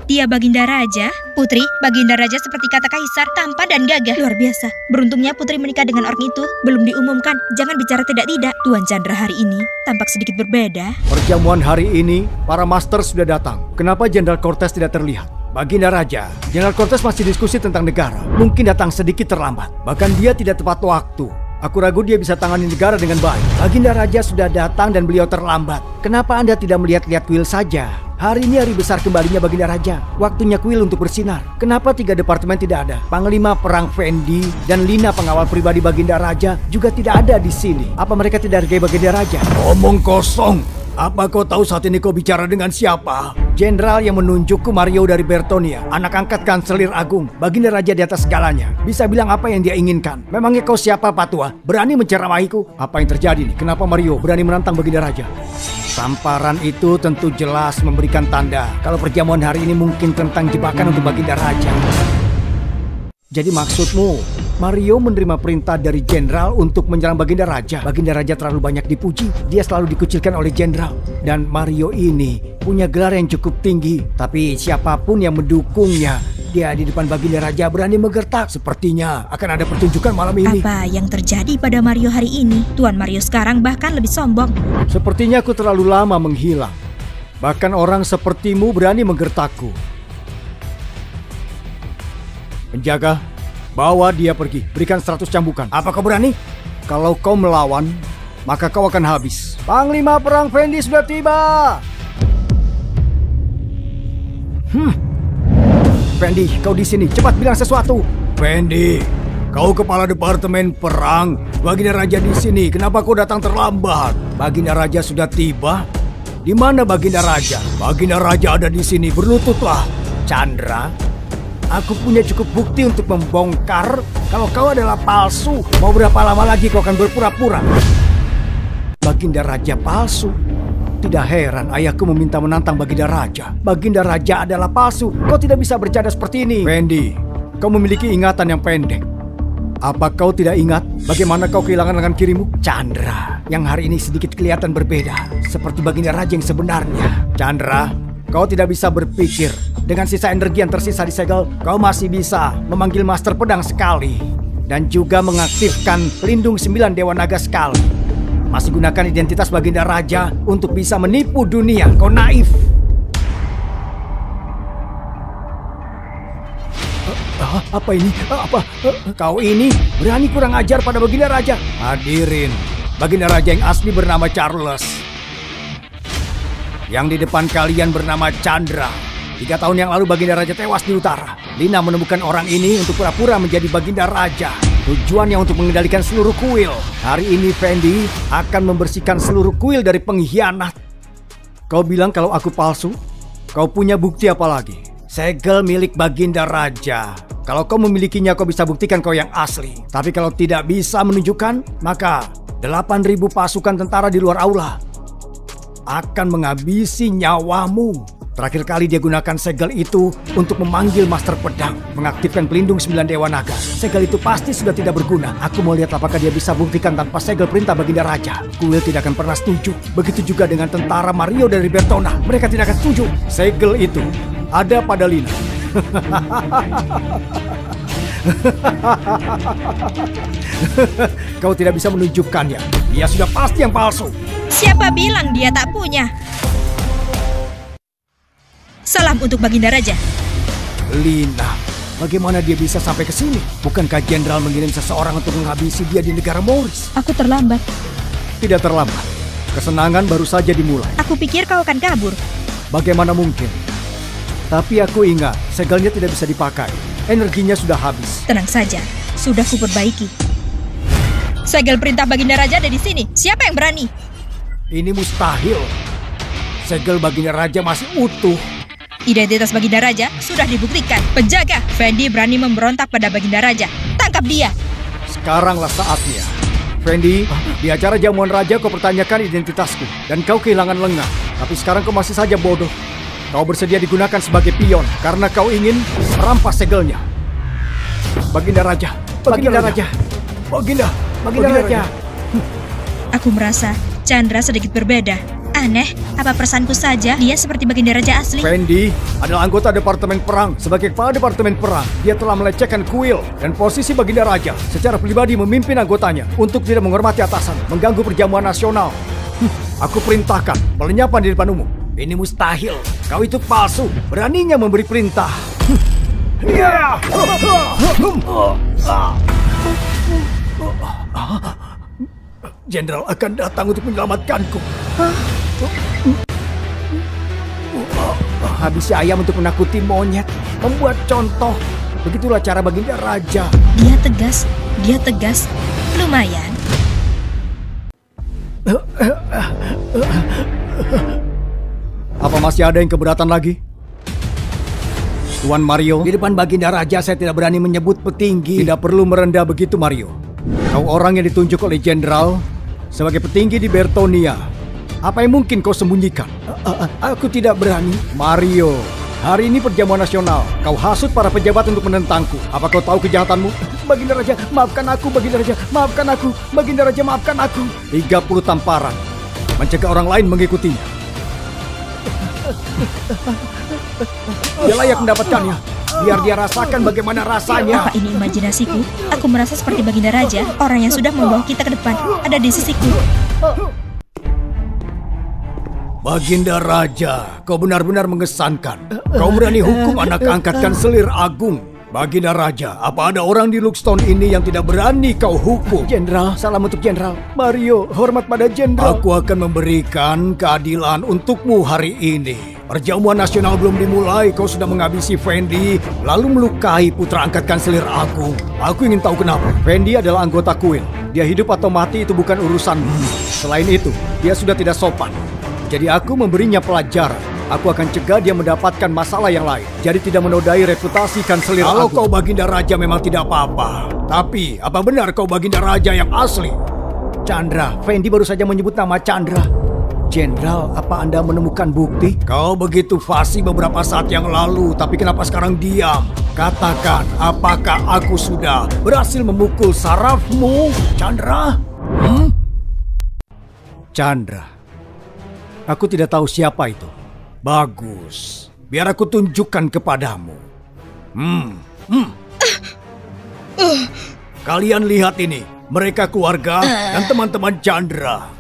Dia Baginda Raja? Putri, Baginda Raja seperti kata Kaisar, tampan dan gagah. Luar biasa. Beruntungnya Putri menikah dengan orang itu. Belum diumumkan, jangan bicara tidak-tidak. Tuan Chandra hari ini tampak sedikit berbeda. Perjamuan hari ini, para master sudah datang. Kenapa Jenderal Cortez tidak terlihat? Baginda Raja, Jenderal Cortez masih diskusi tentang negara. Mungkin datang sedikit terlambat. Bahkan dia tidak tepat waktu. Aku ragu dia bisa tangani negara dengan baik. Baginda Raja sudah datang dan beliau terlambat. Kenapa Anda tidak melihat-lihat kuil saja? Hari ini hari besar kembalinya Baginda Raja. Waktunya kuil untuk bersinar. Kenapa 3 departemen tidak ada? Panglima Perang Fendi dan Lina pengawal pribadi Baginda Raja juga tidak ada di sini. Apa mereka tidak hargai Baginda Raja? Omong kosong. Apa kau tahu saat ini kau bicara dengan siapa? Jenderal yang menunjukku Mario dari Bertonia, anak angkat Kanselir Agung, Baginda Raja di atas segalanya. Bisa bilang apa yang dia inginkan. Memangnya kau siapa, Patua? Berani menceramahiku? Apa yang terjadi nih? Kenapa Mario berani menantang Baginda Raja? Tamparan itu tentu jelas memberikan tanda kalau perjamuan hari ini mungkin tentang jebakan untuk Baginda Raja. Jadi maksudmu, Mario menerima perintah dari Jenderal untuk menyerang Baginda Raja. Baginda Raja terlalu banyak dipuji, dia selalu dikucilkan oleh Jenderal. Dan Mario ini punya gelar yang cukup tinggi. Tapi siapapun yang mendukungnya, dia di depan Baginda Raja berani menggertak. Sepertinya akan ada pertunjukan malam ini. Apa yang terjadi pada Mario hari ini? Tuan Mario sekarang bahkan lebih sombong. Sepertinya aku terlalu lama menghilang. Bahkan orang sepertimu berani menggertakku. Penjaga, bawa dia pergi. Berikan 100 cambukan. Apa kau berani? Kalau kau melawan, maka kau akan habis. Panglima Perang Fendi sudah tiba. Fendi, kau di sini. Cepat bilang sesuatu. Fendi, kau kepala departemen perang. Baginda Raja di sini. Kenapa kau datang terlambat? Baginda Raja sudah tiba. Di mana Baginda Raja? Baginda Raja ada di sini. Berlututlah. Chandra, aku punya cukup bukti untuk membongkar kalau kau adalah palsu. Mau berapa lama lagi kau akan berpura-pura? Baginda Raja palsu? Tidak heran ayahku meminta menantang Baginda Raja. Baginda Raja adalah palsu. Kau tidak bisa bercanda seperti ini. Fendi, kau memiliki ingatan yang pendek. Apa kau tidak ingat bagaimana kau kehilangan lengan kirimu? Chandra, yang hari ini sedikit kelihatan berbeda. Seperti Baginda Raja yang sebenarnya. Chandra, kau tidak bisa berpikir. Dengan sisa energi yang tersisa di segel, kau masih bisa memanggil Master Pedang sekali. Dan juga mengaktifkan pelindung 9 Dewa Naga sekali. Masih gunakan identitas Baginda Raja untuk bisa menipu dunia. Kau naif. Apa ini? Kau ini berani kurang ajar pada Baginda Raja. Hadirin, Baginda Raja yang asli bernama Charles. Yang di depan kalian bernama Chandra. 3 tahun yang lalu Baginda Raja tewas di utara. Lina menemukan orang ini untuk pura-pura menjadi Baginda Raja. Tujuannya untuk mengendalikan seluruh kuil. Hari ini Fendi akan membersihkan seluruh kuil dari pengkhianat. Kau bilang kalau aku palsu? Kau punya bukti apa lagi? Segel milik Baginda Raja. Kalau kau memilikinya kau bisa buktikan kau yang asli. Tapi kalau tidak bisa menunjukkan, maka 8.000 pasukan tentara di luar aula akan menghabisi nyawamu. Terakhir kali dia gunakan segel itu untuk memanggil Master Pedang, mengaktifkan pelindung 9 Dewa Naga. Segel itu pasti sudah tidak berguna. Aku mau lihat apakah dia bisa buktikan tanpa segel perintah Baginda Raja. Kuil tidak akan pernah setuju. Begitu juga dengan tentara Mario dari Bertona. Mereka tidak akan setuju. Segel itu ada pada Lina. Kau tidak bisa menunjukkannya. Dia sudah pasti yang palsu. Siapa bilang dia tak punya? Salam untuk Baginda Raja. Lina, bagaimana dia bisa sampai ke sini? Bukankah Jenderal mengirim seseorang untuk menghabisi dia di negara Morris? Aku terlambat. Tidak terlambat. Kesenangan baru saja dimulai. Aku pikir kau akan kabur. Bagaimana mungkin? Tapi aku ingat, segelnya tidak bisa dipakai. Energinya sudah habis. Tenang saja, sudah kuperbaiki. Segel perintah Baginda Raja ada di sini. Siapa yang berani? Ini mustahil. Segel Baginda Raja masih utuh. Identitas Baginda Raja sudah dibuktikan. Penjaga, Fendi berani memberontak pada Baginda Raja. Tangkap dia. Sekaranglah saatnya. Fendi, di acara jamuan raja kau pertanyakan identitasku. Dan kau kehilangan lengah. Tapi sekarang kau masih saja bodoh. Kau bersedia digunakan sebagai pion karena kau ingin merampas segelnya. Baginda Raja. Baginda Raja. Baginda Raja. Aku merasa Chandra sedikit berbeda. Aneh, apa perasaanku saja dia seperti Baginda Raja asli? Fendi adalah anggota Departemen Perang. Sebagai kepala Departemen Perang, dia telah melecehkan kuil dan posisi Baginda Raja. Secara pribadi memimpin anggotanya untuk tidak menghormati atasan, mengganggu perjamuan nasional. Aku perintahkan pelenyapan di depan umum. Ini mustahil. Kau itu palsu. Beraninya memberi perintah. Jenderal akan datang untuk menyelamatkanku. Habisi ayam untuk menakuti monyet. Membuat contoh. Begitulah cara Baginda Raja. Dia tegas. Lumayan. Apa masih ada yang keberatan lagi? Tuan Mario, di depan Baginda Raja saya tidak berani menyebut petinggi. Tidak perlu merendah begitu, Mario. Kau orang yang ditunjuk oleh Jenderal sebagai petinggi di Bertonia. Apa yang mungkin kau sembunyikan? Aku tidak berani. Mario, hari ini perjamuan nasional. Kau hasut para pejabat untuk menentangku. Apa kau tahu kejahatanmu? Baginda Raja, maafkan aku. Baginda Raja, maafkan aku. Baginda Raja, maafkan aku. 30 tamparan. Mencegah orang lain mengikutinya. Dia layak mendapatkannya. Biar dia rasakan bagaimana rasanya. Apa ini imajinasiku? Aku merasa seperti Baginda Raja, orang yang sudah membawa kita ke depan, ada di sisiku. Baginda Raja, kau benar-benar mengesankan. Kau berani hukum anak angkat Kanselir Agung. Baginda Raja, apa ada orang di Luxstone ini yang tidak berani kau hukum? Jenderal, salam untuk Jenderal. Mario, hormat pada Jenderal. Aku akan memberikan keadilan untukmu hari ini. Perjamuan nasional belum dimulai, kau sudah menghabisi Fendi, lalu melukai putra angkat Kanselir Agung. Aku ingin tahu kenapa. Fendi adalah anggota kuil. Dia hidup atau mati itu bukan urusanmu. Selain itu, dia sudah tidak sopan. Jadi aku memberinya pelajaran. Aku akan cegah dia mendapatkan masalah yang lain. Jadi tidak menodai reputasi Kanselir Agung. Kalau kau Baginda Raja memang tidak apa-apa. Tapi, apa benar kau Baginda Raja yang asli? Chandra, Fendi baru saja menyebut nama Chandra. Jenderal, apa Anda menemukan bukti? Kau begitu fasih beberapa saat yang lalu, tapi kenapa sekarang diam? Katakan, apakah aku sudah berhasil memukul sarafmu, Chandra? Chandra, aku tidak tahu siapa itu. Bagus, biar aku tunjukkan kepadamu. Kalian lihat ini, mereka keluarga dan teman-teman Chandra.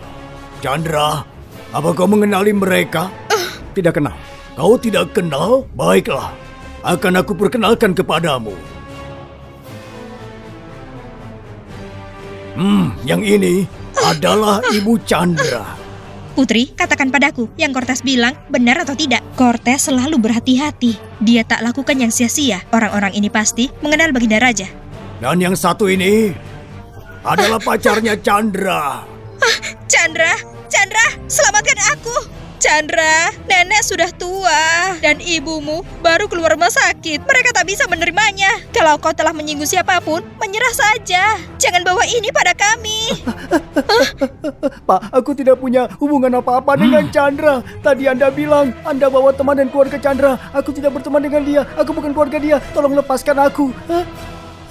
Chandra, apa kau mengenali mereka? Tidak kenal. Kau tidak kenal? Baiklah, akan aku perkenalkan kepadamu. Yang ini adalah Ibu Chandra. Putri, katakan padaku, yang Cortez bilang benar atau tidak? Cortez selalu berhati-hati. Dia tak lakukan yang sia-sia. Orang-orang ini pasti mengenal Baginda Raja. Dan yang satu ini adalah pacarnya Chandra. Chandra, selamatkan aku. Chandra, nenek sudah tua dan ibumu baru keluar rumah sakit. Mereka tak bisa menerimanya. Kalau kau telah menyinggung siapapun, menyerah saja. Jangan bawa ini pada kami. Pak, aku tidak punya hubungan apa-apa dengan Chandra. Tadi Anda bilang Anda bawa teman dan keluarga Chandra. Aku tidak berteman dengan dia. Aku bukan keluarga dia. Tolong lepaskan aku.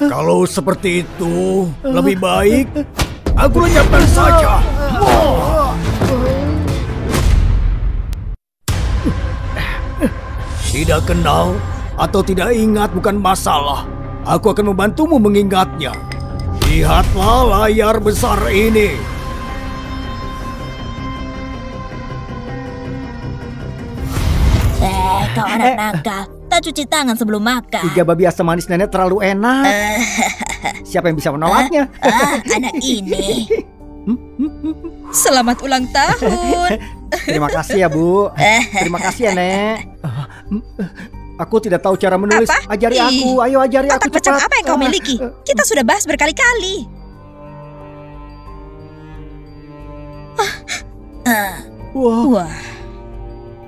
Kalau seperti itu, lebih baik aku lenyapkan saja. Tidak kenal atau tidak ingat bukan masalah. Aku akan membantumu mengingatnya. Lihatlah layar besar ini. Kau anak nakal. Tak cuci tangan sebelum makan. 3 babi asam manis nenek terlalu enak. Siapa yang bisa menolaknya? Anak ini. Selamat ulang tahun. Terima kasih ya, Bu. Terima kasih ya, Nek. Aku tidak tahu cara menulis. Apa? Ajari aku. Ayo ajari aku Otak macam cepat. apa yang kau miliki? Kita sudah bahas berkali-kali. Wah, Wah,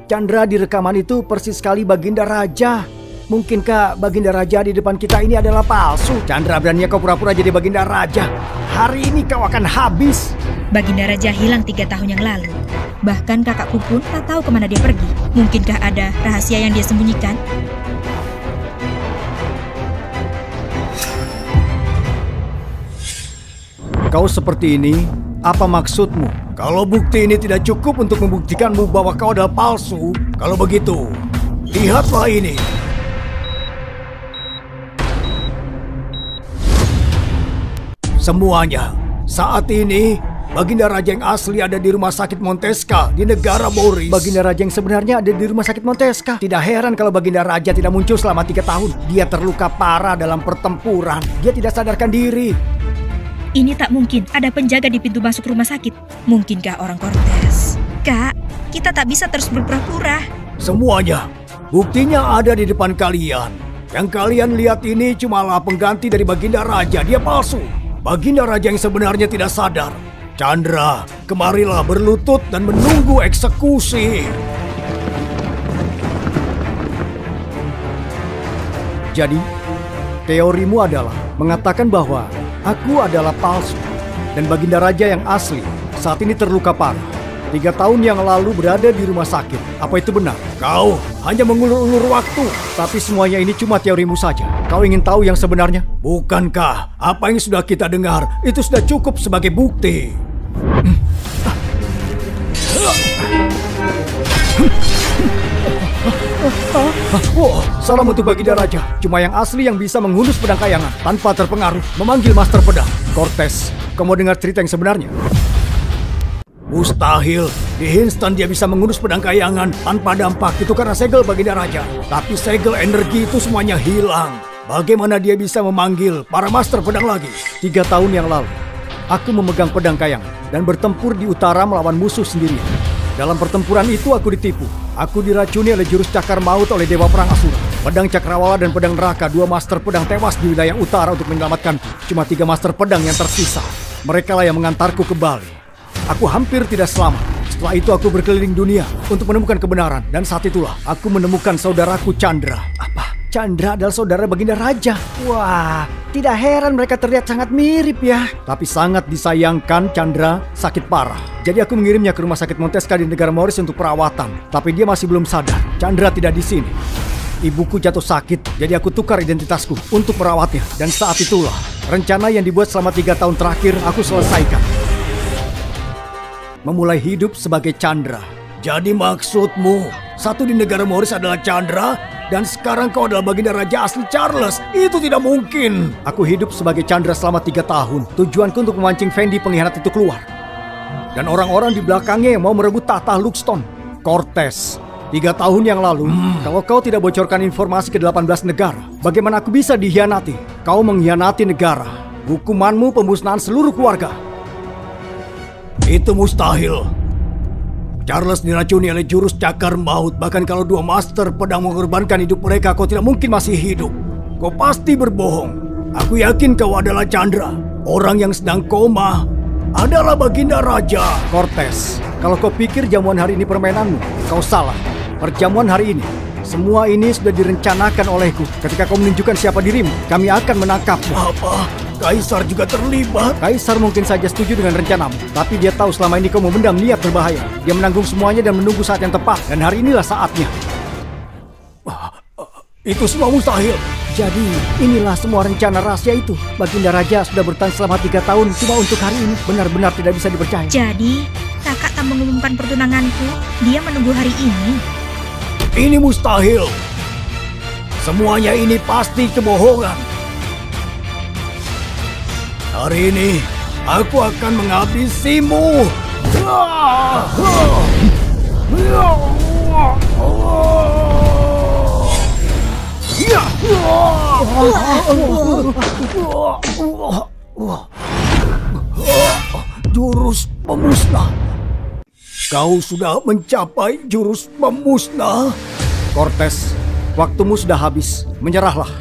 Chandra di rekaman itu persis sekali Baginda Raja. Mungkinkah Baginda Raja di depan kita ini adalah palsu? Chandra, beraninya kau pura-pura jadi Baginda Raja. Hari ini kau akan habis. Baginda Raja hilang 3 tahun yang lalu. Bahkan kakakku pun tak tahu kemana dia pergi. Mungkinkah ada rahasia yang dia sembunyikan? Kau seperti ini, apa maksudmu? Kalau bukti ini tidak cukup untuk membuktikanmu bahwa kau adalah palsu, kalau begitu, lihatlah ini. Semuanya. Saat ini, Baginda Raja yang asli ada di rumah sakit Montesca di negara Boris. Baginda Raja yang sebenarnya ada di rumah sakit Montesca. Tidak heran kalau Baginda Raja tidak muncul selama 3 tahun. Dia terluka parah dalam pertempuran. Dia tidak sadarkan diri. Ini tak mungkin. Ada penjaga di pintu masuk rumah sakit. Mungkinkah orang Cortez? Kak, kita tak bisa terus berpura-pura. Semuanya. Buktinya ada di depan kalian. Yang kalian lihat ini cumalah pengganti dari Baginda Raja. Dia palsu. Baginda Raja yang sebenarnya tidak sadar. Chandra, kemarilah berlutut dan menunggu eksekusi. Jadi, teorimu adalah mengatakan bahwa aku adalah palsu dan Baginda Raja yang asli saat ini terluka parah. 3 tahun yang lalu berada di rumah sakit. Apa itu benar? Kau hanya mengulur-ulur waktu. Tapi semuanya ini cuma teorimu saja. Kau ingin tahu yang sebenarnya? Bukankah apa yang sudah kita dengar itu sudah cukup sebagai bukti? Salam untuk Baginda Raja. Cuma yang asli yang bisa menghunus pedang kayangan tanpa terpengaruh memanggil Master Pedang. Cortez, kau mau dengar cerita yang sebenarnya? Mustahil. Di instan dia bisa menghunus pedang kayangan tanpa dampak. Itu karena segel Baginda Raja. Tapi segel energi itu semuanya hilang. Bagaimana dia bisa memanggil para Master Pedang lagi? 3 tahun yang lalu, aku memegang pedang kayangan dan bertempur di utara melawan musuh sendirian. Dalam pertempuran itu aku ditipu. Aku diracuni oleh jurus cakar maut oleh Dewa Perang Asura. Pedang Cakrawala dan pedang neraka, 2 master pedang tewas di wilayah utara untuk menyelamatkanku. Cuma 3 master pedang yang tersisa. Mereka lah yang mengantarku ke Bali. Aku hampir tidak selamat. Setelah itu aku berkeliling dunia untuk menemukan kebenaran. Dan saat itulah aku menemukan saudaraku Chandra. Apa? Chandra adalah saudara Baginda Raja. Wah, tidak heran mereka terlihat sangat mirip ya. Tapi sangat disayangkan Chandra sakit parah. Jadi aku mengirimnya ke rumah sakit Montesca di negara Morris untuk perawatan. Tapi dia masih belum sadar. Chandra tidak di sini. Ibuku jatuh sakit, jadi aku tukar identitasku untuk merawatnya. Dan saat itulah rencana yang dibuat selama 3 tahun terakhir aku selesaikan. Memulai hidup sebagai Chandra. Jadi maksudmu, satu di negara Morris adalah Chandra, dan sekarang kau adalah Baginda Raja asli Charles. Itu tidak mungkin. Aku hidup sebagai Chandra selama 3 tahun. Tujuanku untuk memancing Fendi pengkhianat itu keluar. Dan orang-orang di belakangnya yang mau merebut tahta Luxton. Cortez. 3 tahun yang lalu, kalau kau tidak bocorkan informasi ke 18 negara, bagaimana aku bisa dikhianati? Kau mengkhianati negara. Hukumanmu pemusnahan seluruh keluarga. Itu mustahil. Charles diracuni oleh jurus cakar maut. Bahkan kalau 2 master pedang mengorbankan hidup mereka, kau tidak mungkin masih hidup. Kau pasti berbohong. Aku yakin kau adalah Chandra. Orang yang sedang koma adalah Baginda Raja. Cortez, Kalau kau pikir jamuan hari ini permainanmu, kau salah. Perjamuan hari ini, semua ini sudah direncanakan olehku. Ketika kau menunjukkan siapa dirimu, kami akan menangkapmu. Apa? Kaisar juga terlibat? Kaisar mungkin saja setuju dengan rencanamu, tapi dia tahu selama ini kau memendam niat berbahaya. Dia menanggung semuanya dan menunggu saat yang tepat. Dan hari inilah saatnya. Itu semua mustahil. Jadi, inilah semua rencana rahasia itu. Baginda Raja sudah bertahan selama 3 tahun cuma untuk hari ini. Benar-benar tidak bisa dipercaya. Jadi, kakak tak mengumumkan pertunanganku. Dia menunggu hari ini. Ini mustahil. Semuanya ini pasti kebohongan. Hari ini, aku akan menghabisimu. Jurus pemusnah. Kau sudah mencapai jurus pemusnah. Cortez, waktumu sudah habis. Menyerahlah.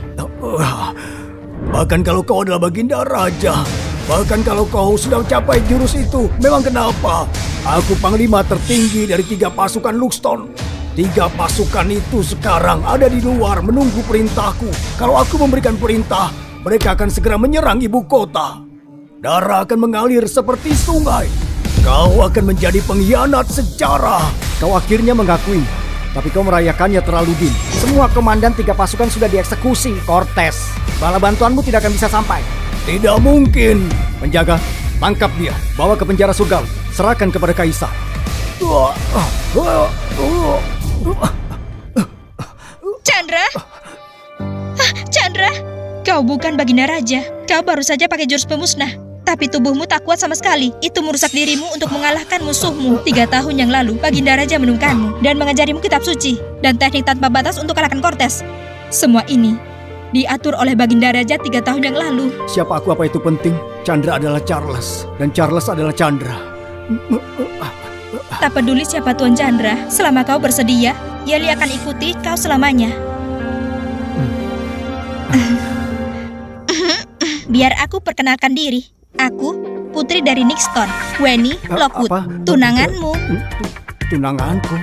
Bahkan kalau kau adalah Baginda Raja, bahkan kalau kau sudah mencapai jurus itu, memang kenapa? Aku panglima tertinggi dari 3 pasukan Luxton. 3 pasukan itu sekarang ada di luar menunggu perintahku. Kalau aku memberikan perintah, mereka akan segera menyerang ibu kota. Darah akan mengalir seperti sungai. Kau akan menjadi pengkhianat sejarah. Kau akhirnya mengakui, tapi kau merayakannya terlalu dini. Semua komandan 3 pasukan sudah dieksekusi, Cortez. Bala bantuanmu tidak akan bisa sampai. Tidak mungkin. Penjaga, tangkap dia. Bawa ke penjara surgawi. Serahkan kepada Kaisar. Chandra? Chandra? Kau bukan Baginda Raja. Kau baru saja pakai jurus pemusnah. Tapi tubuhmu tak kuat sama sekali. Itu merusak dirimu untuk mengalahkan musuhmu. 3 tahun yang lalu, Baginda Raja menemukanmu dan mengajarimu kitab suci dan teknik tanpa batas untuk kalahkan Cortez. Semua ini diatur oleh Baginda Raja 3 tahun yang lalu. Siapa aku, apa itu penting? Chandra adalah Charles, dan Charles adalah Chandra. Tak peduli siapa Tuan Chandra, selama kau bersedia, Yeli akan ikuti kau selamanya. Biar aku perkenalkan diri. Aku, putri dari Nixton, Weni Lockwood, tunanganmu. Tunanganku?